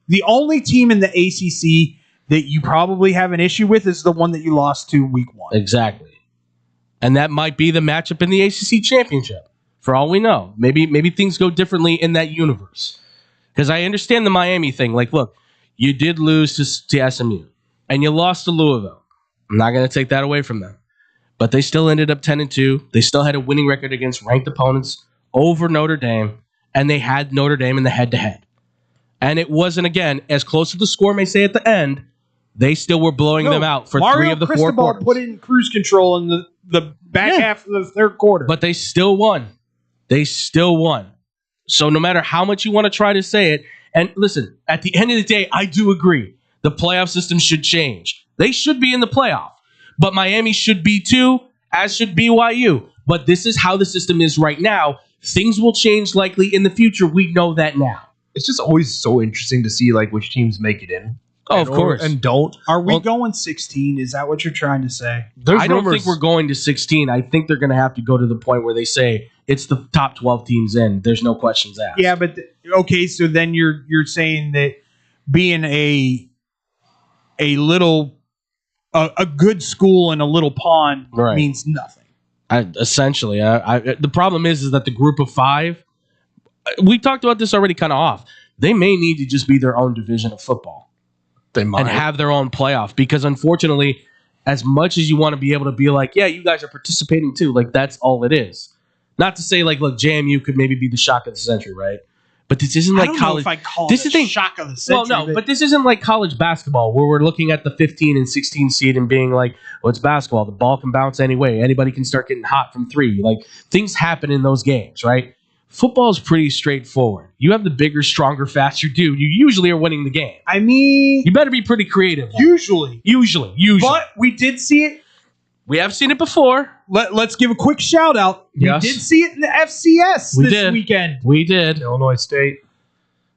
The only team in the ACC that you probably have an issue with is the one that you lost to week 1. Exactly. And that might be the matchup in the ACC championship. For all we know. Maybe things go differently in that universe. Because I understand the Miami thing. Like, look, you did lose to SMU. And you lost to Louisville. I'm not going to take that away from them. But they still ended up 10-2. They still had a winning record against ranked opponents over Notre Dame. And they had Notre Dame in the head-to-head. And it wasn't, again, as close as the score may say at the end, they still were blowing them out for Mario 3 of the 4 Cristobal quarters. Put in cruise control in the back half of the third quarter. But they still won. So no matter how much you want to try to say it, and listen, at the end of the day, I do agree. The playoff system should change. They should be in the playoff. But Miami should be too, as should BYU. But this is how the system is right now. Things will change likely in the future. We know that now. It's just always so interesting to see like which teams make it in. Oh, of course. And don't. Are we going 16? Is that what you're trying to say? I don't think we're going to 16. I think they're going to have to go to the point where they say it's the top 12 teams in. There's no questions asked. Yeah, but okay, so then you're saying that being a good school in a little pond means nothing. Essentially, the problem is that the group of 5. We talked about this already, kind of off. They may need to just be their own division of football. They might. And have their own playoff because unfortunately, as much as you want to be able to be like, yeah, you guys are participating too, like that's all it is. Not to say like, look, JMU could maybe be the shock of the century, right? But this isn't I like don't college. know if I call This it is the shock of the century. Well, no, but this isn't like college basketball where we're looking at the 15 and 16 seed and being like, well, it's basketball. The ball can bounce anyway. Anybody can start getting hot from three. Like, things happen in those games, right? Football is pretty straightforward. You have the bigger, stronger, faster dude. You usually are winning the game. I mean, you better be pretty creative. Usually. But we did see it. We have seen it before. Let's give a quick shout out. Yes. We did see it in the FCS this weekend. We did. Illinois State.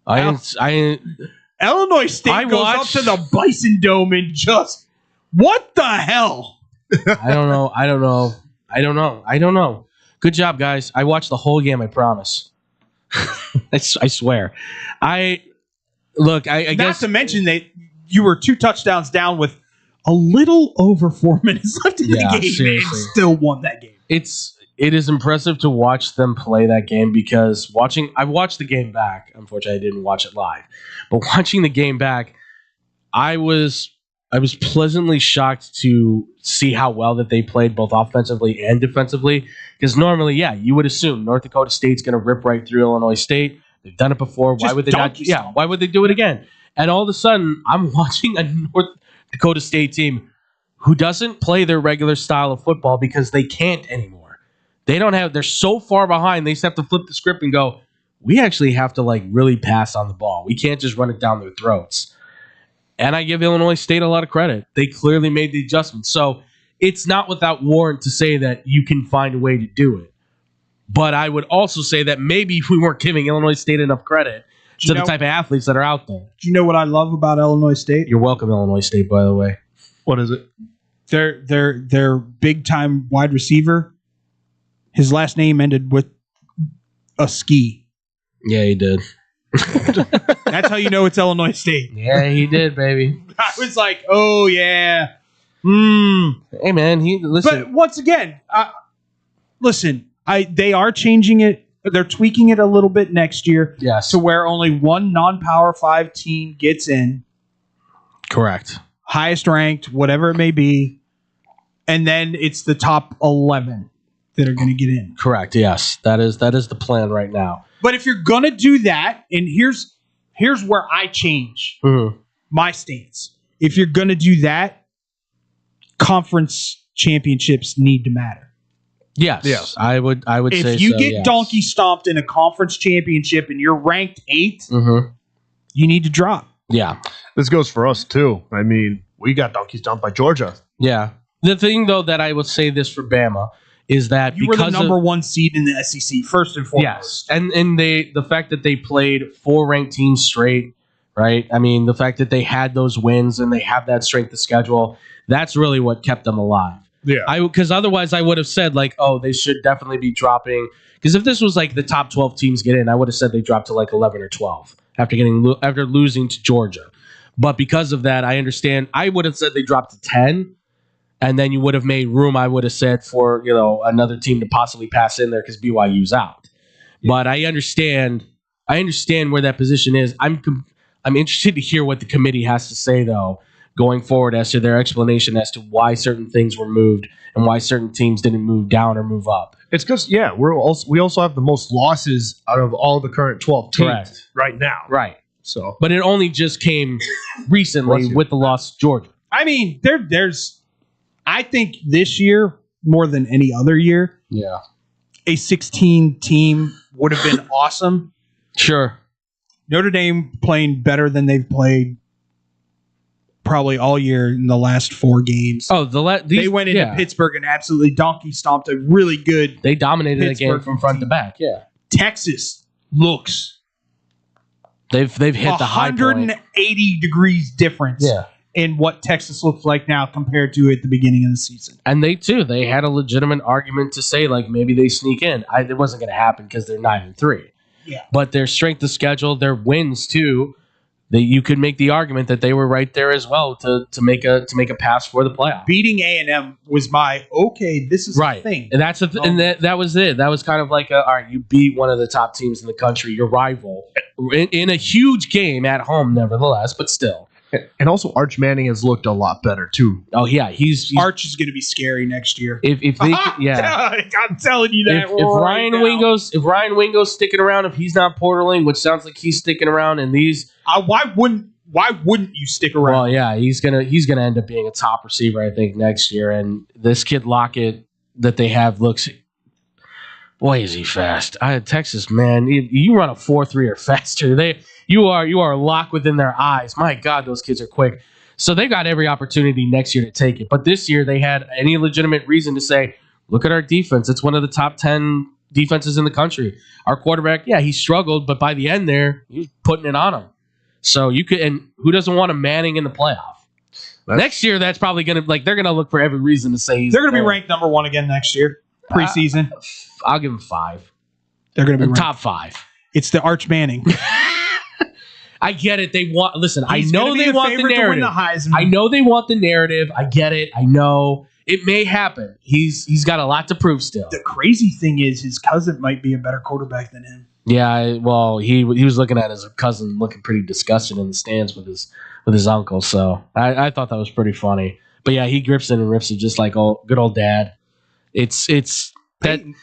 Illinois State I goes watched- up to the Bison Dome and just what the hell? I don't know. Good job, guys. I watched the whole game, I promise. I swear. I Not guess to mention that you were 2 touchdowns down with a little over 4 minutes left in the game seriously. and still won that game. It is impressive to watch them play that game because I watched the game back. Unfortunately, I didn't watch it live. But watching the game back, I was pleasantly shocked to see how well that they played both offensively and defensively. Because normally, you would assume North Dakota State's going to rip right through Illinois State. They've done it before. Why would they not? Yeah, why would they do it again? And all of a sudden, I'm watching a North Dakota State team who doesn't play their regular style of football because they can't anymore. They're so far behind, they just have to flip the script and go, we actually have to really pass on the ball. We can't just run it down their throats. And I give Illinois State a lot of credit. They clearly made the adjustment. So it's not without warrant to say that you can find a way to do it. But I would also say that maybe we weren't giving Illinois State enough credit to the type of athletes that are out there. Do you know what I love about Illinois State? You're welcome, Illinois State, by the way. What is it? Their big time wide receiver. His last name ended with a ski. Yeah, he did. That's how you know it's Illinois State. Yeah, he did, baby. I was like, oh yeah. Hey man, listen. But once again, listen. They are changing it. They're tweaking it a little bit next year. Yes. To where only one non-Power 5 team gets in. Correct. Highest ranked, whatever it may be, and then it's the top 11 that are going to get in. Correct. Yes, that is the plan right now. But if you're going to do that, and here's where I change my stance. If you're going to do that, conference championships need to matter. Yes. I would say so. If you get yes. donkey stomped in a conference championship and you're ranked 8th, you need to drop. Yeah. This goes for us too. I mean, we got donkey stomped by Georgia. Yeah. The thing though that I would say this for Bama is that You were the number 1 seed in the SEC, first and foremost. Yes, and the fact that they played 4 ranked teams straight, right? I mean, the fact that they had those wins and they have that strength of schedule, that's really what kept them alive. Yeah, because otherwise I would have said they should definitely be dropping. Because if this was the top 12 teams get in, I would have said they dropped to 11 or 12 after losing to Georgia. But because of that, I understand. I would have said they dropped to 10. And then you would have made room, I would have said, for another team to possibly pass in there because BYU's out. Yeah. But I understand where that position is. I'm interested to hear what the committee has to say though going forward as to their explanation as to why certain things were moved and why certain teams didn't move down or move up. It's because we also have the most losses out of all the current 12 teams right now. Right. So, but it only just came recently with the loss to Georgia. I mean, there's. I think this year, more than any other year, a 16 team would have been awesome. Sure. Notre Dame playing better than they've played probably all year in the last 4 games. Oh, they went into Pittsburgh and absolutely donkey stomped a really good. They dominated the game from front to back. Yeah. Texas looks. They've hit the high point. 180 degrees difference. Yeah. In what Texas looks like now compared to at the beginning of the season. And they had a legitimate argument to say maybe they sneak in. It wasn't going to happen because they're 9-3. Yeah. But their strength of schedule, their wins too, you could make the argument that they were right there as well to make a pass for the playoff. Beating A&M was this is right. the thing. And that's and that was it. That was kind of all right, you beat one of the top teams in the country, your rival, in a huge game at home nevertheless, but still. And also, Arch Manning has looked a lot better too. Oh yeah, he's Arch is going to be scary next year. If they I'm telling you that. If Ryan Wingo's sticking around, if he's not portaling, which sounds like he's sticking around, and these why wouldn't you stick around? Well, yeah, he's gonna end up being a top receiver, I think, next year. And this kid Lockett that they have looks. Boy, is he fast! Texas, man, you run a 4.3 or faster. You are locked within their eyes. My God, those kids are quick. So they've got every opportunity next year to take it. But this year they had any legitimate reason to say, look at our defense. It's one of the top 10 defenses in the country. Our quarterback, yeah, he struggled, but by the end there, he was putting it on him. So you could, and who doesn't want a Manning in the playoff? Next year, that's probably going to, they're going to look for every reason to say they're going to be ranked number 1 again next year, preseason. I'll give them 5. They're going to be top 5. It's the Arch Manning. I get it. They want. Listen, He's I know they want the narrative. I know they want the narrative. I get it. I know it may happen. He's got a lot to prove still. The crazy thing is, his cousin might be a better quarterback than him. Yeah. Well, he was looking at his cousin looking pretty disgusted in the stands with his uncle. So I thought that was pretty funny. But yeah, he grips it and rips it just like good old dad. It's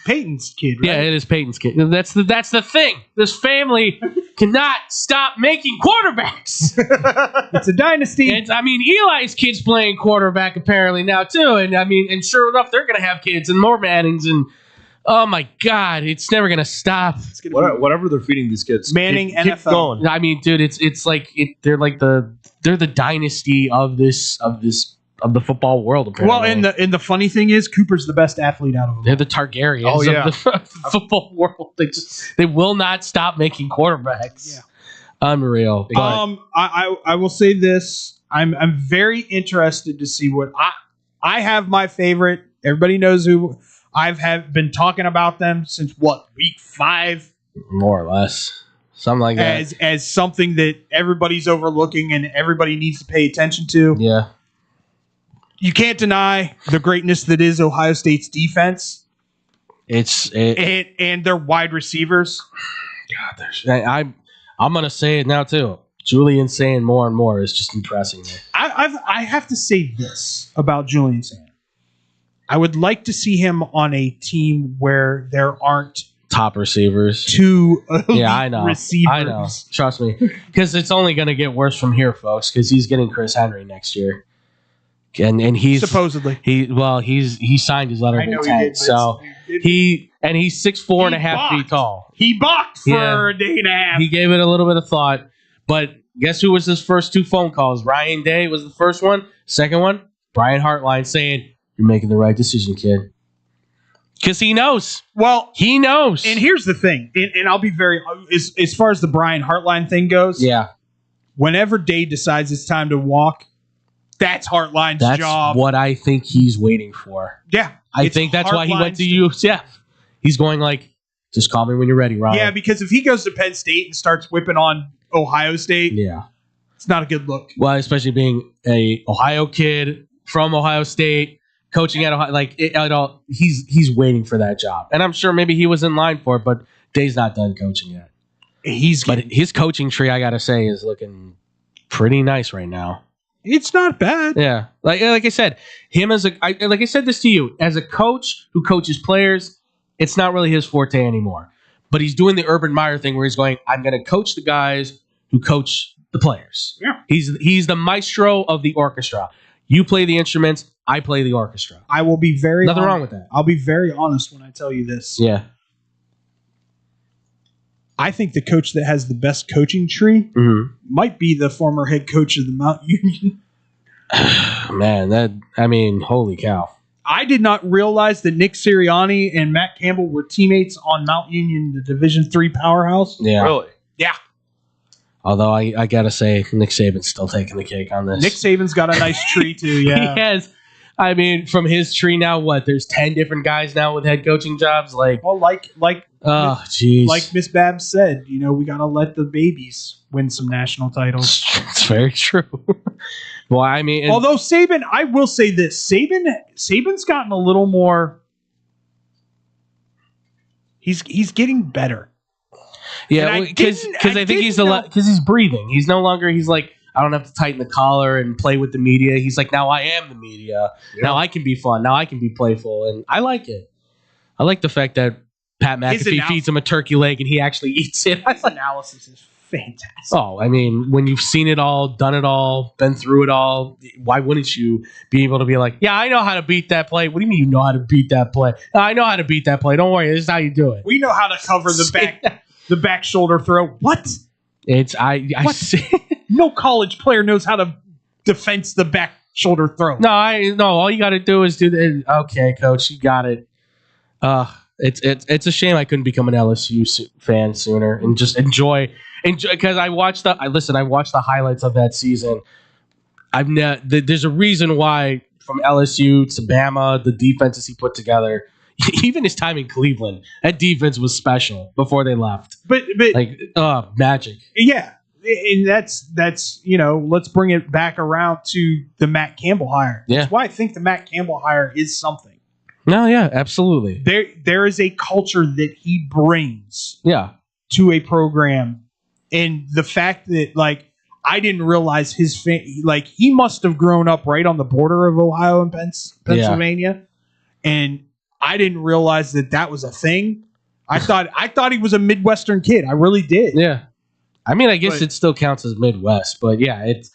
Peyton's kid, right? Yeah, it is Peyton's kid. That's the thing. This family cannot stop making quarterbacks. It's a dynasty. Eli's kid's playing quarterback apparently now too, and sure enough, they're gonna have kids and more Mannings, and oh my God, it's never gonna stop. Whatever they're feeding these kids, Manning keep NFL. going. Dude, it's like they're the dynasty of the football world, apparently. Well, and the funny thing is, Cooper's the best athlete out of them. They're the Targaryens of the football world. They will not stop making quarterbacks. Yeah. Unreal. But I will say this. I'm very interested to see what I have my favorite. Everybody knows who have been talking about them since week 5? More or less. Something like that. As something that everybody's overlooking and everybody needs to pay attention to. Yeah. You can't deny the greatness that is Ohio State's defense. And their wide receivers. God, I'm gonna say it now too. Julian saying more and more is just impressing me. I have to say this about Julian Saying. I would like to see him on a team where there aren't top receivers. 2 I know. receivers. I know. Trust me, because it's only gonna get worse from here, folks. Because he's getting Chris Henry next year. And he's supposedly he signed his letter of intent. So he's 6'4" and a half feet tall. He balked for a day and a half. He gave it a little bit of thought. But guess who was his first 2 phone calls? Ryan Day was the first one. Second one, Brian Hartline saying, "You're making the right decision, kid." Because he knows. Well, he knows. And here's the thing, and I'll be very as far as the Brian Hartline thing goes. Yeah. Whenever Day decides it's time to walk, that's Hartline's job. That's what I think he's waiting for. Yeah. I think that's why he went to UCF. He's going just call me when you're ready, Ryan. Yeah, because if he goes to Penn State and starts whipping on Ohio State, it's not a good look. Well, especially being a Ohio kid from Ohio State, coaching at Ohio, he's waiting for that job. And I'm sure maybe he was in line for it, but Day's not done coaching yet. But his coaching tree, I got to say, is looking pretty nice right now. It's not bad. Yeah. Like I said, him like I said this to you, as a coach who coaches players, it's not really his forte anymore. But he's doing the Urban Meyer thing where he's going, I'm going to coach the guys who coach the players. Yeah. He's the maestro of the orchestra. You play the instruments, I play the orchestra. I will be very Nothing wrong with that. I'll be very honest when I tell you this. Yeah. I think the coach that has the best coaching tree might be the former head coach of the Mount Union. Man, holy cow. I did not realize that Nick Sirianni and Matt Campbell were teammates on Mount Union, the Division III powerhouse. Yeah. Really? Yeah. Although I got to say, Nick Saban's still taking the cake on this. Nick Saban's got a nice tree too, yeah. He has. From his tree now, there's 10 different guys now with head coaching jobs? Oh, jeez. Like Miss Babs said, we got to let the babies win some national titles. It's very true. Well, although Saban, I will say this, Saban's gotten a little more. He's getting better. Yeah, because I think he's breathing. He's no longer. He's like, I don't have to tighten the collar and play with the media. He's like, now I am the media. Yeah. Now I can be fun. Now I can be playful, and I like it. I like the fact that Pat McAfee feeds him a turkey leg and he actually eats it. His analysis is fantastic. Oh, I mean, when you've seen it all, done it all, been through it all, why wouldn't you be able to be like, yeah, I know how to beat that play? What do you mean you know how to beat that play? I know how to beat that play. Don't worry, this is how you do it. We know how to cover the back shoulder throw. What? It's I see. No college player knows how to defense the back shoulder throw. No, all you got to do is do the. Okay, coach, you got it. It's a shame I couldn't become an LSU fan sooner and just enjoy because I watched the highlights of that season. There's a reason why from LSU to Bama, the defenses he put together, even his time in Cleveland, that defense was special before they left. But like magic. Yeah. And that's let's bring it back around to the Matt Campbell hire. Yeah. That's why I think the Matt Campbell hire is something. No, yeah, absolutely. There is a culture that he brings to a program. And the fact that, like, I didn't realize he must have grown up right on the border of Ohio and Pennsylvania. Yeah. And I didn't realize that was a thing. I thought he was a Midwestern kid. I really did. Yeah. I mean, I guess it still counts as Midwest, but yeah, it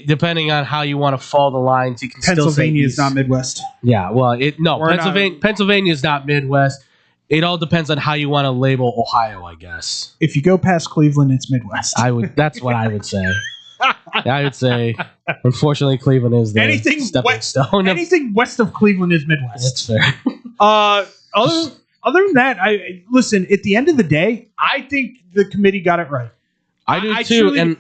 depending on how you want to fall the lines, you can still say Pennsylvania is not Midwest. Yeah, well, Pennsylvania is not Midwest. It all depends on how you want to label Ohio, I guess. If you go past Cleveland, it's Midwest. That's what I would say. I would say, unfortunately, Cleveland is the stepping stone. Anything west of Cleveland is Midwest. That's fair. Other than that, listen. At the end of the day, I think the committee got it right. I do too.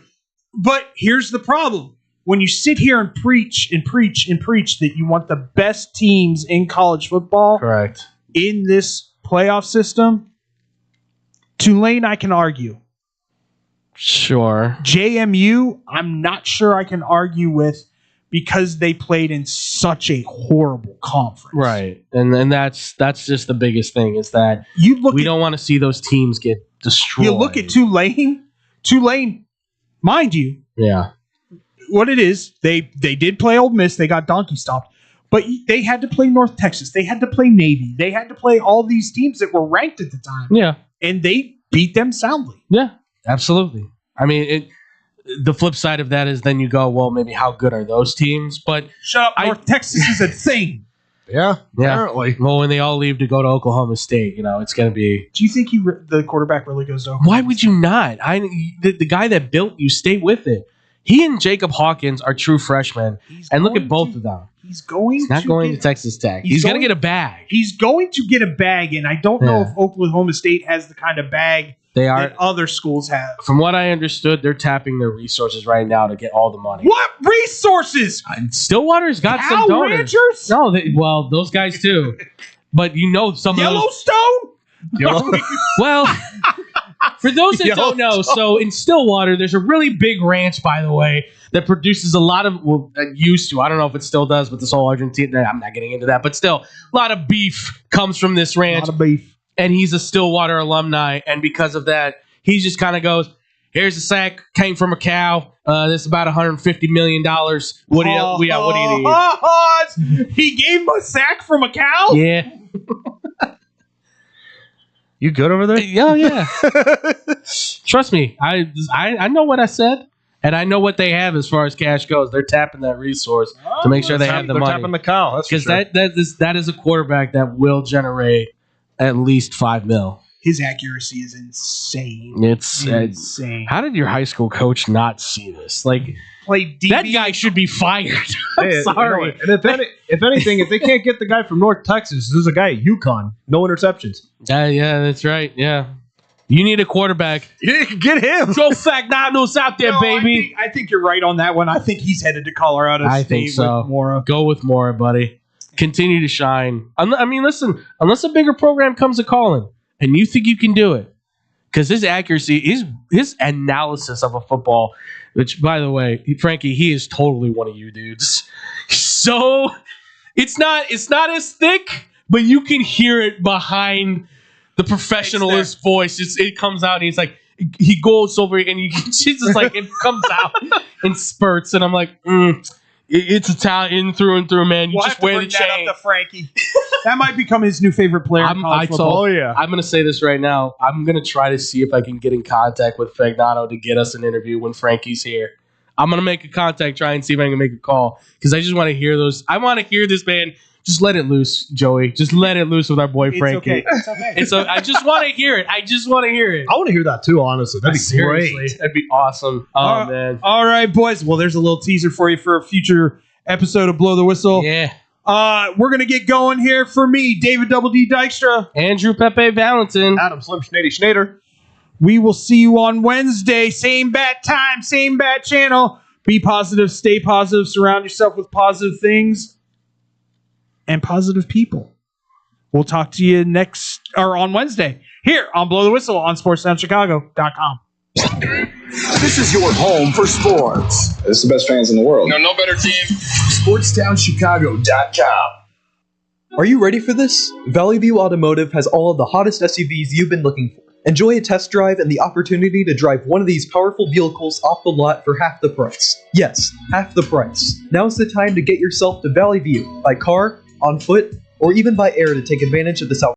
But here's the problem: when you sit here and preach and preach and preach that you want the best teams in college football, correct, in this playoff system, Tulane, I can argue. Sure. JMU, I'm not sure I can argue with because they played in such a horrible conference. Right. And that's just the biggest thing is that we don't want to see those teams get destroyed. You look at Tulane, mind you. Yeah. What it is, they did play Ole Miss, they got donkey stomped, but they had to play North Texas, they had to play Navy, they had to play all these teams that were ranked at the time. Yeah. And they beat them soundly. Yeah. Absolutely. I mean, the flip side of that is then you go, well, maybe how good are those teams? But shut up, North Texas is a thing. Yeah, apparently. Well, when they all leave to go to Oklahoma State, it's going to be. Do you think the quarterback really goes to Oklahoma Why would you not? The guy that built you, stay with it. He and Jacob Hawkins are true freshmen, and look at both of them. He's not going to Texas Tech. He's going to get a bag. He's going to get a bag, and I don't know if Oklahoma State has the kind of bag that other schools have. From what I understood, they're tapping their resources right now to get all the money. What resources? Stillwater's got some donors. Ranchers? No, those guys too. But some Yellowstone? Well, for those that don't know, so in Stillwater, there's a really big ranch, by the way, that produces a lot of, used to, I don't know if it still does, but this whole Argentina, I'm not getting into that, but still, a lot of beef comes from this ranch. A lot of beef. And he's a Stillwater alumni, and because of that, he just kind of goes, here's a sack, came from a cow, this is about $150 million. What do you need? He gave him a sack from a cow? Yeah. You good over there? Yeah. Trust me, I know what I said, and I know what they have as far as cash goes. They're tapping that resource to make sure they have the money. They're tapping the cow. That's because sure. that is a quarterback that will generate at least $5 million. His accuracy is insane. It's insane. How did your high school coach not see this? Like, that guy should be fired. I'm sorry. And if anything, if they can't get the guy from North Texas, there's a guy at UConn. No interceptions. Yeah, that's right. Yeah. You need a quarterback. Get him. Joe Fagnado's out there, baby. I think you're right on that one. I think he's headed to Colorado State. I think so. With Mora. Go with Mora, buddy. Continue to shine. I mean, listen, unless a bigger program comes a calling and you think you can do it, because his accuracy, his analysis of a football, which, by the way, Frankie, he is totally one of you dudes. So it's not as thick, but you can hear it behind the professionalist voice. It comes out and he's like, he goes over and she's just like, it comes out in spurts, and I'm like, it's Italian through and through, man. You We'll just have to wear the bring that chain. up to Frankie. That might become his new favorite player in college football. I'm going to say this right now. I'm going to try to see if I can get in contact with Fagnano to get us an interview when Frankie's here. I'm going to make a contact, try and see if I can make a call, because I just want to hear those. I want to hear this man. Just let it loose, Joey. Just let it loose with our boy Frankie. Okay. It's okay. And so I just want to hear it. I want to hear that too, honestly. That'd be Seriously, great. That'd be awesome. Oh, man. All right, boys. Well, there's a little teaser for you for a future episode of Blow the Whistle. Yeah. We're going to get going here. For me, David Double D Dykstra. Andrew Pepe Valentin. Adam Slim Schneider Schneider. We will see you on Wednesday. Same bat time, same bat channel. Be positive, stay positive, surround yourself with positive things and positive people. We'll talk to you on Wednesday here on Blow the Whistle on SportsTownChicago.com. This is your home for sports. This is the best fans in the world. No better team. SportsTownChicago.com. Are you ready for this? Valley View Automotive has all of the hottest SUVs you've been looking for. Enjoy a test drive and the opportunity to drive one of these powerful vehicles off the lot for half the price. Yes, half the price. Now's the time to get yourself to Valley View by car, on foot, or even by air to take advantage of this